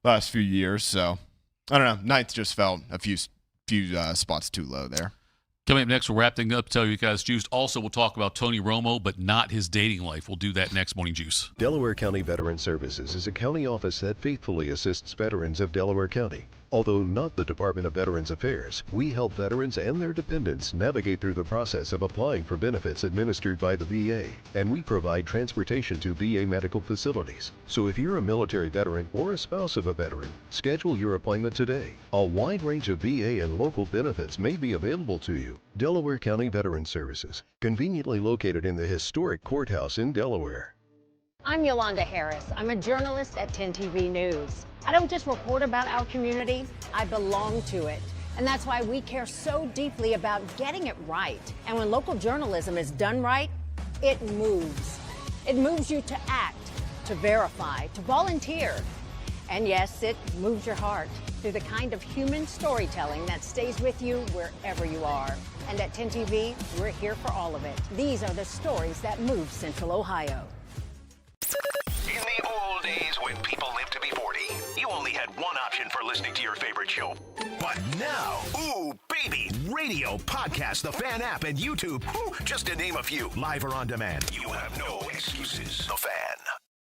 Speaker 4: last few years. So I don't know. 9th just felt a few spots too low there.
Speaker 2: Coming up next, we'll wrap things up, tell you guys Juice. Also, we'll talk about Tony Romo, but not his dating life. We'll do that next Morning Juice.
Speaker 18: Delaware County Veteran Services is a county office that faithfully assists veterans of Delaware County. Although not the Department of Veterans Affairs, we help veterans and their dependents navigate through the process of applying for benefits administered by the VA, and we provide transportation to VA medical facilities. So if you're a military veteran or a spouse of a veteran, schedule your appointment today. A wide range of VA and local benefits may be available to you. Delaware County Veterans Services, conveniently located in the historic courthouse in Delaware.
Speaker 21: I'm Yolanda Harris. I'm a journalist at 10 TV News. I don't just report about our community, I belong to it. And that's why we care so deeply about getting it right. And when local journalism is done right, it moves. It moves you to act, to verify, to volunteer. And yes, it moves your heart through the kind of human storytelling that stays with you wherever you are. And at 10 TV, we're here for all of it. These are the stories that move Central Ohio.
Speaker 1: In the old days when people lived to be 40, you only had one option for listening to your favorite show. But now, ooh, baby, radio, podcast, the Fan app, and YouTube, just to name a few, live or on demand. You have no excuses. The Fan.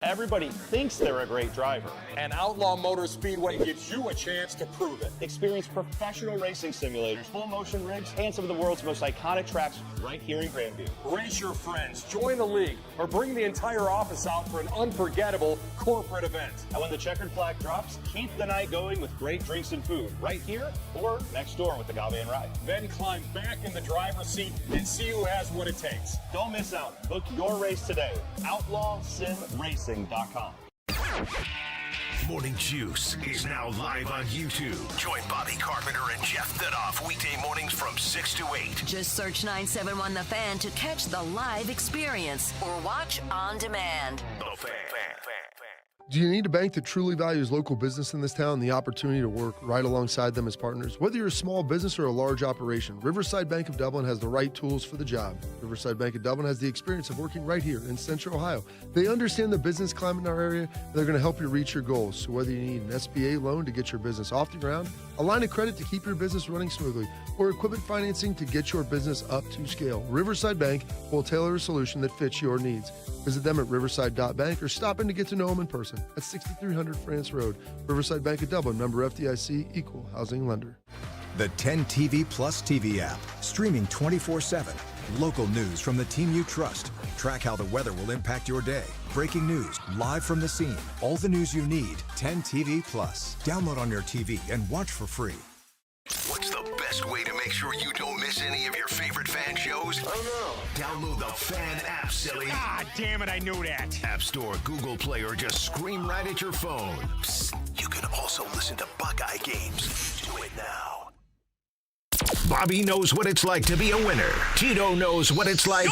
Speaker 17: Everybody thinks they're a great driver.
Speaker 5: And Outlaw Motor Speedway gives you a chance to prove it.
Speaker 17: Experience professional racing simulators, full motion rigs, and some of the world's most iconic tracks right here in Grandview.
Speaker 5: Race your friends, join the league, or bring the entire office out for an unforgettable corporate event.
Speaker 17: And when the checkered flag drops, keep the night going with great drinks and food right here or next door with the Agave Ride.
Speaker 5: Then climb back in the driver's seat and see who has what it takes.
Speaker 17: Don't miss out. Book your race today. OutlawSimRacing.com.
Speaker 1: Morning Juice is now live on YouTube. Join Bobby Carpenter and Jeff Thitoff weekday mornings from 6 to 8.
Speaker 19: Just search 971 The Fan to catch the live experience or watch on demand.
Speaker 1: The Fan.
Speaker 3: Do you need a bank that truly values local business in this town and the opportunity to work right alongside them as partners? Whether you're a small business or a large operation, Riverside Bank of Dublin has the right tools for the job. Riverside Bank of Dublin has the experience of working right here in Central Ohio. They understand the business climate in our area, and they're going to help you reach your goals. So whether you need an SBA loan to get your business off the ground, a line of credit to keep your business running smoothly, or equipment financing to get your business up to scale, Riverside Bank will tailor a solution that fits your needs. Visit them at riverside.bank or stop in to get to know them in person at 6300 France Road. Riverside Bank of Dublin, member FDIC, equal housing lender.
Speaker 23: The 10 TV Plus TV app, streaming 24/7. Local news from the team you trust. Track how the weather will impact your day. Breaking news, live from the scene. All the news you need. 10 TV Plus. Download on your TV and watch for free.
Speaker 1: What's the best way to make sure you don't miss any of your favorite Fan shows? Oh no. Download the Fan app, silly.
Speaker 9: Ah, damn it, I knew that.
Speaker 1: App Store, Google Play, or just scream right at your phone. Psst, you can also listen to Buckeye games. Do it now. Bobby knows what it's like to be a winner. Tito knows what it's like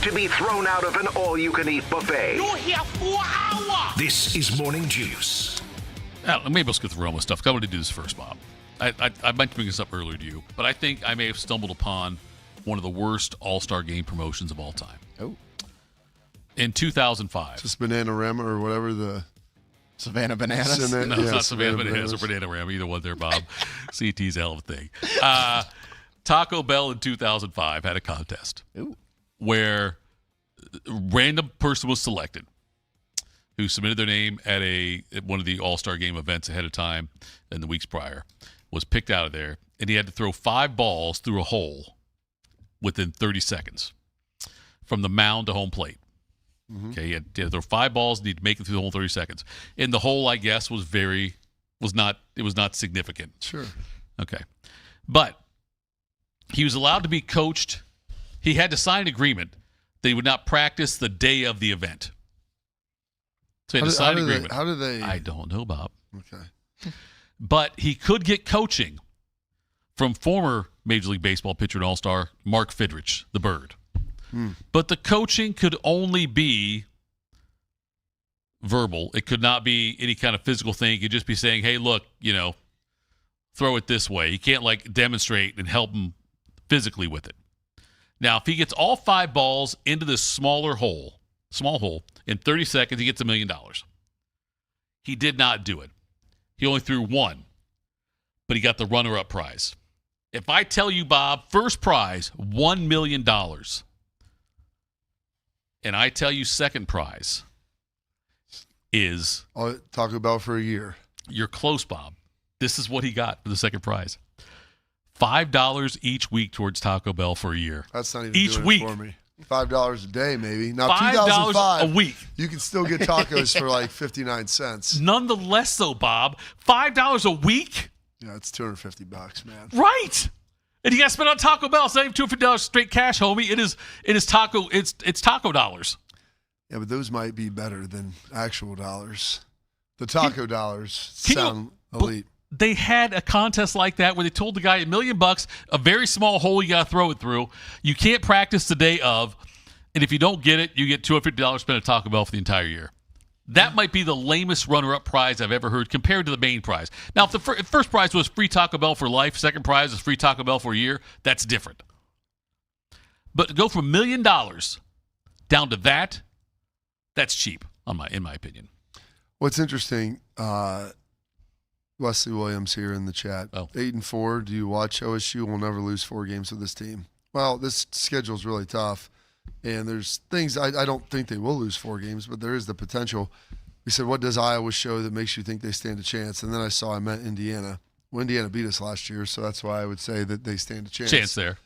Speaker 1: to be thrown out of an all-you-can-eat buffet.
Speaker 9: You're here 4 hours.
Speaker 1: This is Morning Juice.
Speaker 2: Maybe let's get through all this stuff. I want to do this first, Bob. I meant to bring this up earlier to you, but I think I may have stumbled upon one of the worst All-Star Game promotions of all time.
Speaker 4: Oh.
Speaker 2: In 2005.
Speaker 3: Just Bananarama or whatever the...
Speaker 4: Savannah Bananas?
Speaker 2: No, it's not Savannah Bananas or Bananarama. Either one there, Bob. CT's a hell of a thing. Taco Bell in 2005 had a contest where a random person was selected who submitted their name at one of the All-Star Game events ahead of time in the weeks prior, was picked out of there, and he had to throw 5 balls through a hole within 30 seconds from the mound to home plate. Mm-hmm. Okay, he had to throw 5 balls, and he'd make it through the whole 30 seconds. And the hole, I guess, was not significant.
Speaker 3: Sure.
Speaker 2: Okay. But he was allowed to be coached. He had to sign an agreement that he would not practice the day of the event. So he had to sign an agreement.
Speaker 3: How do they?
Speaker 2: I don't know, Bob.
Speaker 3: Okay.
Speaker 2: But he could get coaching from former Major League Baseball pitcher and All-Star Mark Fidrich, the Bird. But the coaching could only be verbal. It could not be any kind of physical thing. It could just be saying, hey, look, throw it this way. You can't, demonstrate and help him physically with it. Now, if he gets all 5 balls into this small hole, in 30 seconds, he gets $1 million. He did not do it. He only threw 1, but he got the runner-up prize. If I tell you, Bob, first prize, $1 million, and I tell you second prize is...
Speaker 3: Taco Bell for a year.
Speaker 2: You're close, Bob. This is what he got for the second prize. $5 each week towards Taco Bell for a year.
Speaker 3: That's not even
Speaker 2: each
Speaker 3: doing
Speaker 2: week
Speaker 3: it for me. $5 a day, maybe. Now,
Speaker 2: $5
Speaker 3: 2005,
Speaker 2: a week.
Speaker 3: You can still get tacos for like 59 cents.
Speaker 2: Nonetheless, though, Bob, $5 a week.
Speaker 3: Yeah, it's $250, man.
Speaker 2: Right. And you got to spend on Taco Bell. It's not even $250 straight cash, homie. It is taco. It's taco dollars.
Speaker 3: Yeah, but those might be better than actual dollars. The taco dollars sound elite.
Speaker 2: They had a contest like that where they told the guy $1 million, a very small hole you got to throw it through. You can't practice the day of, and if you don't get it, you get $250 spent at Taco Bell for the entire year. That might be the lamest runner-up prize I've ever heard compared to the main prize. Now, if the first prize was free Taco Bell for life, second prize is free Taco Bell for a year, that's different. But to go from $1 million down to that's cheap, in my opinion.
Speaker 3: What's interesting, Wesley Williams here in the chat. 8-4. Do you watch OSU? Will never lose 4 games with this team. Well, this schedule's really tough, and there's things I don't think they will lose 4 games, but there is the potential. We said, what does Iowa show that makes you think they stand a chance? And then I meant Indiana. Well, Indiana beat us last year, so that's why I would say that they stand a chance.
Speaker 2: Chance there.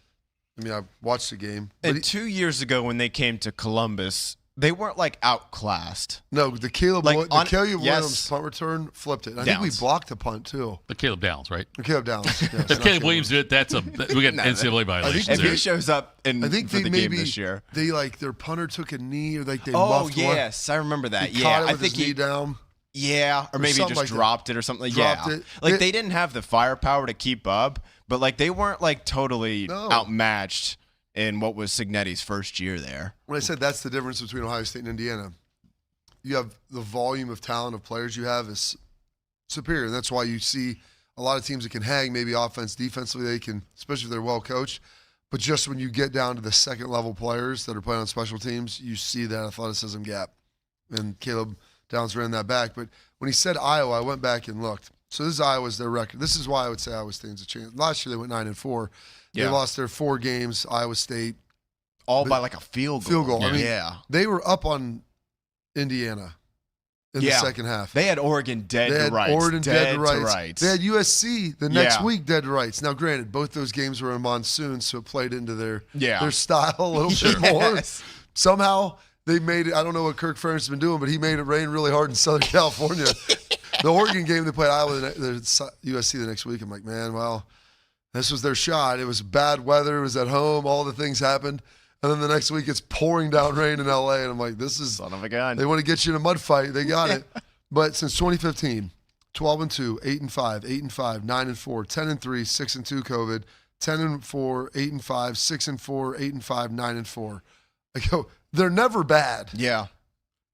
Speaker 3: I mean, I watched the game.
Speaker 4: And 2 years ago when they came to Columbus, they weren't like outclassed.
Speaker 3: No, the Caleb Williams
Speaker 4: yes.
Speaker 3: punt return flipped it. I think we blocked the punt too.
Speaker 2: The Caleb Downs, right?
Speaker 3: The Caleb Downs. Yes,
Speaker 2: if Caleb Williams did it, we got NCAA violations.
Speaker 4: If he shows up for the game this year,
Speaker 3: they their punter took a knee or they muffed one.
Speaker 4: Oh yes, I remember that.
Speaker 3: He caught it with his knee down.
Speaker 4: Yeah, or maybe just dropped it or something.
Speaker 3: Dropped
Speaker 4: yeah,
Speaker 3: it.
Speaker 4: They didn't have the firepower to keep up, but they weren't totally outmatched in what was Signetti's first year there.
Speaker 3: When I said that's the difference between Ohio State and Indiana, you have the volume of talent of players you have is superior. And that's why you see a lot of teams that can hang, maybe offense, defensively, they can, especially if they're well coached. But just when you get down to the second level players that are playing on special teams, you see that athleticism gap. And Caleb Downs ran that back. But when he said Iowa, I went back and looked. So this is Iowa's their record. This is why I would say Iowa stands a chance. Last year they went 9-4. They lost their 4 games, Iowa State.
Speaker 4: All by a field goal.
Speaker 3: Yeah. I mean, they were up on Indiana in the second half.
Speaker 4: They had Oregon dead to rights.
Speaker 3: Oregon dead to rights. They had USC the next week dead to rights. Now, granted, both those games were in monsoon, so it played into their style a little bit more. Somehow they made it. I don't know what Kirk Ferentz has been doing, but he made it rain really hard in Southern California. The Oregon game, they played Iowa, USC the next week. I'm like, man, well, this was their shot. It was bad weather. It was at home. All the things happened. And then the next week it's pouring down rain in L.A. And I'm like, this is –
Speaker 4: son of a gun.
Speaker 3: They want to get you in a mud fight. They got it. But since 2015, 12-2, 8-5, 8-5, 9-4, 10-3, 6-2 COVID, 10-4, 8-5, 6-4, 8-5, 9-4. I go, they're never bad.
Speaker 4: Yeah.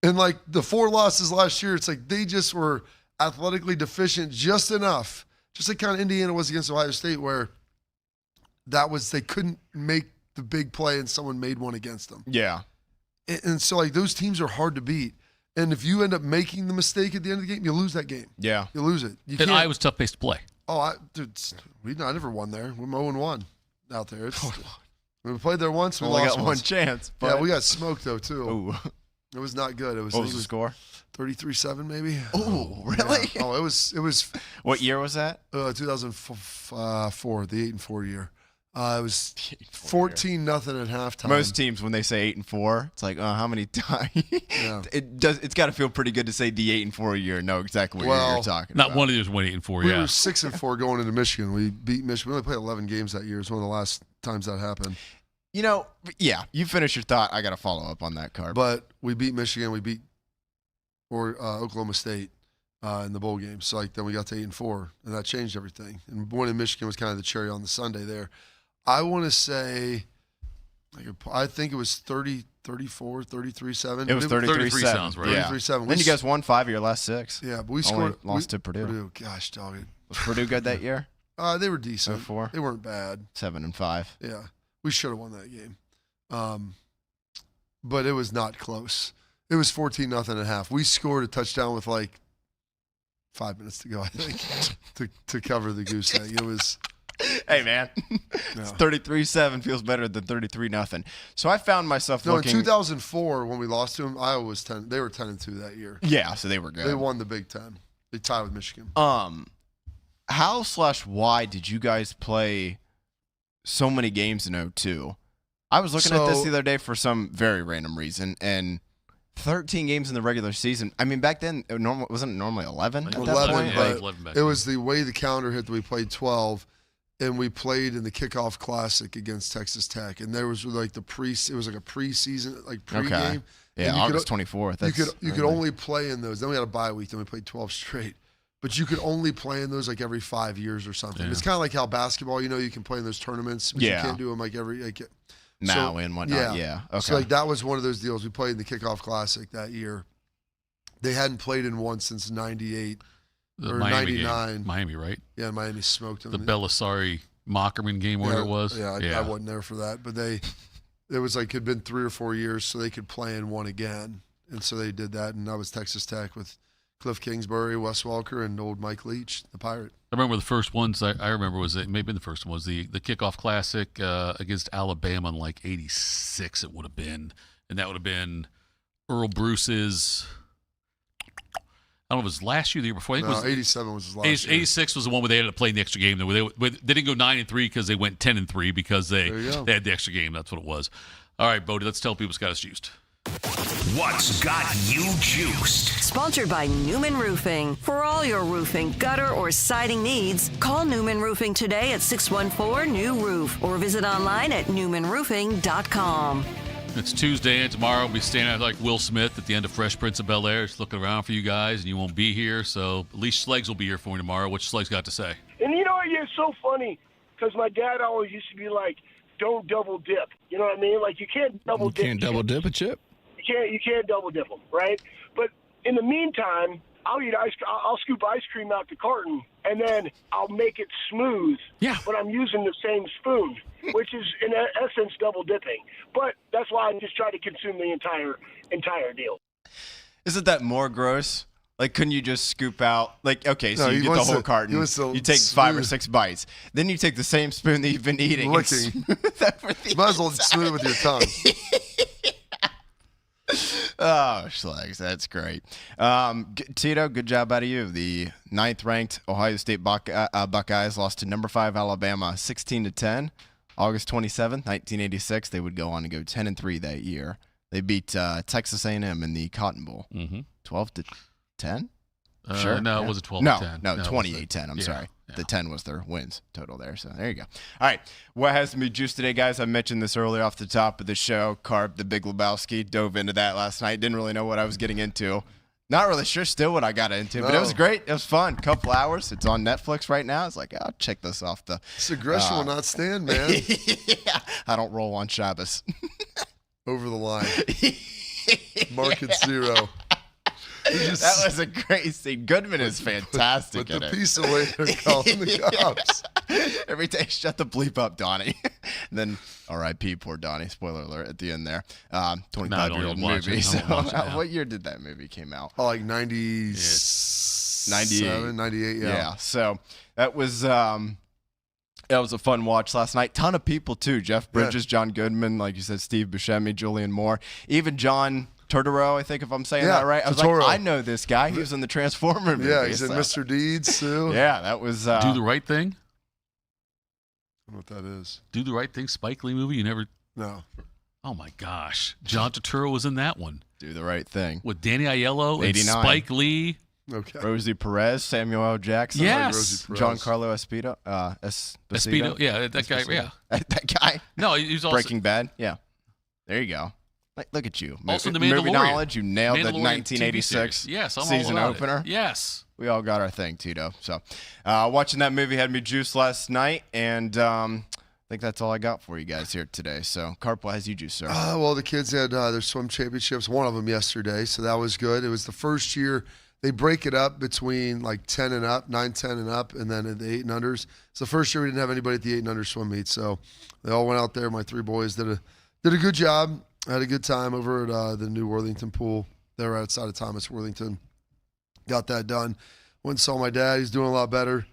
Speaker 3: And the 4 losses last year, it's they just were athletically deficient just enough. Just kind of Indiana was against Ohio State where they couldn't make the big play and someone made one against them.
Speaker 4: Yeah.
Speaker 3: And so those teams are hard to beat. And if you end up making the mistake at the end of the game, you lose that game.
Speaker 4: Yeah.
Speaker 3: You lose it.
Speaker 2: And Iowa's tough place to play.
Speaker 3: Oh, I never won there. We're 0-1 out there. We played there once. We
Speaker 4: only
Speaker 3: lost
Speaker 4: got one chance. But...
Speaker 3: Yeah, we got smoked though too.
Speaker 4: Ooh.
Speaker 3: It was not good.
Speaker 4: What was the score?
Speaker 3: 33-7 maybe.
Speaker 4: Oh, really?
Speaker 3: Yeah. Oh, it was.
Speaker 4: What year was that?
Speaker 3: 2004, the 8-4 year. It was 14-0 at halftime.
Speaker 4: Most teams, when they say 8-4, it's how many times?
Speaker 3: Yeah.
Speaker 4: It's got to feel pretty good to say the 8-4 year. Know exactly what you're talking about.
Speaker 2: Not one of these went 8-4.
Speaker 3: We were 6-4 going into Michigan. We beat Michigan. We only played 11 games that year. It's one of the last times that happened.
Speaker 4: You finish your thought. I got to follow up on that, Carp.
Speaker 3: But we beat Michigan. We beat Oklahoma State in the bowl game. So then we got to 8-4, and that changed everything. And winning Michigan was kind of the cherry on the sundae there. I want to say, I think it was 33-7.
Speaker 4: It was 33-7,
Speaker 2: sounds right?
Speaker 3: 33-7.
Speaker 4: Then you guys won 5 of your last 6.
Speaker 3: Yeah, but we scored.
Speaker 4: Lost to Purdue.
Speaker 3: Gosh, dog it.
Speaker 4: Was Purdue good that year?
Speaker 3: They were decent.
Speaker 4: 04?
Speaker 3: They weren't bad.
Speaker 4: 7-5.
Speaker 3: Yeah, we should have won that game. But it was not close. It was 14-0 at half. We scored a touchdown with 5 minutes to go, I think, to cover the goose egg. It was.
Speaker 4: Hey, man. 33-7 feels better than 33-0. So I found myself looking.
Speaker 3: In 2004, when we lost to them, Iowa was 10. They were 10-2 that year.
Speaker 4: Yeah, so they were good.
Speaker 3: They won the Big Ten. They tied with Michigan.
Speaker 4: How/why did you guys play so many games in 02? I was looking at this the other day for some very random reason, and 13 games in the regular season. I mean, back then, wasn't it normally 11 at that point?
Speaker 3: But it was the way the calendar hit that we played 12, and we played in the kickoff classic against Texas Tech, and there was like it was like a preseason, like pregame.
Speaker 4: Okay. Yeah, August 24th.
Speaker 3: You could only play in those. Then we had a bye week, then we played 12 straight. But you could only play in those like every 5 years or something. Yeah. It's kind of like how basketball, you can play in those tournaments, but you can't do them like every
Speaker 4: and whatnot. Yeah. Okay.
Speaker 3: So like that was one of those deals. We played in the kickoff classic that year. They hadn't played in one since '98 or '99.
Speaker 2: Miami, right?
Speaker 3: Yeah, Miami smoked them.
Speaker 2: The Belisari Mockerman game, where it was.
Speaker 3: Yeah, I wasn't there for that, but it was like it had been 3 or 4 years, so they could play in one again, and so they did that, and that was Texas Tech with Cliff Kingsbury, Wes Welker, and old Mike Leach, the Pirate.
Speaker 2: I remember the first ones I remember was maybe the first one was the kickoff classic against Alabama in like '86. It would have been, and that would have been Earl Bruce's. I don't know if it was last year, the year before. I think it was
Speaker 3: '87 was his last year.
Speaker 2: '86 was the one where they ended up playing the extra game. They didn't go 9-3 because they went 10-3 because they had the extra game. That's what it was. All right, Bodie, let's tell people what's got us juiced.
Speaker 1: What's got you juiced?
Speaker 19: Sponsored by Newman Roofing. For all your roofing, gutter, or siding needs, call Newman Roofing today at 614-NEW-ROOF or visit online at newmanroofing.com.
Speaker 2: It's Tuesday, and tomorrow we'll be standing out like Will Smith at the end of Fresh Prince of Bel-Air, just looking around for you guys, and you won't be here, so at least Schlegs will be here for you tomorrow. What Schlegs got to say?
Speaker 10: And it's so funny, because my dad always used to be like, don't double dip. You know what I mean? Like, you can't double dip.
Speaker 11: You can't double dip a chip?
Speaker 10: You can't double dip them, right? But in the meantime, I'll scoop ice cream out the carton, and then I'll make it smooth.
Speaker 2: Yeah.
Speaker 10: But I'm using the same spoon, which is in essence double dipping. But that's why I just try to consume the entire deal.
Speaker 4: Isn't that more gross? Like, couldn't you just scoop out? Like, okay, so you get the whole carton. You take 5 or 6 bites. Then you take the same spoon that you've been eating.
Speaker 3: Licking. Might as well smooth with your tongue.
Speaker 4: Oh, Schlegs, that's great. Tito, good job out of you. The 9th-ranked Ohio State Buckeyes lost to number 5 Alabama 16-10. August 27th, 1986. They would go on to go 10-3 that year. They beat Texas A&M in the Cotton Bowl, 12-10. Sure.
Speaker 2: No, it was a 12-10.
Speaker 4: No, 28-10. I'm sorry. Yeah. The 10 was their wins total there. So there you go. All right. What has me juiced today, guys? I mentioned this earlier off the top of the show. Carp, the Big Lebowski, dove into that last night. Didn't really know what I was getting into. Not really sure still what I got into, but it was great. It was fun. Couple hours. It's on Netflix right now. It's like, I'll check this off the.
Speaker 3: This aggression will not stand, man.
Speaker 4: Yeah. I don't roll on Shabbos.
Speaker 3: Over the line. Market 0.
Speaker 4: That was a great scene. Goodman is fantastic
Speaker 3: in it. With the piece of waiter calling the cops.
Speaker 4: Every day, shut the bleep up, Donnie. And then, R.I.P. poor Donnie. Spoiler alert at the end there. 25-year-old movie. So, what year did that movie came out?
Speaker 3: Oh, like 97, 98, yeah.
Speaker 4: Yeah, so that was a fun watch last night. Ton of people, too. Jeff Bridges, John Goodman, like you said, Steve Buscemi, Julian Moore. Even John Turturro, I think, if I'm saying that right. I was like, I know this guy. He was in the Transformer movie.
Speaker 3: Yeah, he's in Mr. Deeds, too.
Speaker 4: Yeah, that was...
Speaker 2: Do the Right Thing?
Speaker 3: I don't know what that is.
Speaker 2: Do the Right Thing, Spike Lee movie? You never...
Speaker 3: No.
Speaker 2: Oh, my gosh. John Turturro was in that one.
Speaker 4: Do the Right Thing.
Speaker 2: With Danny Aiello 89. And Spike Lee.
Speaker 3: Okay.
Speaker 4: Rosie Perez, Samuel L. Jackson.
Speaker 2: Yes.
Speaker 4: Giancarlo Esposito.
Speaker 2: Esposito. Yeah, that guy. Yeah.
Speaker 4: That guy?
Speaker 2: No, he's also...
Speaker 4: Breaking Bad. Yeah. There you go. Look at you.
Speaker 2: Also, the
Speaker 4: Movie knowledge, you nailed the 1986 season opener.
Speaker 2: Yes.
Speaker 4: We all got our thing, Tito. So, watching that movie had me juiced last night, and I think that's all I got for you guys here today. So, Carp, what has you juiced, sir?
Speaker 3: Well, the kids had their swim championships, one of them yesterday, so that was good. It was the first year. They break it up between like 10 and up, 9, 10 and up, and then at the 8 and unders. It's the first year we didn't have anybody at the 8 and under swim meet, so they all went out there. My 3 boys did a good job. I had a good time over at the new Worthington pool. They were outside of Thomas Worthington. Got that done. Went and saw my dad. He's doing a lot better.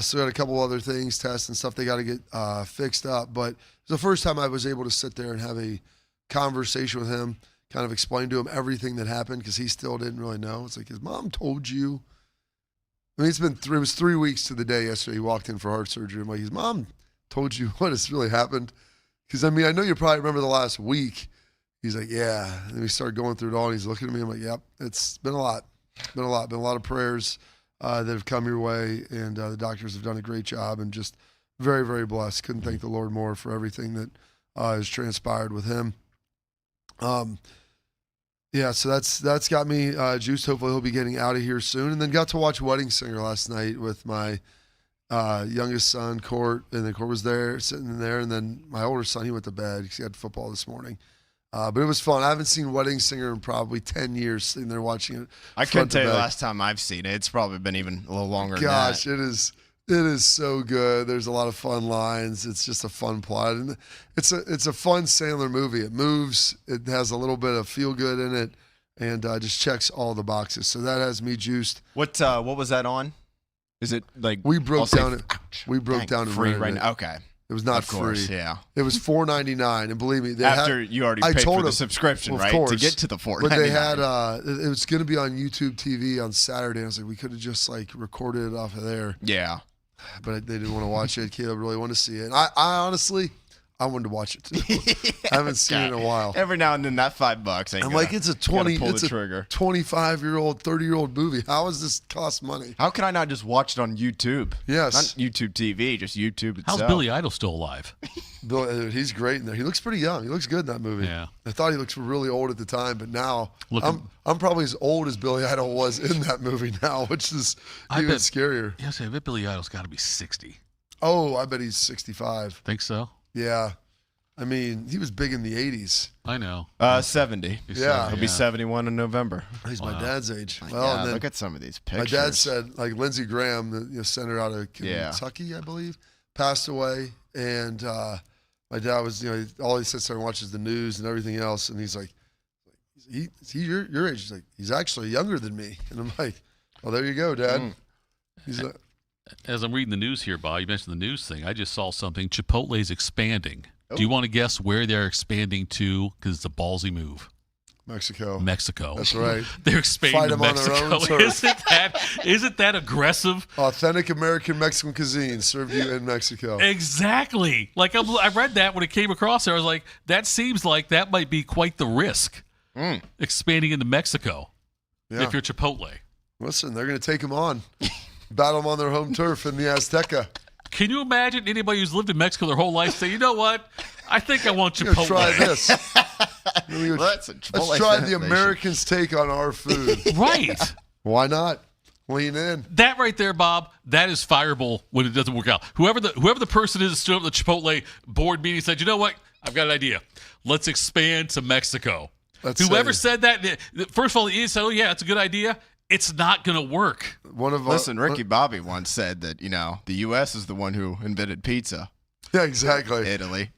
Speaker 3: Still got a couple other things, tests and stuff they got to get fixed up. But it was the first time I was able to sit there and have a conversation with him, kind of explain to him everything that happened because he still didn't really know. It's like, his mom told you. I mean, it was 3 weeks to the day yesterday. He walked in for heart surgery. I'm like, his mom told you what has really happened? Because, I mean, I know you probably remember the last week. He's like, yeah. And we started going through it all, and he's looking at me. I'm like, yep, it's been a lot. Been a lot of prayers that have come your way, and the doctors have done a great job, and just very, very blessed. Couldn't thank the Lord more for everything that has transpired with him. Yeah, so that's got me juiced. Hopefully he'll be getting out of here soon. And then got to watch Wedding Singer last night with my youngest son, Court, and then Court was there, sitting there, and then my older son, he went to bed because he had football this morning. But it was fun. I haven't seen Wedding Singer in probably 10 years, sitting there watching it.
Speaker 4: I couldn't tell you the last time I've seen it. It's probably been even a little longer than that.
Speaker 3: Gosh, it is so good. There's a lot of fun lines. It's just a fun plot, and it's a fun Sandler movie. It moves. It has a little bit of feel good in it, and just checks all the boxes. So that has me juiced.
Speaker 4: What was that on? Is it like
Speaker 3: we broke down and
Speaker 4: free
Speaker 3: rented
Speaker 4: right
Speaker 3: it.
Speaker 4: now? Okay,
Speaker 3: it was not
Speaker 4: of course,
Speaker 3: free.
Speaker 4: Yeah,
Speaker 3: it was $4.99, and believe me,
Speaker 4: after you already paid for the subscription, right? To get to the $4.99.
Speaker 3: But they had it was going to be on YouTube TV on Saturday. I was like, we could have just like recorded it off of there.
Speaker 4: Yeah.
Speaker 3: But they didn't want to watch it. Caleb really wanted to see it. And I honestly, I wanted to watch it too. I haven't seen it in a while.
Speaker 4: Every now and then, that $5 ain't.
Speaker 3: I'm like, it's a 25-year-old, 30-year-old movie. How does this cost money?
Speaker 4: How can I not just watch it on YouTube?
Speaker 3: Yes,
Speaker 4: not YouTube TV, just YouTube itself.
Speaker 2: How's Billy Idol still alive?
Speaker 3: He's great in there. He looks pretty young. He looks good in that movie.
Speaker 2: Yeah.
Speaker 3: I thought he looked really old at the time, but now I'm probably as old as Billy Idol was in that movie now, which is even scarier.
Speaker 2: Yes, I bet Billy Idol's got to be 60.
Speaker 3: Oh, I bet he's 65.
Speaker 2: Think so?
Speaker 3: Yeah. I mean, he was big in the 80s.
Speaker 2: I know.
Speaker 4: 70.
Speaker 3: Yeah.
Speaker 4: He'll be 71 in November.
Speaker 3: He's my dad's age.
Speaker 4: My
Speaker 3: Well,
Speaker 4: God,
Speaker 3: and then
Speaker 4: look at some of these pictures.
Speaker 3: My dad said, like Lindsey Graham, the senator out of Kentucky, I believe, passed away. And my dad was, all he sits there and watches the news and everything else. And he's like, he your age? He's like, he's actually younger than me. And I'm like, well, there you go, Dad. He's like,
Speaker 2: as I'm reading the news here, Bob, you mentioned the news thing. I just saw something. Chipotle's expanding. Do you want to guess where they're expanding to? Because it's a ballsy move.
Speaker 3: Mexico.
Speaker 2: That's
Speaker 3: right.
Speaker 2: They're expanding
Speaker 3: Fight
Speaker 2: to
Speaker 3: them on
Speaker 2: Mexico.
Speaker 3: their own turf.
Speaker 2: Isn't that aggressive?
Speaker 3: Authentic American Mexican cuisine served you in Mexico.
Speaker 2: Exactly. Like I read that when it came across there. I was like, that seems like that might be quite the risk. Expanding into Mexico.
Speaker 3: Yeah.
Speaker 2: If you're Chipotle.
Speaker 3: Listen, they're going to take them on. Battle them on their home turf in the Azteca.
Speaker 2: Can you imagine anybody who's lived in Mexico their whole life say, you know what? I think I want Chipotle.
Speaker 3: Try this. Let's try the Americans' take on our food.
Speaker 2: Right.
Speaker 3: Why not? Lean in.
Speaker 2: That right there, Bob, that is fireable when it doesn't work out. Whoever the person is that stood up at the Chipotle board meeting said, you know what? I've got an idea. Let's expand to Mexico. Whoever said that, first of all, he said, oh, yeah, it's a good idea. It's not going to work.
Speaker 4: Listen, Ricky Bobby once said that, the U.S. is the one who invented pizza.
Speaker 3: Yeah, exactly.
Speaker 4: Italy.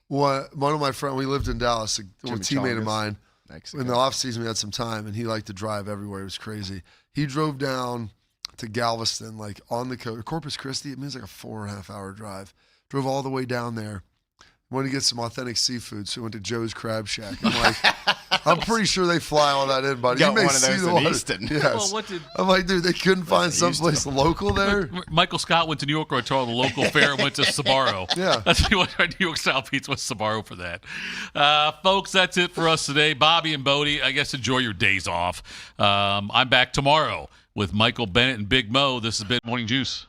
Speaker 3: One of my friends, we lived in Dallas, a teammate of mine.
Speaker 4: Mexico.
Speaker 3: In the off season, we had some time, and he liked to drive everywhere. It was crazy. He drove down to Galveston, like on the coast, Corpus Christi. It means like a 4.5-hour drive. Drove all the way down there. Wanted to get some authentic seafood, so we went to Joe's Crab Shack. I'm like, I'm pretty sure they fly all that in, buddy.
Speaker 4: Got
Speaker 3: you may
Speaker 4: one of
Speaker 3: see
Speaker 4: those
Speaker 3: the
Speaker 4: in
Speaker 3: water.
Speaker 4: Easton.
Speaker 3: Yes.
Speaker 2: Well,
Speaker 3: I'm like, dude, they couldn't find someplace local there.
Speaker 2: Michael Scott went to New York or to the local fair and went to Sbarro.
Speaker 3: Yeah.
Speaker 2: That's what he went to New York style pizza with Sbarro for that. Folks, that's it for us today. Bobby and Bodie, I guess enjoy your days off. I'm back tomorrow with Michael Bennett and Big Mo. This has been Morning Juice.